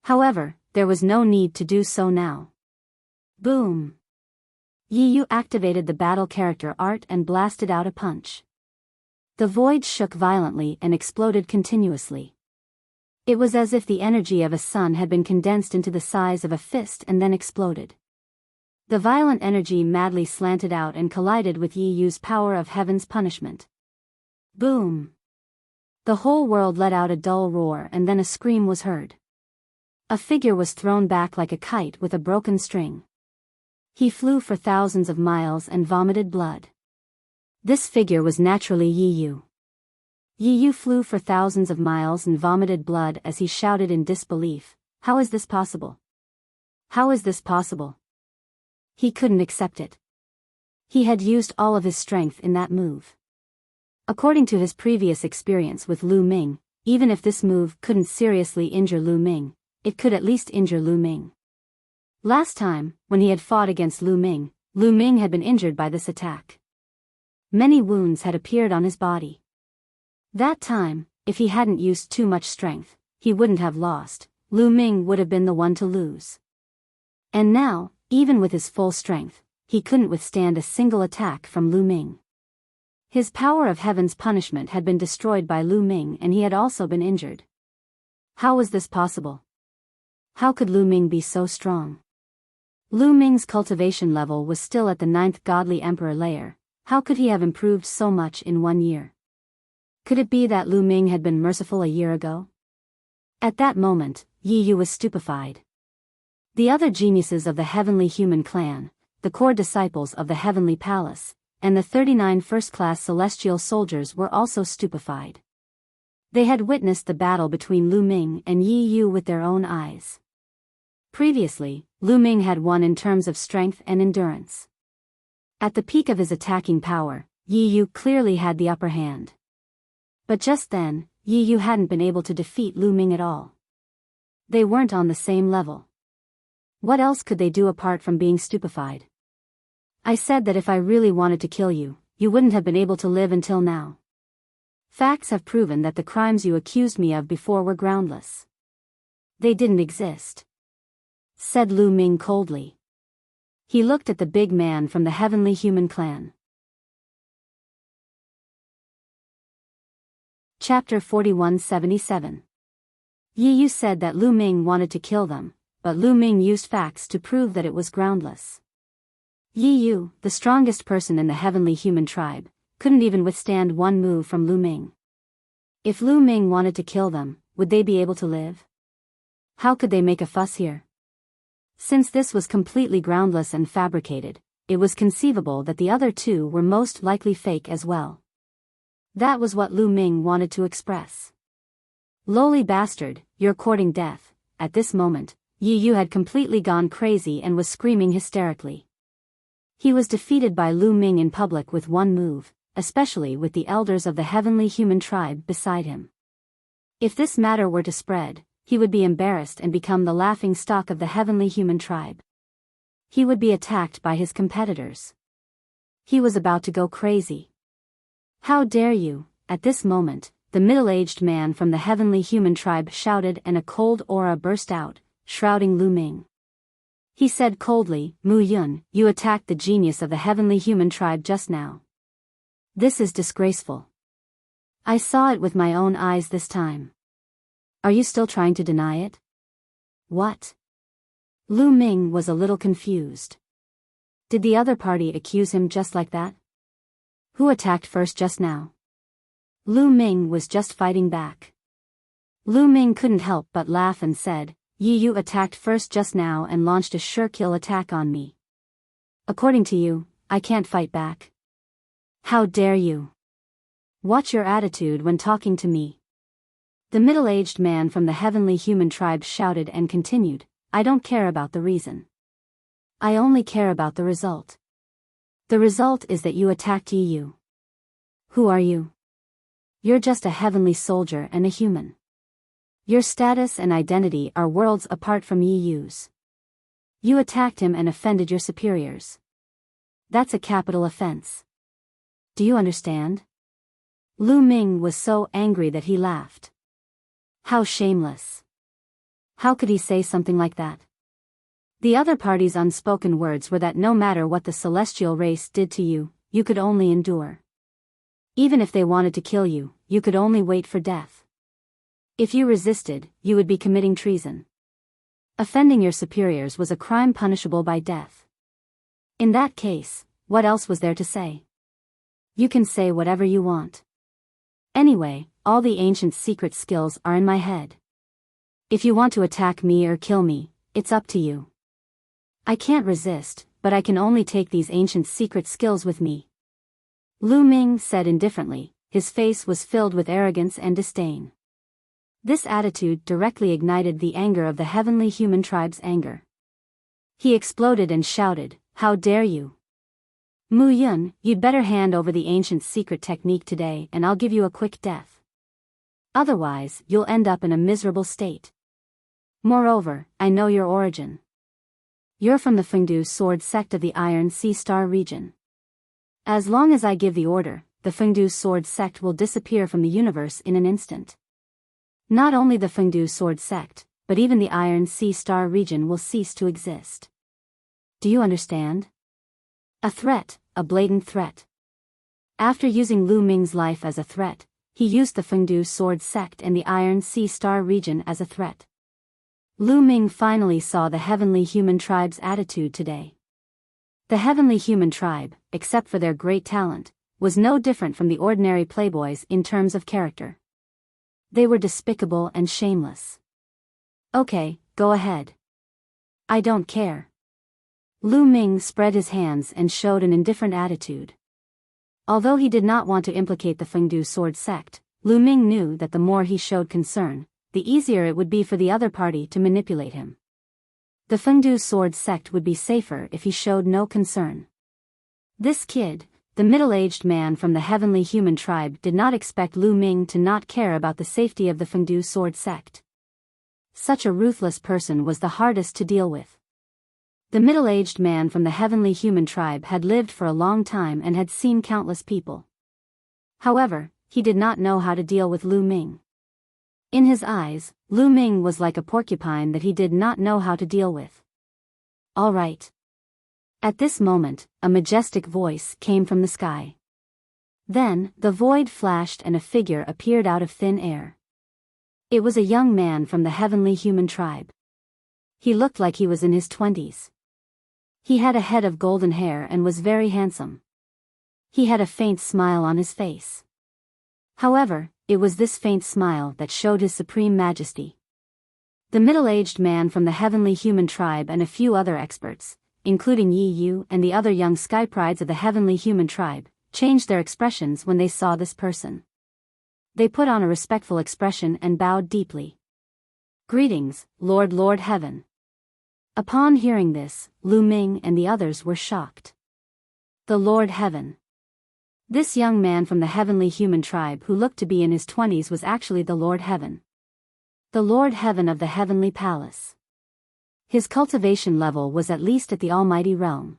However, there was no need to do so now. Boom! Yu activated the battle character art and blasted out a punch. The void shook violently and exploded continuously. It was as if the energy of a sun had been condensed into the size of a fist and then exploded. The violent energy madly slanted out and collided with Yu's power of heaven's punishment. Boom! The whole world let out a dull roar and then a scream was heard. A figure was thrown back like a kite with a broken string. He flew for thousands of miles and vomited blood. This figure was naturally Yu. Yi Yu flew for thousands of miles and vomited blood as he shouted in disbelief, "How is this possible? How is this possible?" He couldn't accept it. He had used all of his strength in that move. According to his previous experience with Lu Ming, even if this move couldn't seriously injure Lu Ming, it could at least injure Lu Ming. Last time, when he had fought against Lu Ming had been injured by this attack. Many wounds had appeared on his body. That time, if he hadn't used too much strength, he wouldn't have lost. Lu Ming would have been the one to lose. And now, even with his full strength, he couldn't withstand a single attack from Lu Ming. His power of heaven's punishment had been destroyed by Lu Ming and he had also been injured. How was this possible? How could Lu Ming be so strong? Lu Ming's cultivation level was still at the 9th godly emperor layer. How could he have improved so much in 1 year? Could it be that Lu Ming had been merciful a year ago? At that moment, Yi Yu was stupefied. The other geniuses of the heavenly human clan, the core disciples of the heavenly palace, and the 39 first-class celestial soldiers were also stupefied. They had witnessed the battle between Lu Ming and Yi Yu with their own eyes. Previously, Lu Ming had won in terms of strength and endurance. At the peak of his attacking power, Yi Yu clearly had the upper hand. But just then, Yi Yu hadn't been able to defeat Lu Ming at all. They weren't on the same level. What else could they do apart from being stupefied? I said that if I really wanted to kill you, you wouldn't have been able to live until now. Facts have proven that the crimes you accused me of before were groundless. They didn't exist," said Lu Ming coldly. He looked at the big man from the heavenly human clan. Chapter 4177. Yi Yu said that Lu Ming wanted to kill them, but Lu Ming used facts to prove that it was groundless. Yi Yu, the strongest person in the heavenly human tribe, couldn't even withstand one move from Lu Ming. If Lu Ming wanted to kill them, would they be able to live? How could they make a fuss here? Since this was completely groundless and fabricated, it was conceivable that the other two were most likely fake as well. That was what Lu Ming wanted to express. "Lowly bastard, you're courting death." At this moment, Yi Yu had completely gone crazy and was screaming hysterically. He was defeated by Lu Ming in public with one move, especially with the elders of the heavenly human tribe beside him. If this matter were to spread, he would be embarrassed and become the laughing stock of the heavenly human tribe. He would be attacked by his competitors. He was about to go crazy. "How dare you!" At this moment, the middle-aged man from the heavenly human tribe shouted and a cold aura burst out, shrouding Lu Ming. He said coldly, "Mu Yun, you attacked the genius of the heavenly human tribe just now. This is disgraceful. I saw it with my own eyes this time. Are you still trying to deny it?" "What?" Lu Ming was a little confused. Did the other party accuse him just like that? Who attacked first just now? Lu Ming was just fighting back. Lu Ming couldn't help but laugh and said, "Yi Yu attacked first just now and launched a sure-kill attack on me. According to you, I can't fight back. How dare you? Watch your attitude when talking to me." The middle-aged man from the heavenly human tribe shouted and continued, "I don't care about the reason. I only care about the result. The result is that you attacked Yi Yu. Who are you? You're just a heavenly soldier and a human. Your status and identity are worlds apart from Yi Yu's. You attacked him and offended your superiors. That's a capital offense. Do you understand?" Lu Ming was so angry that he laughed. How shameless. How could he say something like that? The other party's unspoken words were that no matter what the celestial race did to you, you could only endure. Even if they wanted to kill you, you could only wait for death. If you resisted, you would be committing treason. Offending your superiors was a crime punishable by death. In that case, what else was there to say? You can say whatever you want. Anyway, all the ancient secret skills are in my head. If you want to attack me or kill me, it's up to you. I can't resist, but I can only take these ancient secret skills with me," Lu Ming said indifferently, his face was filled with arrogance and disdain. This attitude directly ignited the anger of the heavenly human tribe's anger. He exploded and shouted, "How dare you! Mu Yun, you'd better hand over the ancient secret technique today and I'll give you a quick death. Otherwise, you'll end up in a miserable state. Moreover, I know your origin. You're from the Fengdu Sword sect of the Iron Sea Star region. As long as I give the order, the Fengdu Sword sect will disappear from the universe in an instant. Not only the Fengdu Sword sect, but even the Iron Sea Star region will cease to exist. Do you understand? A threat, a blatant threat. After using Lu Ming's life as a threat, he used the Fengdu Sword sect and the Iron Sea Star region as a threat. Lu Ming finally saw the heavenly human tribe's attitude today. The heavenly human tribe, except for their great talent, was no different from the ordinary playboys in terms of character. They were despicable and shameless. Okay, go ahead. I don't care. Lu Ming spread his hands and showed an indifferent attitude. Although he did not want to implicate the Fengdu Sword sect, Lu Ming knew that the more he showed concern, the easier it would be for the other party to manipulate him. The Fengdu Sword sect would be safer if he showed no concern. This kid, the middle-aged man from the heavenly human tribe, did not expect Lu Ming to not care about the safety of the Fengdu Sword sect. Such a ruthless person was the hardest to deal with. The middle-aged man from the heavenly human tribe had lived for a long time and had seen countless people. However, he did not know how to deal with Lu Ming. In his eyes, Lu Ming was like a porcupine that he did not know how to deal with. All right. At this moment, a majestic voice came from the sky. Then, the void flashed and a figure appeared out of thin air. It was a young man from the heavenly human tribe. He looked like he was in his 20s. He had a head of golden hair and was very handsome. He had a faint smile on his face. However, it was this faint smile that showed his supreme majesty. The middle-aged man from the heavenly human tribe and a few other experts, including Yi Yu and the other young sky prides of the heavenly human tribe, changed their expressions when they saw this person. They put on a respectful expression and bowed deeply. Greetings, Lord Heaven. Upon hearing this, Lu Ming and the others were shocked. The Lord Heaven. This young man from the heavenly human tribe who looked to be in his 20s was actually the Lord Heaven. The Lord Heaven of the heavenly palace. His cultivation level was at least at the almighty realm.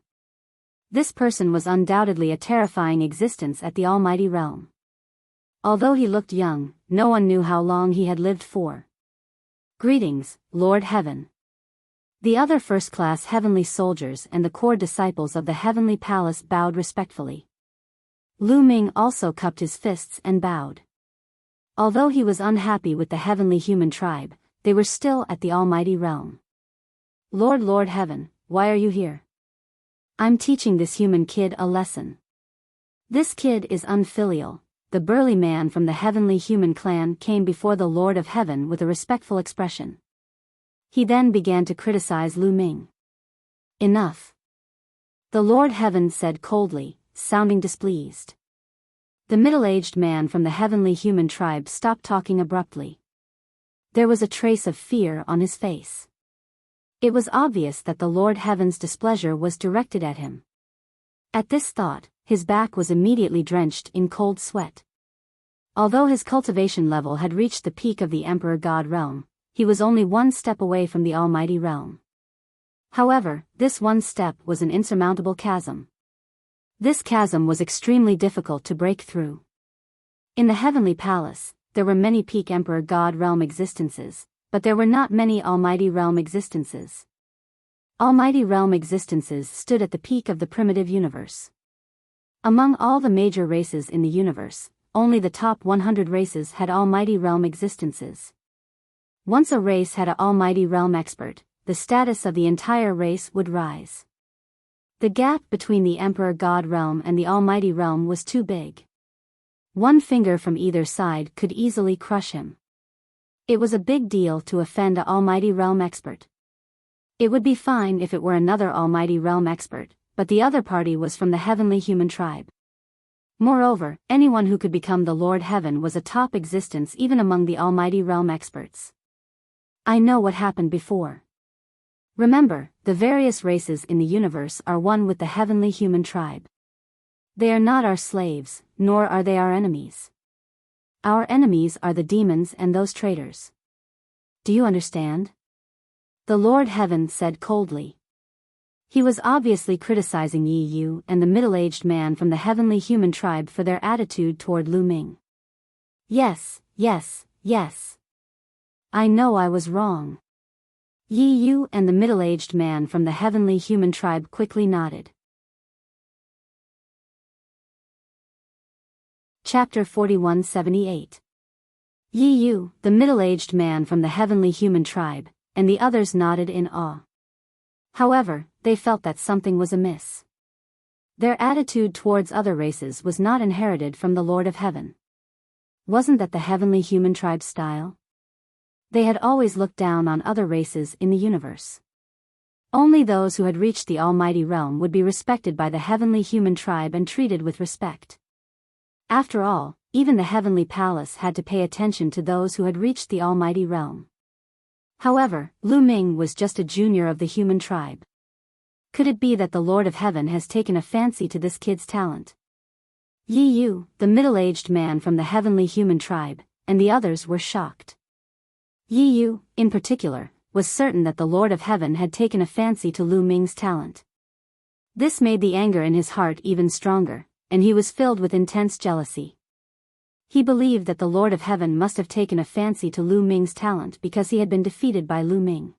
This person was undoubtedly a terrifying existence at the almighty realm. Although he looked young, no one knew how long he had lived for. Greetings, Lord Heaven. The other first-class heavenly soldiers and the core disciples of the heavenly palace bowed respectfully. Lu Ming also cupped his fists and bowed. Although he was unhappy with the heavenly human tribe, they were still at the almighty realm. Lord Heaven, why are you here? I'm teaching this human kid a lesson. This kid is unfilial. The burly man from the heavenly human clan came before the Lord of Heaven with a respectful expression. He then began to criticize Lu Ming. Enough. The Lord Heaven said coldly, sounding displeased. The middle-aged man from the heavenly human tribe stopped talking abruptly. There was a trace of fear on his face. It was obvious that the Lord Heaven's displeasure was directed at him. At this thought, his back was immediately drenched in cold sweat. Although his cultivation level had reached the peak of the Emperor God realm, he was only one step away from the almighty realm. However, this one step was an insurmountable chasm. This chasm was extremely difficult to break through. In the heavenly palace, there were many peak Emperor God realm existences, but there were not many almighty realm existences. Almighty realm existences stood at the peak of the primitive universe. Among all the major races in the universe, only the top 100 races had almighty realm existences. Once a race had an almighty realm expert, the status of the entire race would rise. The gap between the Emperor God realm and the almighty realm was too big. One finger from either side could easily crush him. It was a big deal to offend an almighty realm expert. It would be fine if it were another almighty realm expert, but the other party was from the heavenly human tribe. Moreover, anyone who could become the Lord Heaven was a top existence even among the Almighty Realm experts. I know what happened before. Remember, the various races in the universe are one with the heavenly human tribe. They are not our slaves, nor are they our enemies. Our enemies are the demons and those traitors. Do you understand? The Lord Heaven said coldly. He was obviously criticizing Yi Yu and the middle-aged man from the heavenly human tribe for their attitude toward Lu Ming. Yes, yes, yes. I know I was wrong. Yi Yu and the middle-aged man from the heavenly human tribe quickly nodded. Chapter 4178. Yi Yu, the middle-aged man from the heavenly human tribe, and the others nodded in awe. However, they felt that something was amiss. Their attitude towards other races was not inherited from the Lord of Heaven. Wasn't that the heavenly human tribe's style? They had always looked down on other races in the universe. Only those who had reached the Almighty Realm would be respected by the heavenly human tribe and treated with respect. After all, even the heavenly palace had to pay attention to those who had reached the Almighty Realm. However, Lu Ming was just a junior of the human tribe. Could it be that the Lord of Heaven has taken a fancy to this kid's talent? Yi Yu, the middle-aged man from the heavenly human tribe, and the others were shocked. Yi Yu, in particular, was certain that the Lord of Heaven had taken a fancy to Lu Ming's talent. This made the anger in his heart even stronger, and he was filled with intense jealousy. He believed that the Lord of Heaven must have taken a fancy to Lu Ming's talent because he had been defeated by Lu Ming.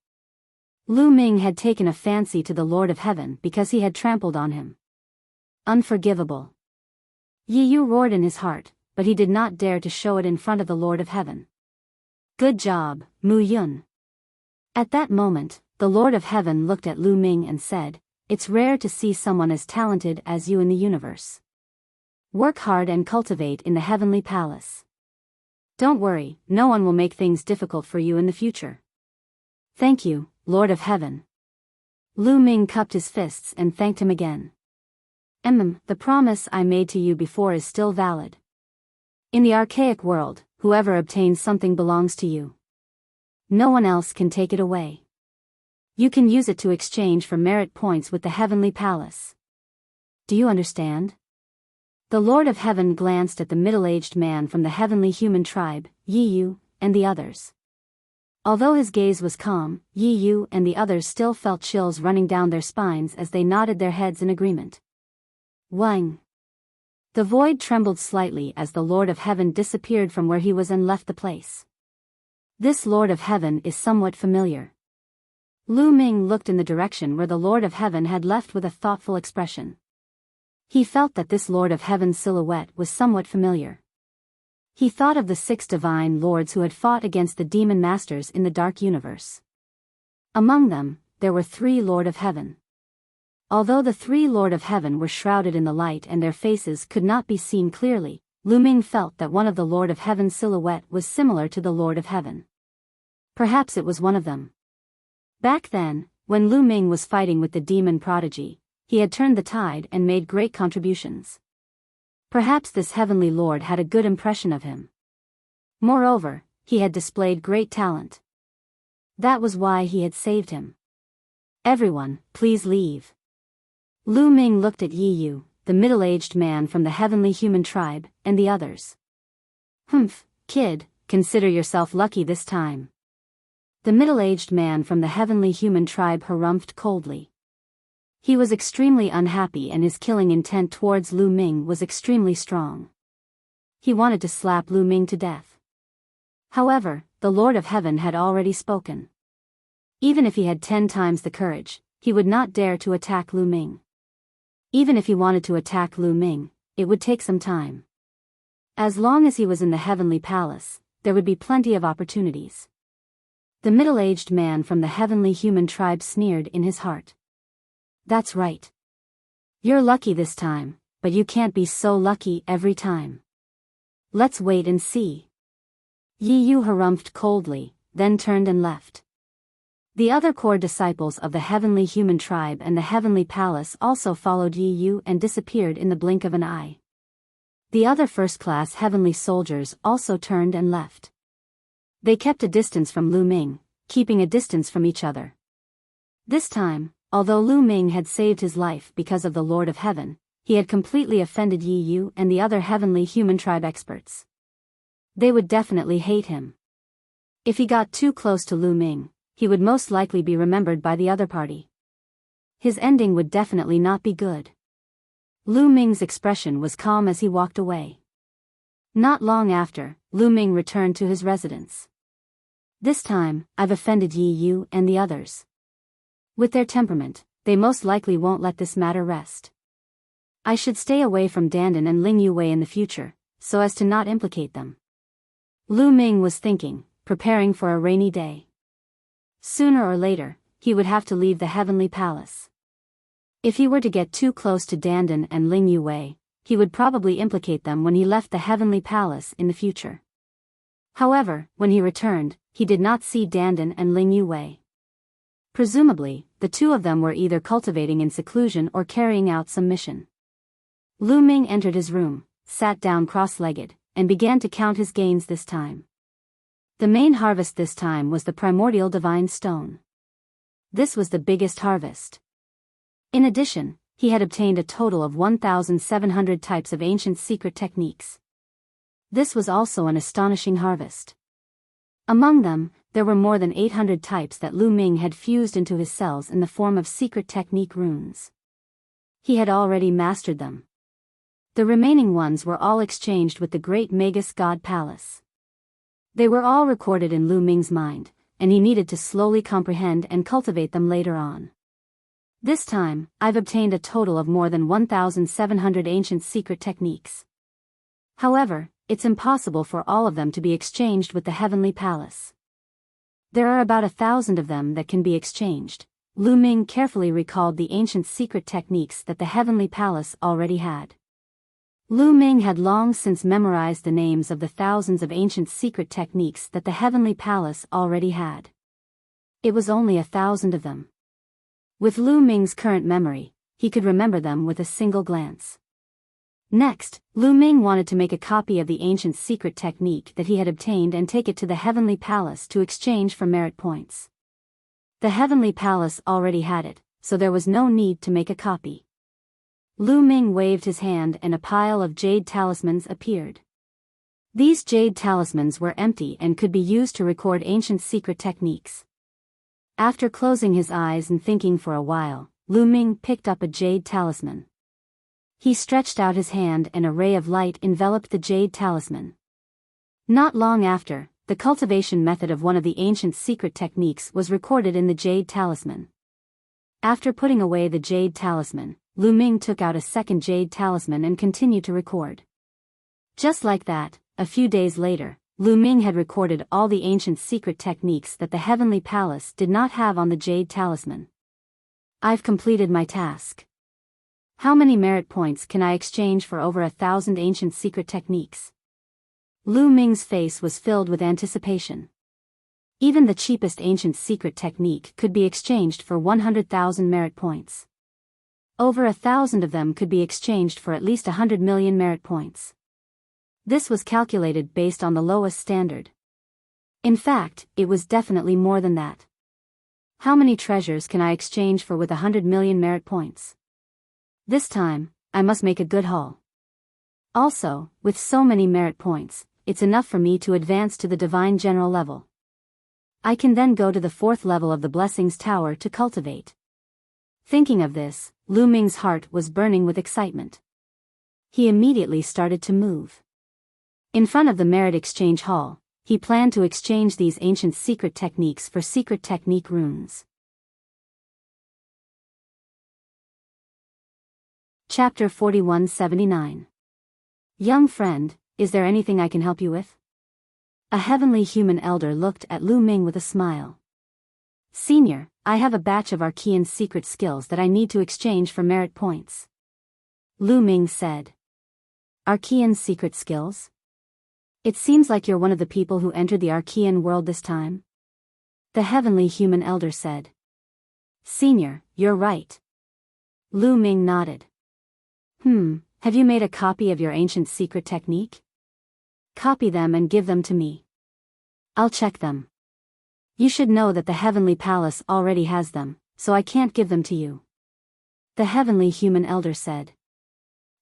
Lu Ming had taken a fancy to the Lord of Heaven because he had trampled on him. Unforgivable. Yi Yu roared in his heart, but he did not dare to show it in front of the Lord of Heaven. Good job, Mu Yun. At that moment, the Lord of Heaven looked at Lu Ming and said, "It's rare to see someone as talented as you in the universe. Work hard and cultivate in the heavenly palace. Don't worry, no one will make things difficult for you in the future." Thank you, Lord of Heaven. Lu Ming cupped his fists and thanked him again. The promise I made to you before is still valid. In the archaic world, whoever obtains something belongs to you. No one else can take it away. You can use it to exchange for merit points with the heavenly palace. Do you understand? The Lord of Heaven glanced at the middle-aged man from the heavenly human tribe, Yi Yu, and the others. Although his gaze was calm, Yi Yu and the others still felt chills running down their spines as they nodded their heads in agreement. Wang. The void trembled slightly as the Lord of Heaven disappeared from where he was and left the place. This Lord of Heaven is somewhat familiar. Lu Ming looked in the direction where the Lord of Heaven had left with a thoughtful expression. He felt that this Lord of Heaven's silhouette was somewhat familiar. He thought of the 6 divine lords who had fought against the demon masters in the dark universe. Among them, there were 3 Lord of Heaven. Although the 3 Lord of Heaven were shrouded in the light and their faces could not be seen clearly, Lu Ming felt that one of the Lord of Heaven's silhouette was similar to the Lord of Heaven. Perhaps it was one of them. Back then, when Lu Ming was fighting with the demon prodigy, he had turned the tide and made great contributions. Perhaps this heavenly lord had a good impression of him. Moreover, he had displayed great talent. That was why he had saved him. Everyone, please leave. Lu Ming looked at Yi Yu, the middle-aged man from the heavenly human tribe, and the others. Kid, consider yourself lucky this time. The middle-aged man from the heavenly human tribe harumphed coldly. He was extremely unhappy and his killing intent towards Lu Ming was extremely strong. He wanted to slap Lu Ming to death. However, the Lord of Heaven had already spoken. Even if he had 10 times the courage, he would not dare to attack Lu Ming. Even if he wanted to attack Lu Ming, it would take some time. As long as he was in the heavenly palace, there would be plenty of opportunities. The middle-aged man from the heavenly human tribe sneered in his heart. That's right. You're lucky this time, but you can't be so lucky every time. Let's wait and see. Yi Yu harumphed coldly, then turned and left. The other core disciples of the heavenly human tribe and the heavenly palace also followed Yi Yu and disappeared in the blink of an eye. The other first-class heavenly soldiers also turned and left. They kept a distance from Lu Ming, keeping a distance from each other. This time, although Lu Ming had saved his life because of the Lord of Heaven, he had completely offended Yi Yu and the other heavenly human tribe experts. They would definitely hate him. If he got too close to Lu Ming, he would most likely be remembered by the other party. His ending would definitely not be good. Lu Ming's expression was calm as he walked away. Not long after, Lu Ming returned to his residence. This time, I've offended Yi Yu and the others. With their temperament, they most likely won't let this matter rest. I should stay away from Dandan and Ling Yuwei in the future, so as to not implicate them. Lu Ming was thinking, preparing for a rainy day. Sooner or later, he would have to leave the heavenly palace. If he were to get too close to Dandan and Ling Yuwei, he would probably implicate them when he left the heavenly palace in the future. However, when he returned, he did not see Dandan and Ling Yuwei. Presumably, the two of them were either cultivating in seclusion or carrying out some mission. Lu Ming entered his room, sat down cross-legged, and began to count his gains this time. The main harvest this time was the primordial divine stone. This was the biggest harvest. In addition, he had obtained a total of 1,700 types of ancient secret techniques. This was also an astonishing harvest. Among them, there were more than 800 types that Lu Ming had fused into his cells in the form of secret technique runes. He had already mastered them. The remaining ones were all exchanged with the great Magus God Palace. They were all recorded in Lu Ming's mind, and he needed to slowly comprehend and cultivate them later on. This time, I've obtained a total of more than 1,700 ancient secret techniques. However, it's impossible for all of them to be exchanged with the heavenly palace. There are about 1,000 of them that can be exchanged. Lu Ming carefully recalled the ancient secret techniques that the heavenly palace already had. Lu Ming had long since memorized the names of the thousands of ancient secret techniques that the heavenly palace already had. It was only 1,000 of them. With Lu Ming's current memory, he could remember them with a single glance. Next, Lu Ming wanted to make a copy of the ancient secret technique that he had obtained and take it to the heavenly palace to exchange for merit points. The heavenly palace already had it, so there was no need to make a copy. Lu Ming waved his hand and a pile of jade talismans appeared. These jade talismans were empty and could be used to record ancient secret techniques. After closing his eyes and thinking for a while, Lu Ming picked up a jade talisman. He stretched out his hand and a ray of light enveloped the jade talisman. Not long after, the cultivation method of one of the ancient secret techniques was recorded in the jade talisman. After putting away the jade talisman, Lu Ming took out a second jade talisman and continued to record. Just like that, a few days later, Lu Ming had recorded all the ancient secret techniques that the heavenly palace did not have on the jade talisman. I've completed my task. How many merit points can I exchange for over 1,000 ancient secret techniques? Lu Ming's face was filled with anticipation. Even the cheapest ancient secret technique could be exchanged for 100,000 merit points. Over 1,000 of them could be exchanged for at least 100 million merit points. This was calculated based on the lowest standard. In fact, it was definitely more than that. How many treasures can I exchange for with 100 million merit points? This time, I must make a good haul. Also, with so many merit points, it's enough for me to advance to the divine general level. I can then go to the 4th level of the Blessings Tower to cultivate. Thinking of this, Lu Ming's heart was burning with excitement. He immediately started to move. In front of the Merit Exchange Hall, he planned to exchange these ancient secret techniques for secret technique runes. Chapter 4179. Young friend, is there anything I can help you with? A heavenly human elder looked at Lu Ming with a smile. Senior, I have a batch of Archean secret skills that I need to exchange for merit points. Lu Ming said. Archean secret skills? It seems like you're one of the people who entered the Archean world this time. The heavenly human elder said. Senior, you're right. Lu Ming nodded. Have you made a copy of your ancient secret technique? Copy them and give them to me. I'll check them. You should know that the Heavenly Palace already has them, so I can't give them to you. The Heavenly Human Elder said.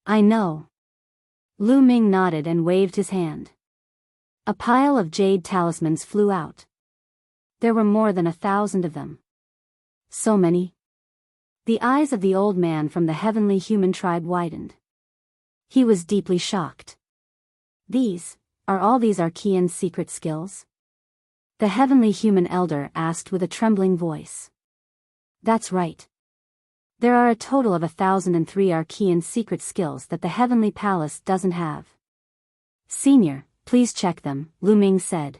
I know. Lu Ming nodded and waved his hand. A pile of jade talismans flew out. There were more than 1,000 of them. So many? The eyes of the old man from the Heavenly Human tribe widened. He was deeply shocked. Are all these Archean's secret skills? The Heavenly Human Elder asked with a trembling voice. That's right. There are a total of 1,003 Archean secret skills that the Heavenly Palace doesn't have. Senior, please check them, Lu Ming said.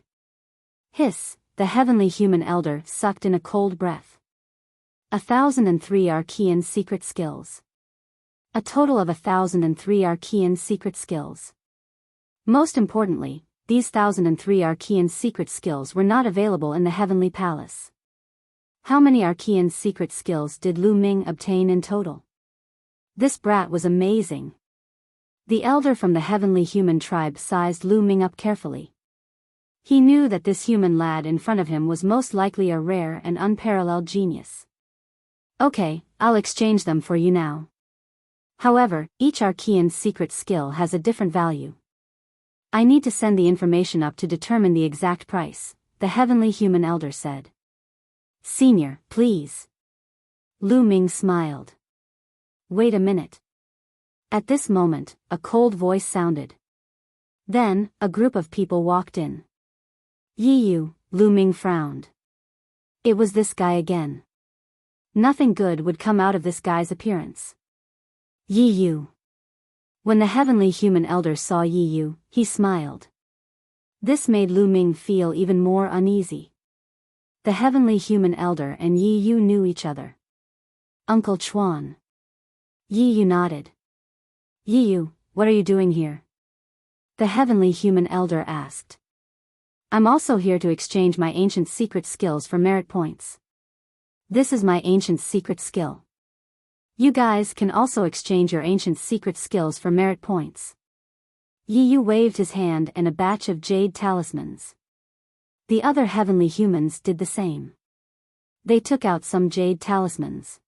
Hiss, the Heavenly Human Elder sucked in a cold breath. 1,003 Archean secret skills. A total of 1,003 Archean secret skills. Most importantly, these 1,003 Archean secret skills were not available in the Heavenly Palace. How many Archean secret skills did Lu Ming obtain in total? This brat was amazing. The elder from the Heavenly Human tribe sized Lu Ming up carefully. He knew that this human lad in front of him was most likely a rare and unparalleled genius. Okay, I'll exchange them for you now. However, each Archean secret skill has a different value. I need to send the information up to determine the exact price, the Heavenly Human Elder said. Senior, please. Lu Ming smiled. Wait a minute. At this moment, a cold voice sounded. Then, a group of people walked in. Yi Yu, Lu Ming frowned. It was this guy again. Nothing good would come out of this guy's appearance. Yi Yu. When the Heavenly Human Elder saw Yi Yu, he smiled. This made Lu Ming feel even more uneasy. The Heavenly Human Elder and Yi Yu knew each other. Uncle Chuan. Yi Yu nodded. Yi Yu, what are you doing here? The Heavenly Human Elder asked. I'm also here to exchange my ancient secret skills for merit points. This is my ancient secret skill. You guys can also exchange your ancient secret skills for merit points. Yi Yu waved his hand and a batch of jade talismans. The other heavenly humans did the same. They took out some jade talismans.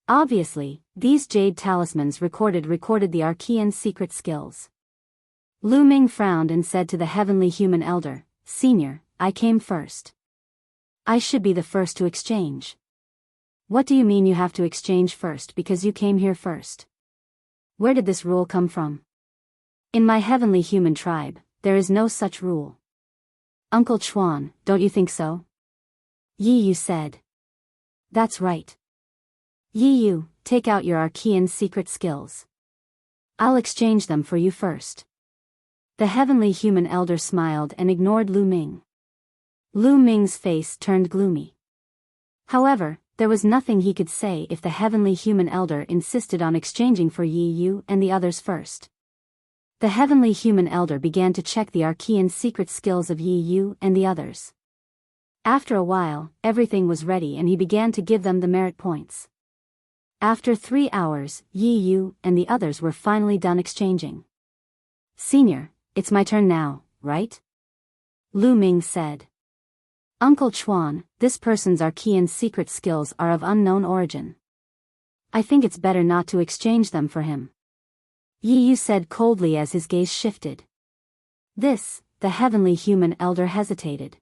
Obviously, these jade talismans recorded the Archean secret skills. Lu Ming frowned and said to the Heavenly Human Elder, Senior, I came first. I should be the first to exchange. What do you mean you have to exchange first because you came here first? Where did this rule come from? In my Heavenly Human tribe, there is no such rule. Uncle Chuan, don't you think so? Yi Yu said. That's right. Yi Yu, take out your Archean secret skills. I'll exchange them for you first. The Heavenly Human Elder smiled and ignored Lu Ming. Lu Ming's face turned gloomy. However, there was nothing he could say if the Heavenly Human Elder insisted on exchanging for Yi Yu and the others first. The Heavenly Human Elder began to check the Archean secret skills of Yi Yu and the others. After a while, everything was ready and he began to give them the merit points. After 3 hours, Yi Yu and the others were finally done exchanging. Senior, it's my turn now, right? Lu Ming said. Uncle Chuan, this person's Archean secret skills are of unknown origin. I think it's better not to exchange them for him. Yi Yu said coldly as his gaze shifted. The Heavenly Human Elder hesitated.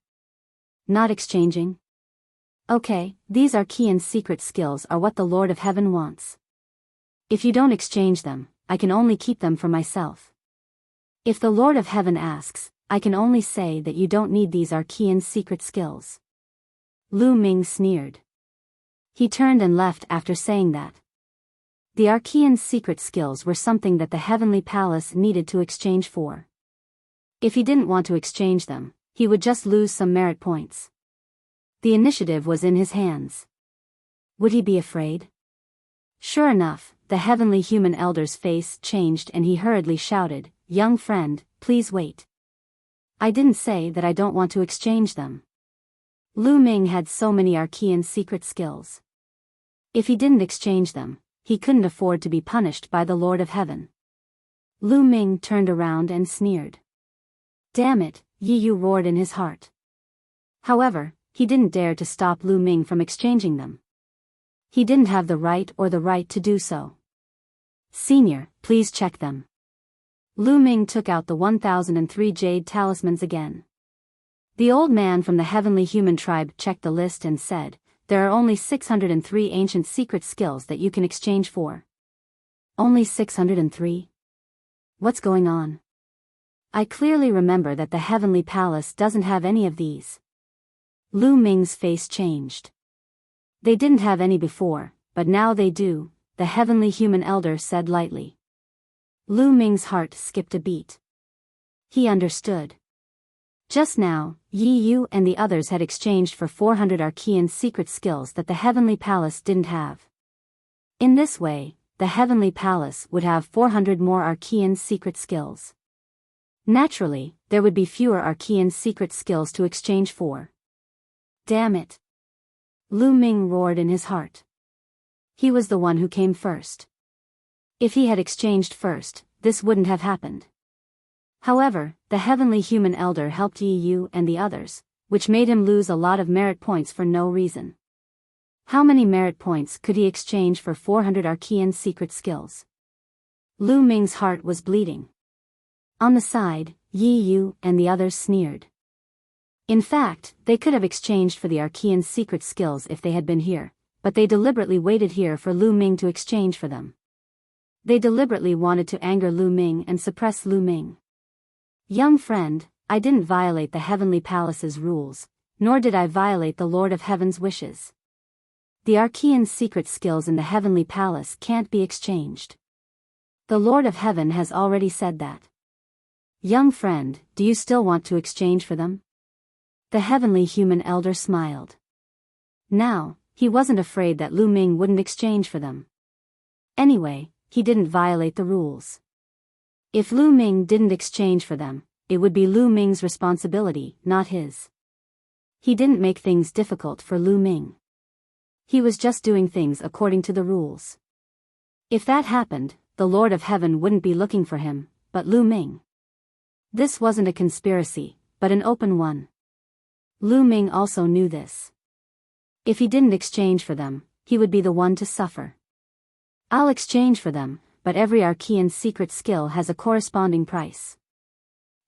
Not exchanging? Okay, these Archean secret skills are what the Lord of Heaven wants. If you don't exchange them, I can only keep them for myself. If the Lord of Heaven asks, I can only say that you don't need these Archean secret skills. Lu Ming sneered. He turned and left after saying that. The Archean secret skills were something that the Heavenly Palace needed to exchange for. If he didn't want to exchange them, he would just lose some merit points. The initiative was in his hands. Would he be afraid? Sure enough, the Heavenly Human Elder's face changed and he hurriedly shouted, Young friend, please wait. I didn't say that I don't want to exchange them. Lu Ming had so many Archean secret skills. If he didn't exchange them, he couldn't afford to be punished by the Lord of Heaven. Lu Ming turned around and sneered. Damn it, Yi Yu roared in his heart. However, he didn't dare to stop Lu Ming from exchanging them. He didn't have the right to do so. Senior, please check them. Lu Ming took out the 1003 jade talismans again. The old man from the heavenly human tribe checked the list and said, there are only 603 ancient secret skills that you can exchange for. Only 603? What's going on? I clearly remember that the heavenly palace doesn't have any of these. Lu Ming's face changed. They didn't have any before, but now they do, the heavenly human elder said lightly. Lu Ming's heart skipped a beat. He understood. Just now, Yi Yu and the others had exchanged for 400 Archean secret skills that the heavenly palace didn't have. In this way, the heavenly palace would have 400 more Archean secret skills. Naturally, there would be fewer Archean secret skills to exchange for. Damn it! Lu Ming roared in his heart. He was the one who came first. If he had exchanged first, this wouldn't have happened. However, the heavenly human elder helped Yi Yu and the others, which made him lose a lot of merit points for no reason. How many merit points could he exchange for 400 Archean secret skills? Lu Ming's heart was bleeding. On the side, Yi Yu and the others sneered. In fact, they could have exchanged for the Archean secret skills if they had been here, but they deliberately waited here for Lu Ming to exchange for them. They deliberately wanted to anger Lu Ming and suppress Lu Ming. Young friend, I didn't violate the heavenly palace's rules, nor did I violate the Lord of Heaven's wishes. The Archean secret skills in the heavenly palace can't be exchanged. The Lord of Heaven has already said that. Young friend, do you still want to exchange for them? The heavenly human elder smiled. Now, he wasn't afraid that Lu Ming wouldn't exchange for them. Anyway, he didn't violate the rules. If Lu Ming didn't exchange for them, it would be Lu Ming's responsibility, not his. He didn't make things difficult for Lu Ming. He was just doing things according to the rules. If that happened, the Lord of Heaven wouldn't be looking for him, but Lu Ming. This wasn't a conspiracy, but an open one. Lu Ming also knew this. If he didn't exchange for them, he would be the one to suffer. I'll exchange for them, but every Archean secret skill has a corresponding price.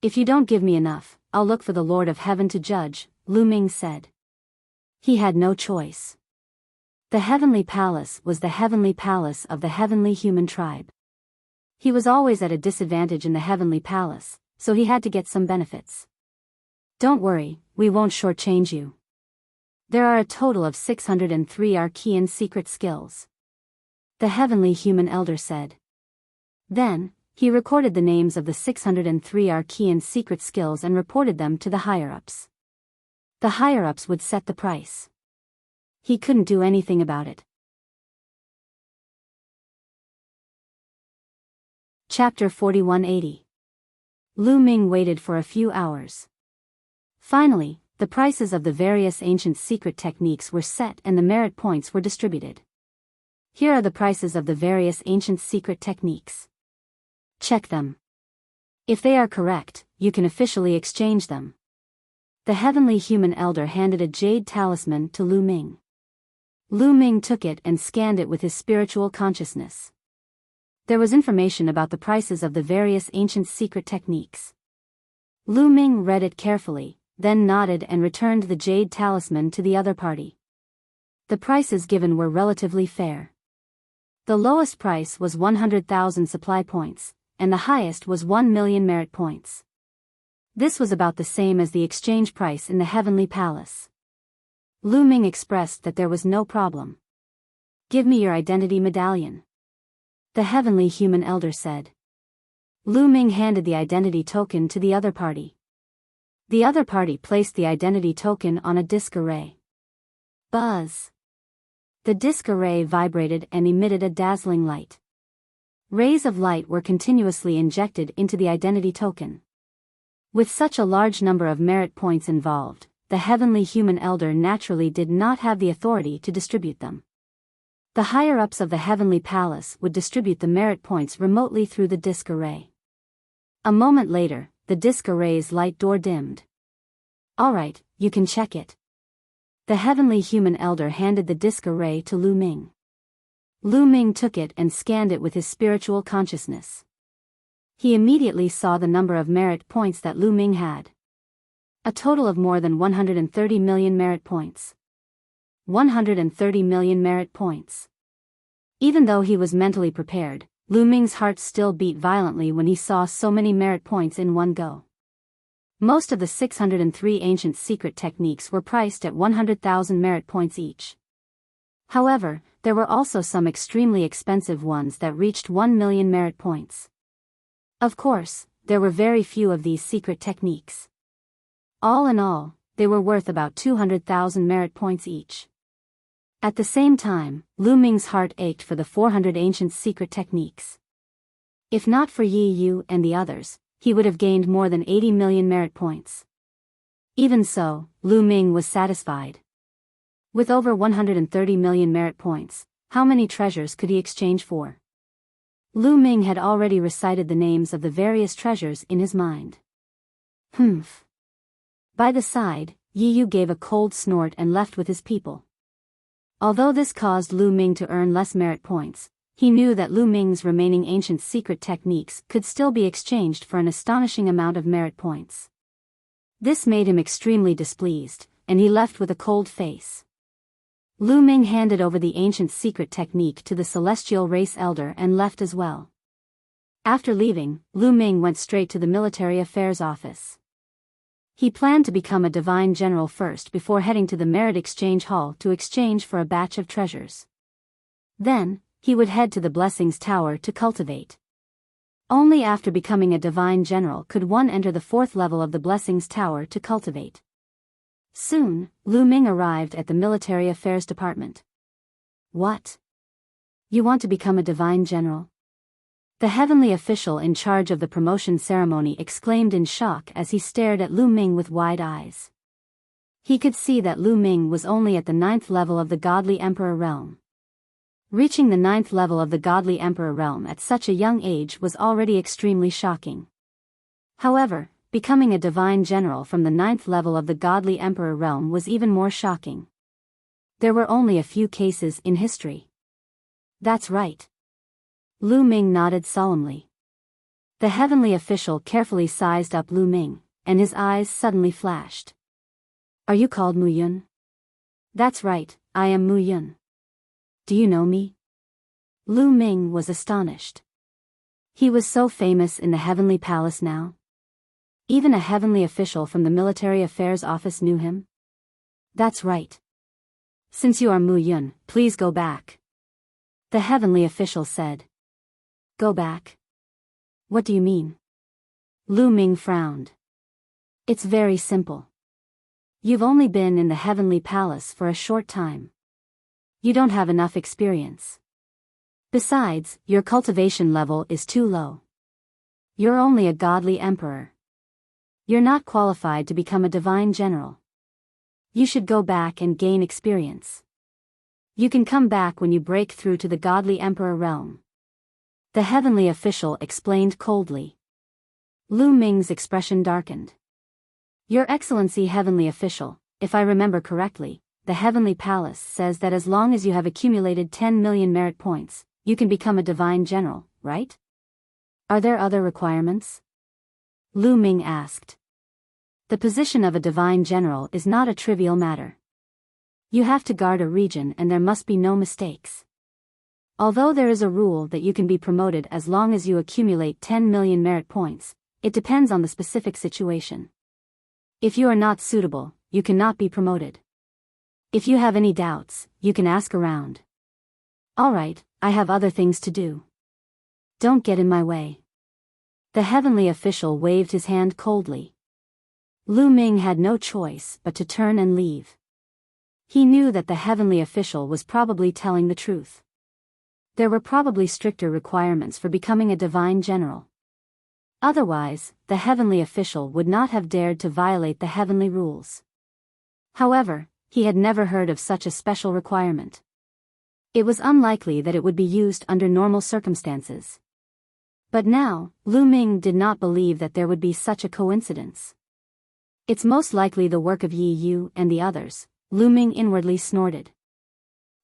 If you don't give me enough, I'll look for the Lord of Heaven to judge, Lu Ming said. He had no choice. The heavenly palace was the heavenly palace of the heavenly human tribe. He was always at a disadvantage in the heavenly palace, so he had to get some benefits. Don't worry, we won't shortchange you. There are a total of 603 Archean secret skills. The heavenly human elder said. Then, he recorded the names of the 603 Archean secret skills and reported them to the higher-ups. The higher-ups would set the price. He couldn't do anything about it. Chapter 4180. Lu Ming waited for a few hours. Finally, the prices of the various ancient secret techniques were set and the merit points were distributed. Here are the prices of the various ancient secret techniques. Check them. If they are correct, you can officially exchange them. The heavenly human elder handed a jade talisman to Lu Ming. Lu Ming took it and scanned it with his spiritual consciousness. There was information about the prices of the various ancient secret techniques. Lu Ming read it carefully, then nodded and returned the jade talisman to the other party. The prices given were relatively fair. The lowest price was 100,000 supply points, and the highest was 1 million merit points. This was about the same as the exchange price in the heavenly palace. Lu Ming expressed that there was no problem. Give me your identity medallion. The heavenly human elder said. Lu Ming handed the identity token to the other party. The other party placed the identity token on a disc array. Buzz. The disc array vibrated and emitted a dazzling light. Rays of light were continuously injected into the identity token. With such a large number of merit points involved, the heavenly human elder naturally did not have the authority to distribute them. The higher-ups of the heavenly palace would distribute the merit points remotely through the disc array. A moment later, the disc array's light door dimmed. "All right, you can check it." The heavenly human elder handed the disc array to Lu Ming. Lu Ming took it and scanned it with his spiritual consciousness. He immediately saw the number of merit points that Lu Ming had. A total of more than 130 million merit points. 130 million merit points. Even though he was mentally prepared, Lu Ming's heart still beat violently when he saw so many merit points in one go. Most of the 603 ancient secret techniques were priced at 100,000 merit points each. However, there were also some extremely expensive ones that reached 1 million merit points. Of course, there were very few of these secret techniques. All in all, they were worth about 200,000 merit points each. At the same time, Lu Ming's heart ached for the 400 ancient secret techniques. If not for Yi Yu and the others, he would have gained more than 80 million merit points. Even so, Lu Ming was satisfied. With over 130 million merit points, how many treasures could he exchange for? Lu Ming had already recited the names of the various treasures in his mind. Humph. By the side, Yi Yu gave a cold snort and left with his people. Although this caused Lu Ming to earn less merit points, he knew that Lu Ming's remaining ancient secret techniques could still be exchanged for an astonishing amount of merit points. This made him extremely displeased, and he left with a cold face. Lu Ming handed over the ancient secret technique to the celestial race elder and left as well. After leaving, Lu Ming went straight to the military affairs office. He planned to become a divine general first before heading to the merit exchange hall to exchange for a batch of treasures. Then, he would head to the Blessings Tower to cultivate. Only after becoming a divine general could one enter the 4th level of the Blessings Tower to cultivate. Soon, Lu Ming arrived at the military affairs department. What? You want to become a divine general? The heavenly official in charge of the promotion ceremony exclaimed in shock as he stared at Lu Ming with wide eyes. He could see that Lu Ming was only at the 9th level of the Godly Emperor realm. Reaching the 9th level of the Godly Emperor realm at such a young age was already extremely shocking. However, becoming a divine general from the 9th level of the Godly Emperor realm was even more shocking. There were only a few cases in history. That's right. Lu Ming nodded solemnly. The heavenly official carefully sized up Lu Ming, and his eyes suddenly flashed. Are you called Mu Yun? That's right, I am Mu Yun. Do you know me? Lu Ming was astonished. He was so famous in the heavenly palace now. Even a heavenly official from the military affairs office knew him. That's right. Since you are Mu Yun, please go back. The heavenly official said. Go back? What do you mean? Lu Ming frowned. It's very simple. You've only been in the heavenly palace for a short time. You don't have enough experience. Besides, your cultivation level is too low. You're only a godly emperor. You're not qualified to become a divine general. You should go back and gain experience. You can come back when you break through to the godly emperor realm. The heavenly official explained coldly. Lu Ming's expression darkened. Your Excellency heavenly official, if I remember correctly, the heavenly palace says that as long as you have accumulated 10 million merit points, you can become a divine general, right? Are there other requirements? Lu Ming asked. The position of a divine general is not a trivial matter. You have to guard a region and there must be no mistakes. Although there is a rule that you can be promoted as long as you accumulate 10 million merit points, it depends on the specific situation. If you are not suitable, you cannot be promoted. If you have any doubts, you can ask around. All right, I have other things to do. Don't get in my way. The heavenly official waved his hand coldly. Lu Ming had no choice but to turn and leave. He knew that the heavenly official was probably telling the truth. There were probably stricter requirements for becoming a divine general. Otherwise, the heavenly official would not have dared to violate the heavenly rules. However, he had never heard of such a special requirement. It was unlikely that it would be used under normal circumstances. But now, Lu Ming did not believe that there would be such a coincidence. It's most likely the work of Yi Yu and the others, Lu Ming inwardly snorted.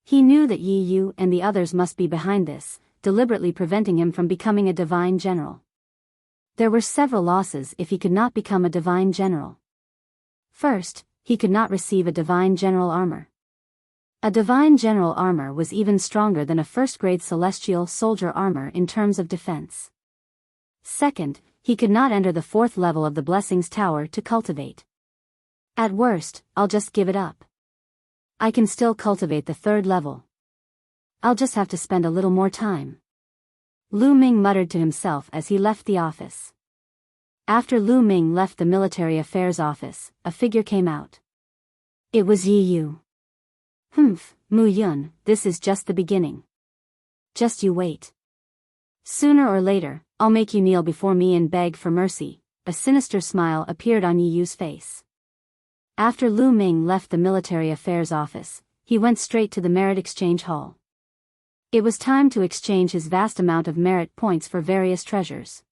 He knew that Yi Yu and the others must be behind this, deliberately preventing him from becoming a divine general. There were several losses if he could not become a divine general. First, he could not receive a divine general armor. A divine general armor was even stronger than a first-grade celestial soldier armor in terms of defense. Second, he could not enter the fourth level of the Blessings Tower to cultivate. At worst, I'll just give it up. I can still cultivate the third level. I'll just have to spend a little more time. Lu Ming muttered to himself as he left the office. After Lu Ming left the military affairs office, a figure came out. It was Yi Yu. Humph, Mu Yun, this is just the beginning. Just you wait. Sooner or later, I'll make you kneel before me and beg for mercy. A sinister smile appeared on Yi Yu's face. After Lu Ming left the military affairs office, he went straight to the merit exchange hall. It was time to exchange his vast amount of merit points for various treasures.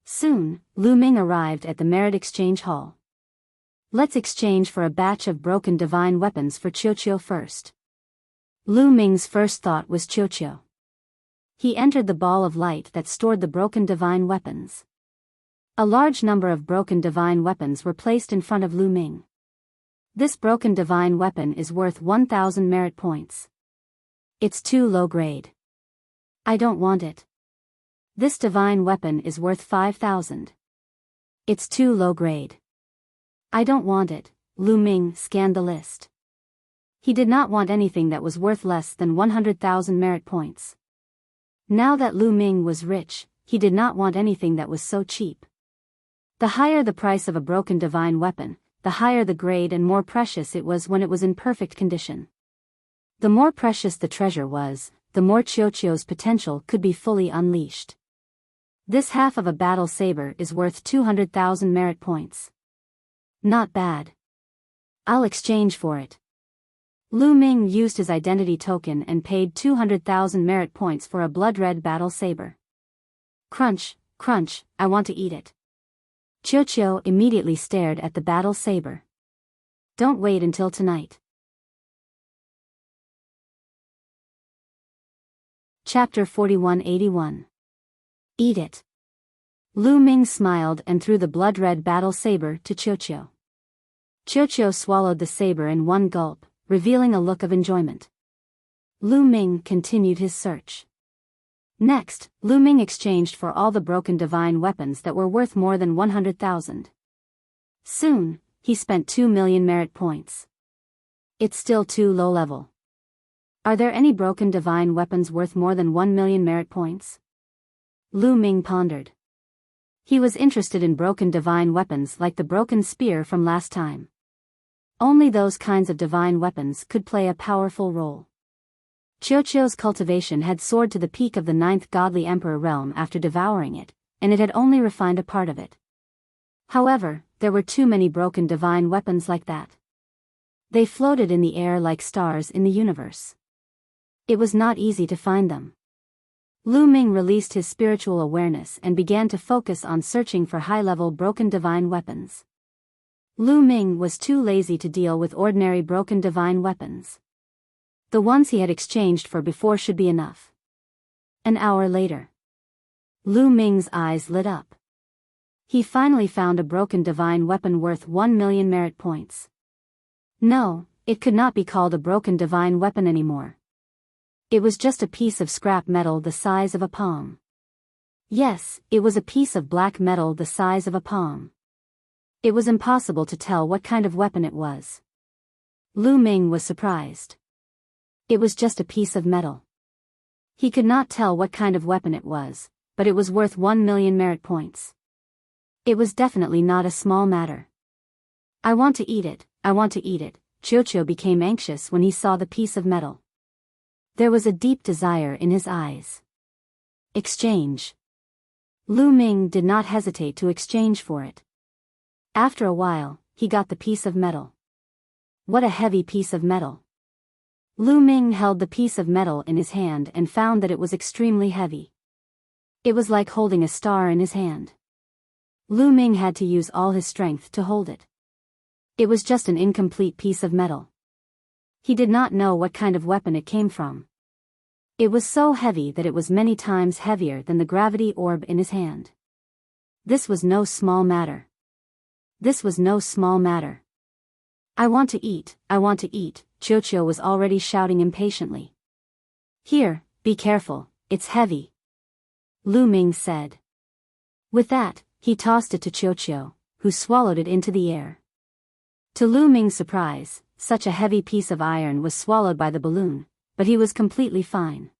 Soon, Lu Ming arrived at the merit exchange hall. Let's exchange for a batch of broken divine weapons for Qiuqiu first. Lu Ming's first thought was Qiuqiu. He entered the ball of light that stored the broken divine weapons. A large number of broken divine weapons were placed in front of Lu Ming. This broken divine weapon is worth 1,000 merit points. It's too low grade. I don't want it. This divine weapon is worth 5,000. It's too low grade. I don't want it. Lu Ming scanned the list. He did not want anything that was worth less than 100,000 merit points. Now that Lu Ming was rich, he did not want anything that was so cheap. The higher the price of a broken divine weapon, the higher the grade and more precious it was when it was in perfect condition. The more precious the treasure was, the more Qiuqiu's potential could be fully unleashed. This half of a battle saber is worth 200,000 merit points. Not bad. I'll exchange for it. Lu Ming used his identity token and paid 200,000 merit points for a blood-red battle saber. Crunch, crunch, I want to eat it. Qiuqiu immediately stared at the battle saber. Don't wait until tonight. Chapter 4181. Eat it. Lu Ming smiled and threw the blood-red battle saber to Qiuqiu. Qiuqiu swallowed the saber in one gulp, revealing a look of enjoyment. Lu Ming continued his search. Next, Lu Ming exchanged for all the broken divine weapons that were worth more than 100,000. Soon, he spent 2 million merit points. It's still too low level. Are there any broken divine weapons worth more than 1 million merit points? Lu Ming pondered. He was interested in broken divine weapons like the broken spear from last time. Only those kinds of divine weapons could play a powerful role. Qiuqiu's cultivation had soared to the peak of the 9th godly emperor realm after devouring it, and it had only refined a part of it. However, there were too many broken divine weapons like that. They floated in the air like stars in the universe. It was not easy to find them. Lu Ming released his spiritual awareness and began to focus on searching for high-level broken divine weapons. Lu Ming was too lazy to deal with ordinary broken divine weapons. The ones he had exchanged for before should be enough. An hour later. Lu Ming's eyes lit up. He finally found a broken divine weapon worth 1 million merit points. No, it could not be called a broken divine weapon anymore. It was just a piece of scrap metal the size of a palm. Yes, it was a piece of black metal the size of a palm. It was impossible to tell what kind of weapon it was. Lu Ming was surprised. It was just a piece of metal. He could not tell what kind of weapon it was, but it was worth 1 million merit points. It was definitely not a small matter. I want to eat it, I want to eat it. Qiuqiu became anxious when he saw the piece of metal. There was a deep desire in his eyes. Exchange. Lu Ming did not hesitate to exchange for it. After a while, he got the piece of metal. What a heavy piece of metal. Lu Ming held the piece of metal in his hand and found that it was extremely heavy. It was like holding a star in his hand. Lu Ming had to use all his strength to hold it. It was just an incomplete piece of metal. He did not know what kind of weapon it came from. It was so heavy that it was many times heavier than the gravity orb in his hand. This was no small matter. This was no small matter. I want to eat, Qiuqiu was already shouting impatiently. Here, be careful, it's heavy, Lu Ming said. With that, he tossed it to Qiuqiu, who swallowed it into the air. To Lu Ming's surprise, such a heavy piece of iron was swallowed by the balloon, but he was completely fine.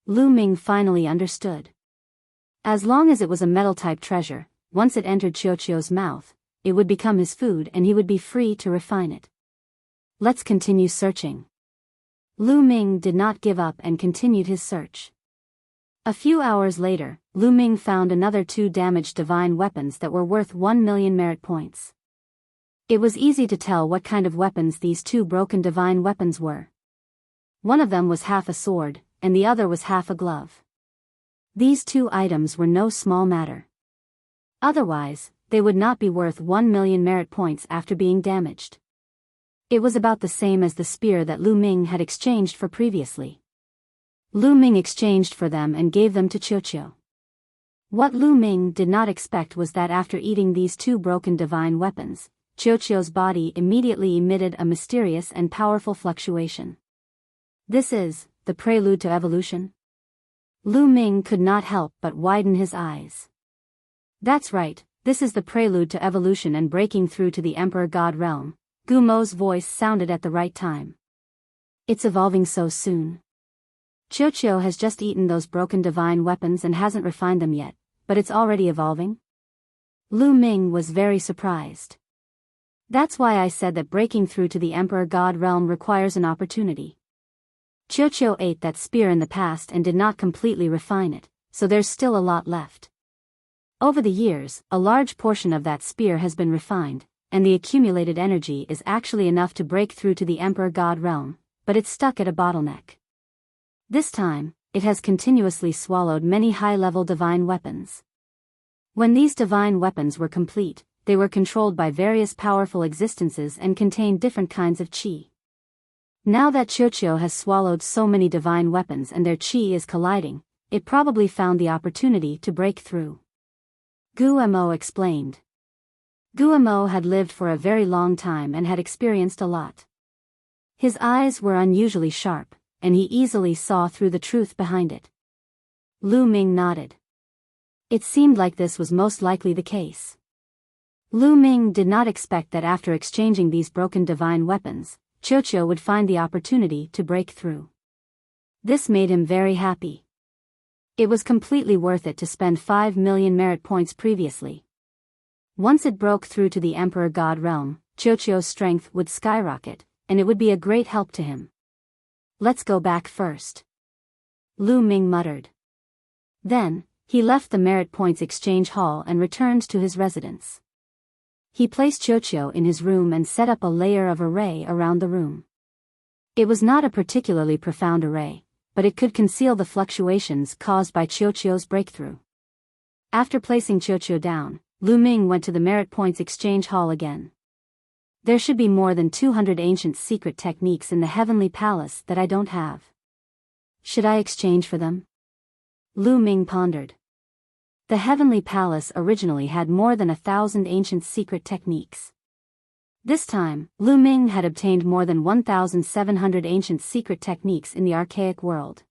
Lu Ming finally understood. As long as it was a metal-type treasure, once it entered Qiuqiu's mouth, it would become his food and he would be free to refine it. Let's continue searching. Lu Ming did not give up and continued his search. A few hours later, Lu Ming found another 2 damaged divine weapons that were worth 1 million merit points. It was easy to tell what kind of weapons these 2 broken divine weapons were. One of them was half a sword, and the other was half a glove. These 2 items were no small matter. Otherwise, they would not be worth 1 million merit points after being damaged. It was about the same as the spear that Lu Ming had exchanged for previously. Lu Ming exchanged for them and gave them to Qiuqiu. What Lu Ming did not expect was that after eating these 2 broken divine weapons, Qiuqiu's body immediately emitted a mysterious and powerful fluctuation. This is the prelude to evolution? Lu Ming could not help but widen his eyes. That's right, this is the prelude to evolution and breaking through to the Emperor God realm. Gu Mo's voice sounded at the right time. It's evolving so soon. Qiuqiu has just eaten those broken divine weapons and hasn't refined them yet, but it's already evolving? Lu Ming was very surprised. That's why I said that breaking through to the Emperor God realm requires an opportunity. Qiuqiu ate that spear in the past and did not completely refine it, so there's still a lot left. Over the years, a large portion of that spear has been refined, and the accumulated energy is actually enough to break through to the Emperor God realm, but it's stuck at a bottleneck. This time, it has continuously swallowed many high-level divine weapons. When these divine weapons were complete, they were controlled by various powerful existences and contained different kinds of qi. Now that Qiuqiu has swallowed so many divine weapons and their qi is colliding, it probably found the opportunity to break through. Gu Mo explained. Gu Mo had lived for a very long time and had experienced a lot. His eyes were unusually sharp, and he easily saw through the truth behind it. Lu Ming nodded. It seemed like this was most likely the case. Lu Ming did not expect that after exchanging these broken divine weapons, Qiuqiu would find the opportunity to break through. This made him very happy. It was completely worth it to spend 5 million merit points previously. Once it broke through to the Emperor God realm, Qiuqiu's strength would skyrocket, and it would be a great help to him. Let's go back first, Lu Ming muttered. Then, he left the merit points exchange hall and returned to his residence. He placed Qiuqiu in his room and set up a layer of array around the room. It was not a particularly profound array, but it could conceal the fluctuations caused by Qiuqiu's breakthrough. After placing Qiuqiu down, Lu Ming went to the merit points exchange hall again. There should be more than 200 ancient secret techniques in the heavenly palace that I don't have. Should I exchange for them? Lu Ming pondered. The heavenly palace originally had more than 1,000 ancient secret techniques. This time, Lu Ming had obtained more than 1,700 ancient secret techniques in the archaic world.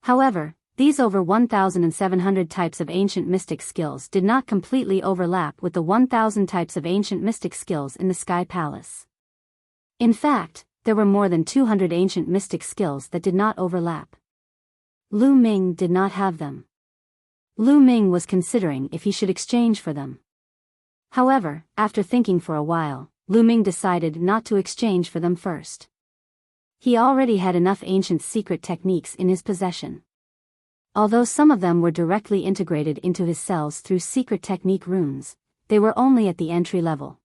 However, these over 1,700 types of ancient mystic skills did not completely overlap with the 1,000 types of ancient mystic skills in the Sky Palace. In fact, there were more than 200 ancient mystic skills that did not overlap. Lu Ming did not have them. Lu Ming was considering if he should exchange for them. However, after thinking for a while, Lu Ming decided not to exchange for them first. He already had enough ancient secret techniques in his possession. Although some of them were directly integrated into his cells through secret technique runes, they were only at the entry level.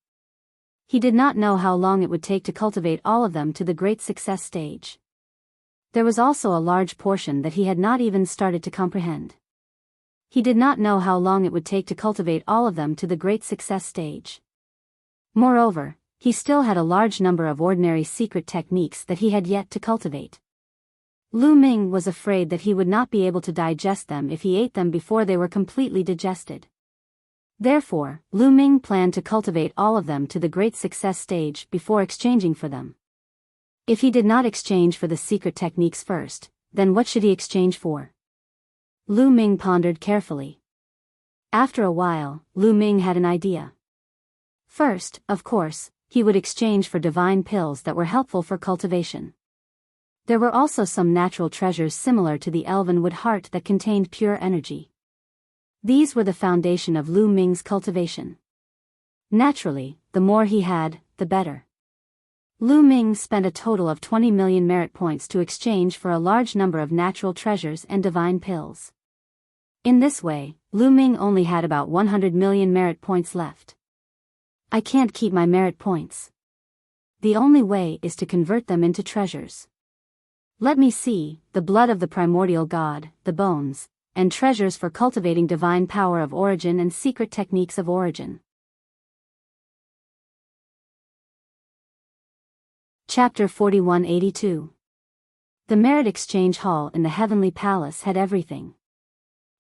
He did not know how long it would take to cultivate all of them to the great success stage. There was also a large portion that he had not even started to comprehend. he did not know how long it would take to cultivate all of them to the great success stage. Moreover, he still had a large number of ordinary secret techniques that he had yet to cultivate. Lu Ming was afraid that he would not be able to digest them if he ate them before they were completely digested. Therefore, Lu Ming planned to cultivate all of them to the great success stage before exchanging for them. If he did not exchange for the secret techniques first, then what should he exchange for? Lu Ming pondered carefully. After a while, Lu Ming had an idea. First, of course, he would exchange for divine pills that were helpful for cultivation. There were also some natural treasures similar to the elven wood heart that contained pure energy. These were the foundation of Lu Ming's cultivation. Naturally, the more he had, the better. Lu Ming spent a total of 20 million merit points to exchange for a large number of natural treasures and divine pills. In this way, Lu Ming only had about 100 million merit points left. I can't keep my merit points. The only way is to convert them into treasures. Let me see, the blood of the primordial god, the bones, and treasures for cultivating divine power of origin and secret techniques of origin. Chapter 4182. The Merit Exchange Hall in the Heavenly Palace had everything.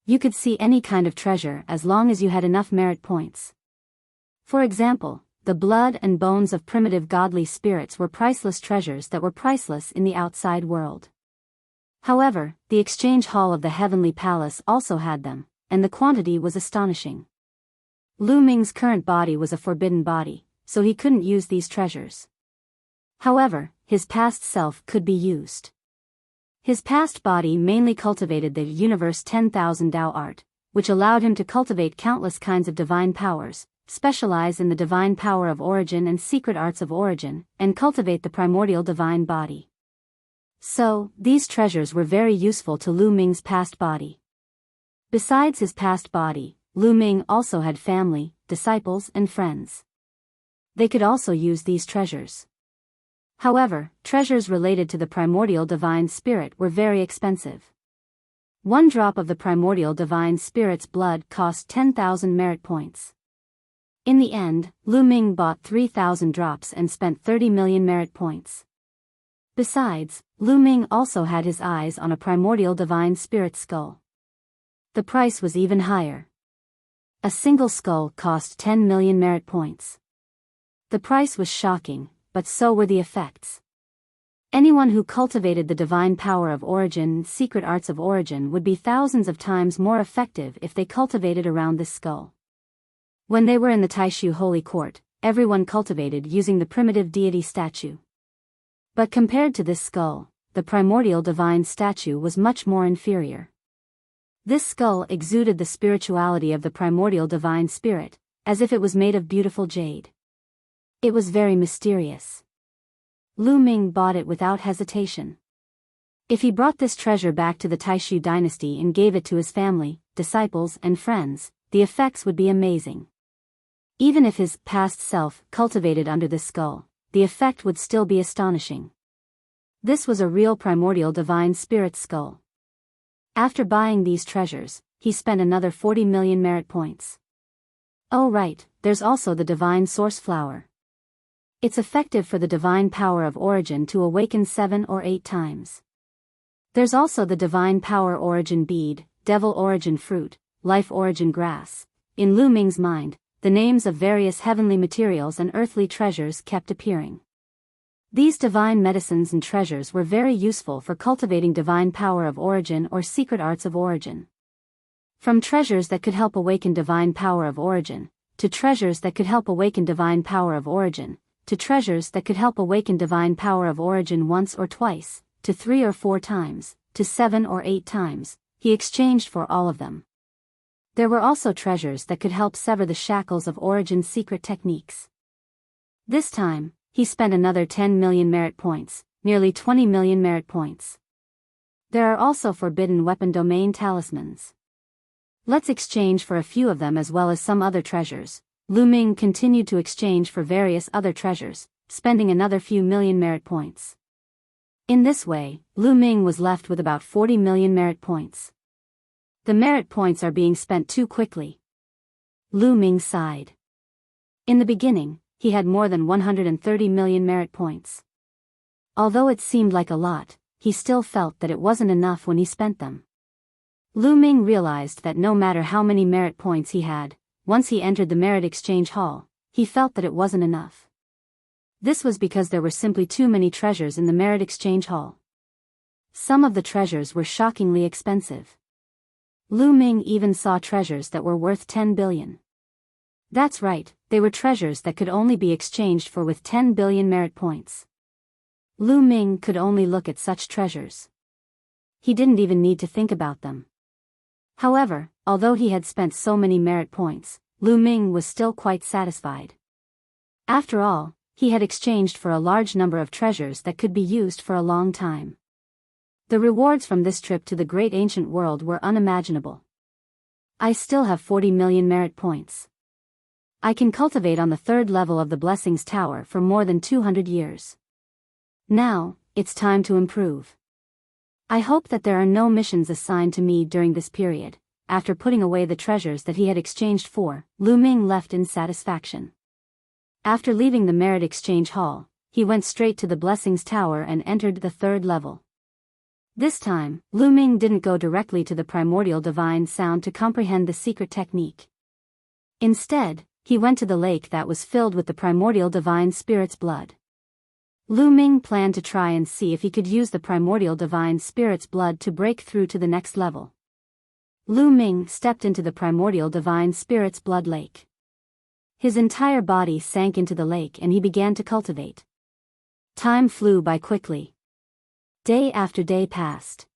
You could see any kind of treasure as long as you had enough merit points. For example, the blood and bones of primitive godly spirits were priceless treasures that were priceless in the outside world. However, the exchange hall of the Heavenly Palace also had them, and the quantity was astonishing. Lu Ming's current body was a forbidden body, so he couldn't use these treasures. However, his past self could be used. His past body mainly cultivated the universe 10,000 Tao art, which allowed him to cultivate countless kinds of divine powers, specialize in the divine power of origin and secret arts of origin, and cultivate the primordial divine body. So, these treasures were very useful to Lu Ming's past body. Besides his past body, Lu Ming also had family, disciples and friends. They could also use these treasures. However, treasures related to the primordial divine spirit were very expensive. One drop of the primordial divine spirit's blood cost 10,000 merit points. In the end, Lu Ming bought 3,000 drops and spent 30 million merit points. Besides, Lu Ming also had his eyes on a primordial divine spirit skull. The price was even higher. A single skull cost 10 million merit points. The price was shocking, but so were the effects. Anyone who cultivated the divine power of origin and secret arts of origin would be thousands of times more effective if they cultivated around this skull. When they were in the Taishu Holy Court, everyone cultivated using the primitive deity statue. But compared to this skull, the primordial divine statue was much more inferior. This skull exuded the spirituality of the primordial divine spirit, as if it was made of beautiful jade. It was very mysterious. Lu Ming bought it without hesitation. If he brought this treasure back to the Taishu dynasty and gave it to his family, disciples and friends, the effects would be amazing. Even if his past self cultivated under this skull, the effect would still be astonishing. This was a real primordial divine spirit skull. After buying these treasures, he spent another 40 million merit points. Oh right, there's also the divine source flower. It's effective for the divine power of origin to awaken 7 or 8 times. There's also the divine power origin bead, devil origin fruit, life origin grass. In Lu Ming's mind, the names of various heavenly materials and earthly treasures kept appearing. These divine medicines and treasures were very useful for cultivating divine power of origin or secret arts of origin. From treasures that could help awaken divine power of origin, to treasures that could help awaken divine power of origin, to treasures that could help awaken divine power of origin once or twice, to 3 or 4 times, to 7 or 8 times, he exchanged for all of them. There were also treasures that could help sever the shackles of origin secret techniques. This time, he spent another 10 million merit points, nearly 20 million merit points. There are also forbidden weapon domain talismans. Let's exchange for a few of them as well as some other treasures. Lu Ming continued to exchange for various other treasures, spending another few million merit points. In this way, Lu Ming was left with about 40 million merit points. The merit points are being spent too quickly. Lu Ming sighed. In the beginning, he had more than 130 million merit points. Although it seemed like a lot, he still felt that it wasn't enough when he spent them. Lu Ming realized that no matter how many merit points he had, once he entered the merit exchange hall, he felt that it wasn't enough. This was because there were simply too many treasures in the merit exchange hall. Some of the treasures were shockingly expensive. Lu Ming even saw treasures that were worth 10 billion. That's right, they were treasures that could only be exchanged for with 10 billion merit points. Lu Ming could only look at such treasures. He didn't even need to think about them. However, although he had spent so many merit points, Lu Ming was still quite satisfied. After all, he had exchanged for a large number of treasures that could be used for a long time. The rewards from this trip to the great ancient world were unimaginable. I still have 40 million merit points. I can cultivate on the third level of the Blessings Tower for more than 200 years. Now, it's time to improve. I hope that there are no missions assigned to me during this period. After putting away the treasures that he had exchanged for, Lu Ming left in satisfaction. After leaving the Merit Exchange Hall, he went straight to the Blessings Tower and entered the third level. This time, Lu Ming didn't go directly to the primordial divine sound to comprehend the secret technique. Instead, he went to the lake that was filled with the primordial divine spirit's blood. Lu Ming planned to try and see if he could use the primordial divine spirit's blood to break through to the next level. Lu Ming stepped into the primordial divine spirit's blood lake. His entire body sank into the lake and he began to cultivate. Time flew by quickly. Day after day passed.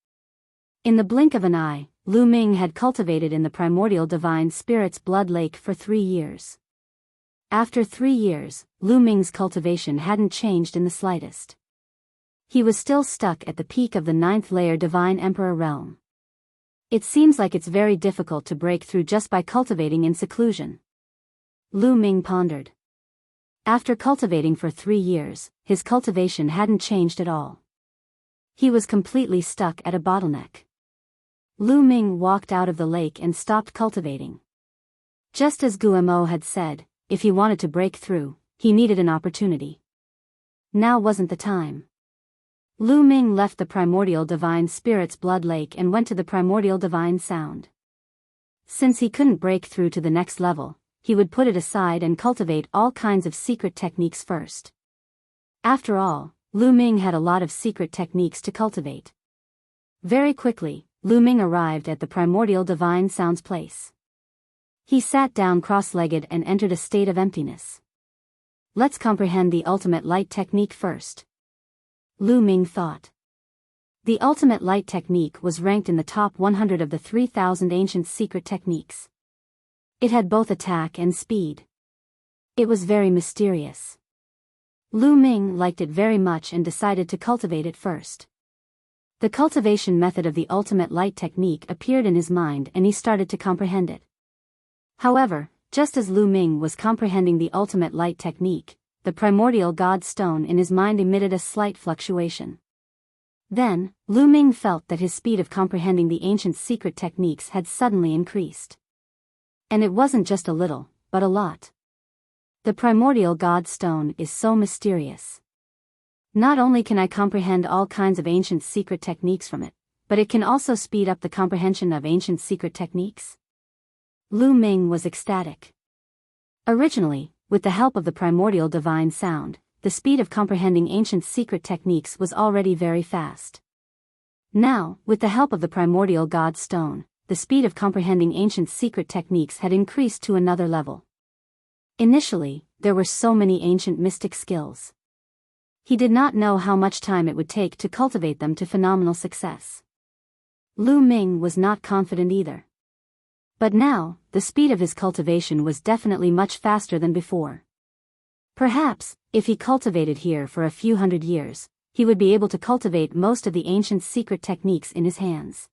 In the blink of an eye, Lu Ming had cultivated in the primordial divine spirit's blood lake for 3 years. After 3 years, Lu Ming's cultivation hadn't changed in the slightest. He was still stuck at the peak of the 9th layer Divine Emperor realm. It seems like it's very difficult to break through just by cultivating in seclusion. Lu Ming pondered. After cultivating for 3 years, his cultivation hadn't changed at all. He was completely stuck at a bottleneck. Lu Ming walked out of the lake and stopped cultivating. Just as Guemo had said, if he wanted to break through, he needed an opportunity. Now wasn't the time. Lu Ming left the primordial divine spirit's blood lake and went to the primordial divine sound. Since he couldn't break through to the next level, he would put it aside and cultivate all kinds of secret techniques first. After all, Lu Ming had a lot of secret techniques to cultivate. Very quickly, Lu Ming arrived at the primordial divine sound's place. He sat down cross-legged and entered a state of emptiness. Let's comprehend the ultimate light technique first. Lu Ming thought. The ultimate light technique was ranked in the top 100 of the 3,000 ancient secret techniques. It had both attack and speed. It was very mysterious. Lu Ming liked it very much and decided to cultivate it first. The cultivation method of the ultimate light technique appeared in his mind and he started to comprehend it. However, just as Lu Ming was comprehending the ultimate light technique, the primordial god stone in his mind emitted a slight fluctuation. Then, Lu Ming felt that his speed of comprehending the ancient secret techniques had suddenly increased. And it wasn't just a little, but a lot. The primordial god stone is so mysterious. Not only can I comprehend all kinds of ancient secret techniques from it, but it can also speed up the comprehension of ancient secret techniques. Lu Ming was ecstatic. Originally, with the help of the primordial divine sound, the speed of comprehending ancient secret techniques was already very fast. Now, with the help of the primordial god stone, the speed of comprehending ancient secret techniques had increased to another level. Initially, there were so many ancient mystic skills. He did not know how much time it would take to cultivate them to phenomenal success. Lu Ming was not confident either. But now, the speed of his cultivation was definitely much faster than before. Perhaps, if he cultivated here for a few hundred years, he would be able to cultivate most of the ancient secret techniques in his hands.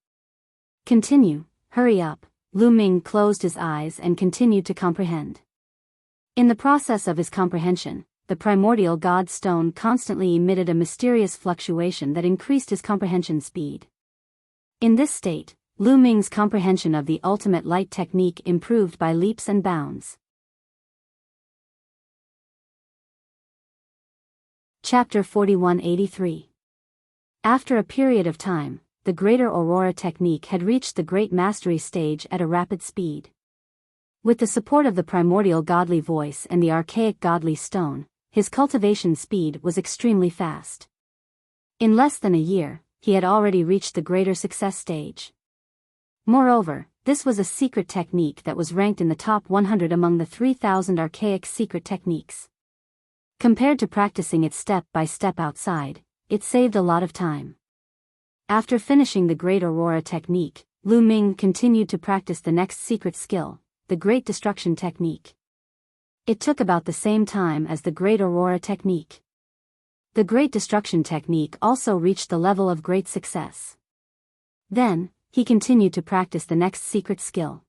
Continue, hurry up, Lu Ming closed his eyes and continued to comprehend. In the process of his comprehension, the primordial god stone constantly emitted a mysterious fluctuation that increased his comprehension speed. In this state, Lu Ming's comprehension of the ultimate light technique improved by leaps and bounds. Chapter 4183. After a period of time, the Greater Aurora technique had reached the great mastery stage at a rapid speed. With the support of the primordial godly voice and the archaic godly stone, his cultivation speed was extremely fast. In less than a year, he had already reached the greater success stage. Moreover, this was a secret technique that was ranked in the top 100 among the 3,000 archaic secret techniques. Compared to practicing it step by step outside, it saved a lot of time. After finishing the Great Aurora technique, Lu Ming continued to practice the next secret skill, the Great Destruction technique. It took about the same time as the Great Aurora technique. The Great Destruction technique also reached the level of great success. Then, he continued to practice the next secret skill.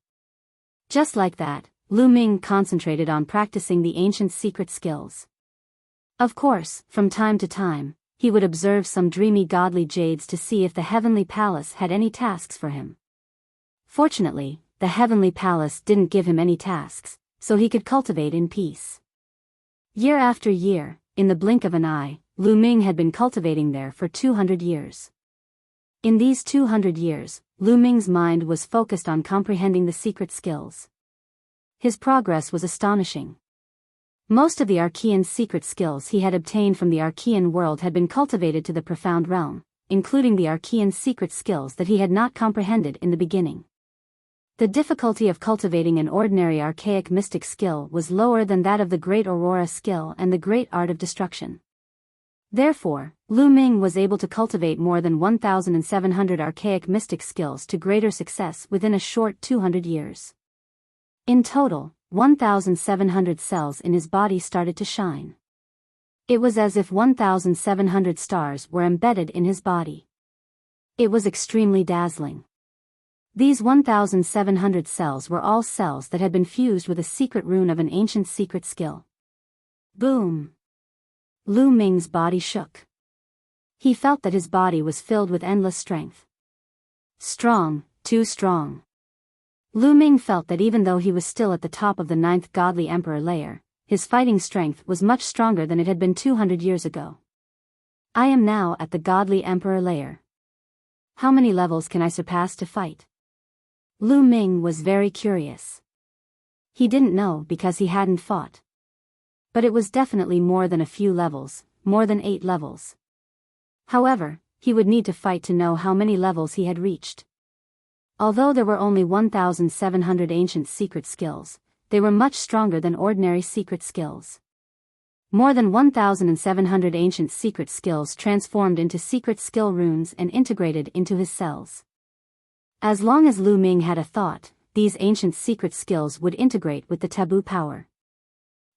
Just like that, Lu Ming concentrated on practicing the ancient secret skills. Of course, from time to time, he would observe some dreamy godly jades to see if the heavenly palace had any tasks for him. Fortunately, the heavenly palace didn't give him any tasks, so he could cultivate in peace. Year after year, in the blink of an eye, Lu Ming had been cultivating there for 200 years. In these 200 years, Lu Ming's mind was focused on comprehending the secret skills. His progress was astonishing. Most of the Archean secret skills he had obtained from the Archean world had been cultivated to the profound realm, including the Archean secret skills that he had not comprehended in the beginning. The difficulty of cultivating an ordinary archaic mystic skill was lower than that of the Great Aurora skill and the Great Art of Destruction. Therefore, Lu Ming was able to cultivate more than 1,700 archaic mystic skills to greater success within a short 200 years. In total, 1,700 cells in his body started to shine. It was as if 1,700 stars were embedded in his body. It was extremely dazzling. These 1,700 cells were all cells that had been fused with a secret rune of an ancient secret skill. Boom! Lu Ming's body shook. He felt that his body was filled with endless strength. Strong, too strong. Lu Ming felt that even though he was still at the top of the 9th godly emperor layer, his fighting strength was much stronger than it had been 200 years ago. I am now at the godly emperor layer. How many levels can I surpass to fight? Lu Ming was very curious. He didn't know because he hadn't fought. But it was definitely more than a few levels, more than 8 levels. However, he would need to fight to know how many levels he had reached. Although there were only 1,700 ancient secret skills, they were much stronger than ordinary secret skills. More than 1,700 ancient secret skills transformed into secret skill runes and integrated into his cells. As long as Lu Ming had a thought, these ancient secret skills would integrate with the taboo power.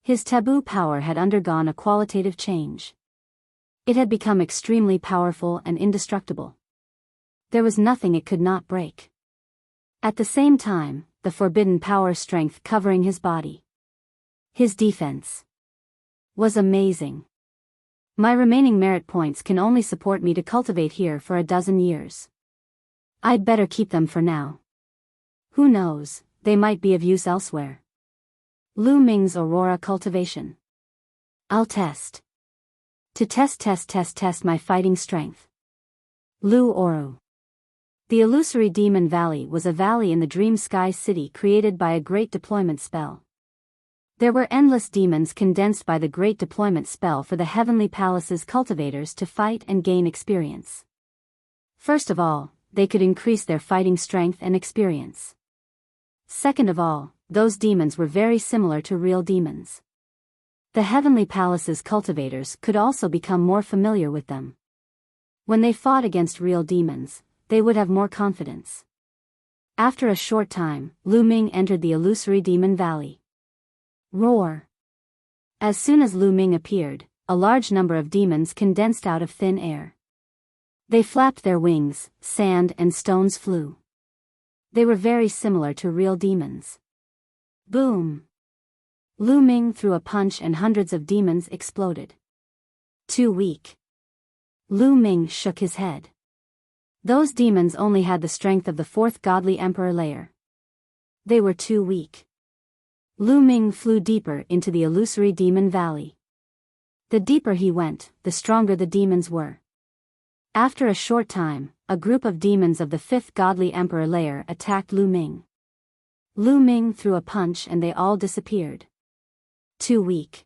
His taboo power had undergone a qualitative change. It had become extremely powerful and indestructible. There was nothing it could not break. At the same time, the forbidden power strength covering his body. His defense was amazing. My remaining merit points can only support me to cultivate here for a dozen years. I'd better keep them for now. Who knows, they might be of use elsewhere. Lu Ming's Aurora cultivation. I'll test. To test my fighting strength. Lu Oru. The illusory Demon Valley was a valley in the Dream Sky City created by a great deployment spell. There were endless demons condensed by the great deployment spell for the Heavenly Palace's cultivators to fight and gain experience. First of all, they could increase their fighting strength and experience. Second of all, those demons were very similar to real demons. The Heavenly Palace's cultivators could also become more familiar with them. When they fought against real demons, they would have more confidence. After a short time, Lu Ming entered the illusory Demon Valley. Roar! As soon as Lu Ming appeared, a large number of demons condensed out of thin air. They flapped their wings, sand and stones flew. They were very similar to real demons. Boom! Lu Ming threw a punch and hundreds of demons exploded. Too weak. Lu Ming shook his head. Those demons only had the strength of the fourth godly emperor layer. They were too weak. Lu Ming flew deeper into the illusory demon valley. The deeper he went, the stronger the demons were. After a short time, a group of demons of the fifth godly emperor layer attacked Lu Ming. Lu Ming threw a punch and they all disappeared. Too weak.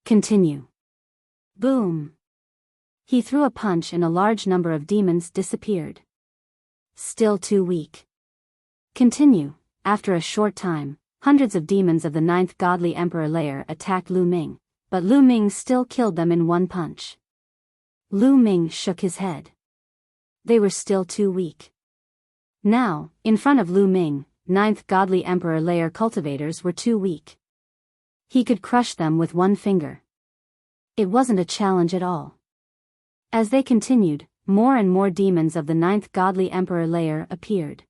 Continue. Boom. He threw a punch and a large number of demons disappeared. Still too weak. Continue. After a short time, hundreds of demons of the ninth godly emperor layer attacked Lu Ming, but Lu Ming still killed them in one punch. Lu Ming shook his head. They were still too weak. Now, in front of Lu Ming, ninth godly emperor layer cultivators were too weak. He could crush them with one finger. It wasn't a challenge at all. As they continued, more and more demons of the ninth godly emperor layer appeared.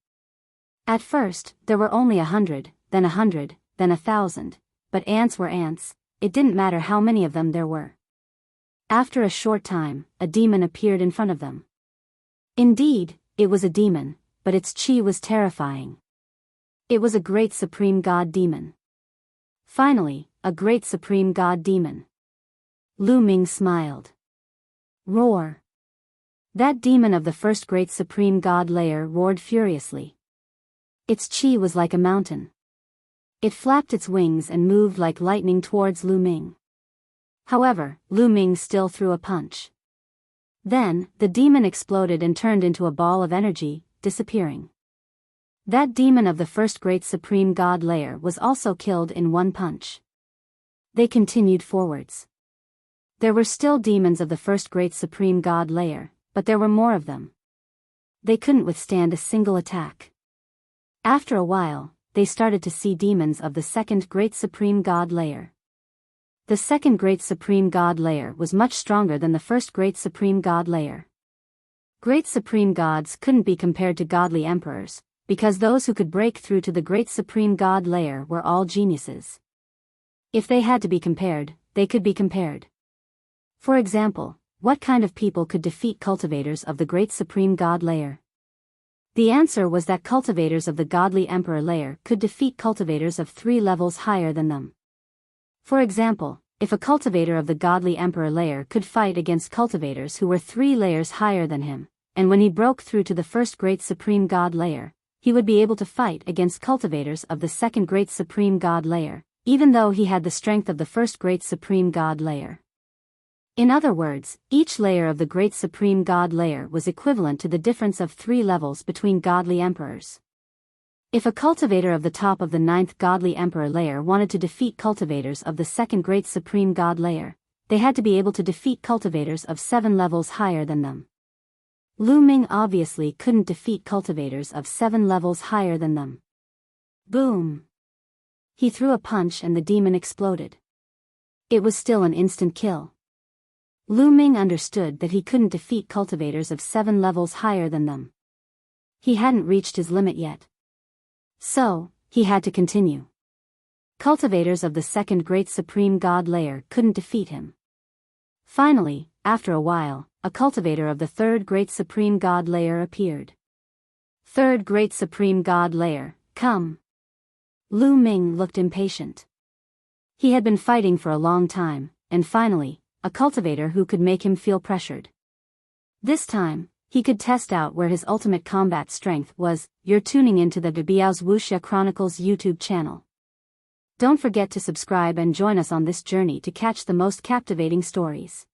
At first, there were only 100, then 100, then 1,000, but ants were ants, it didn't matter how many of them there were. After a short time, a demon appeared in front of them. Indeed, it was a demon, but its chi was terrifying. It was a great supreme god demon. Finally, a great supreme god demon. Lu Ming smiled. Roar. That demon of the first great supreme god layer roared furiously. Its chi was like a mountain. It flapped its wings and moved like lightning towards Lu Ming. However, Lu Ming still threw a punch. Then, the demon exploded and turned into a ball of energy, disappearing. That demon of the first great supreme god layer was also killed in one punch. They continued forwards. There were still demons of the first great supreme god layer, but there were more of them. They couldn't withstand a single attack. After a while, they started to see demons of the second great supreme god layer. The second great supreme god layer was much stronger than the first great supreme god layer. Great supreme gods couldn't be compared to godly emperors, because those who could break through to the great supreme god layer were all geniuses. If they had to be compared, they could be compared. For example, what kind of people could defeat cultivators of the great supreme god layer? The answer was that cultivators of the godly emperor layer could defeat cultivators of 3 levels higher than them. For example, if a cultivator of the godly emperor layer could fight against cultivators who were 3 layers higher than him, and when he broke through to the first great supreme god layer, he would be able to fight against cultivators of the second great supreme god layer, even though he had the strength of the first great supreme god layer. In other words, each layer of the great supreme god layer was equivalent to the difference of 3 levels between godly emperors. If a cultivator of the top of the 9th godly emperor layer wanted to defeat cultivators of the second great supreme god layer, they had to be able to defeat cultivators of 7 levels higher than them. Lu Ming obviously couldn't defeat cultivators of 7 levels higher than them. Boom! He threw a punch and the demon exploded. It was still an instant kill. Lu Ming understood that he couldn't defeat cultivators of 7 levels higher than them. He hadn't reached his limit yet. So, he had to continue. Cultivators of the second great supreme god layer couldn't defeat him. Finally, after a while, a cultivator of the third great supreme god layer appeared. Third great supreme god layer, come. Lu Ming looked impatient. He had been fighting for a long time, and finally, a cultivator who could make him feel pressured. This time, he could test out where his ultimate combat strength was. You're tuning into the Biyao's Wuxia Chronicles YouTube channel. Don't forget to subscribe and join us on this journey to catch the most captivating stories.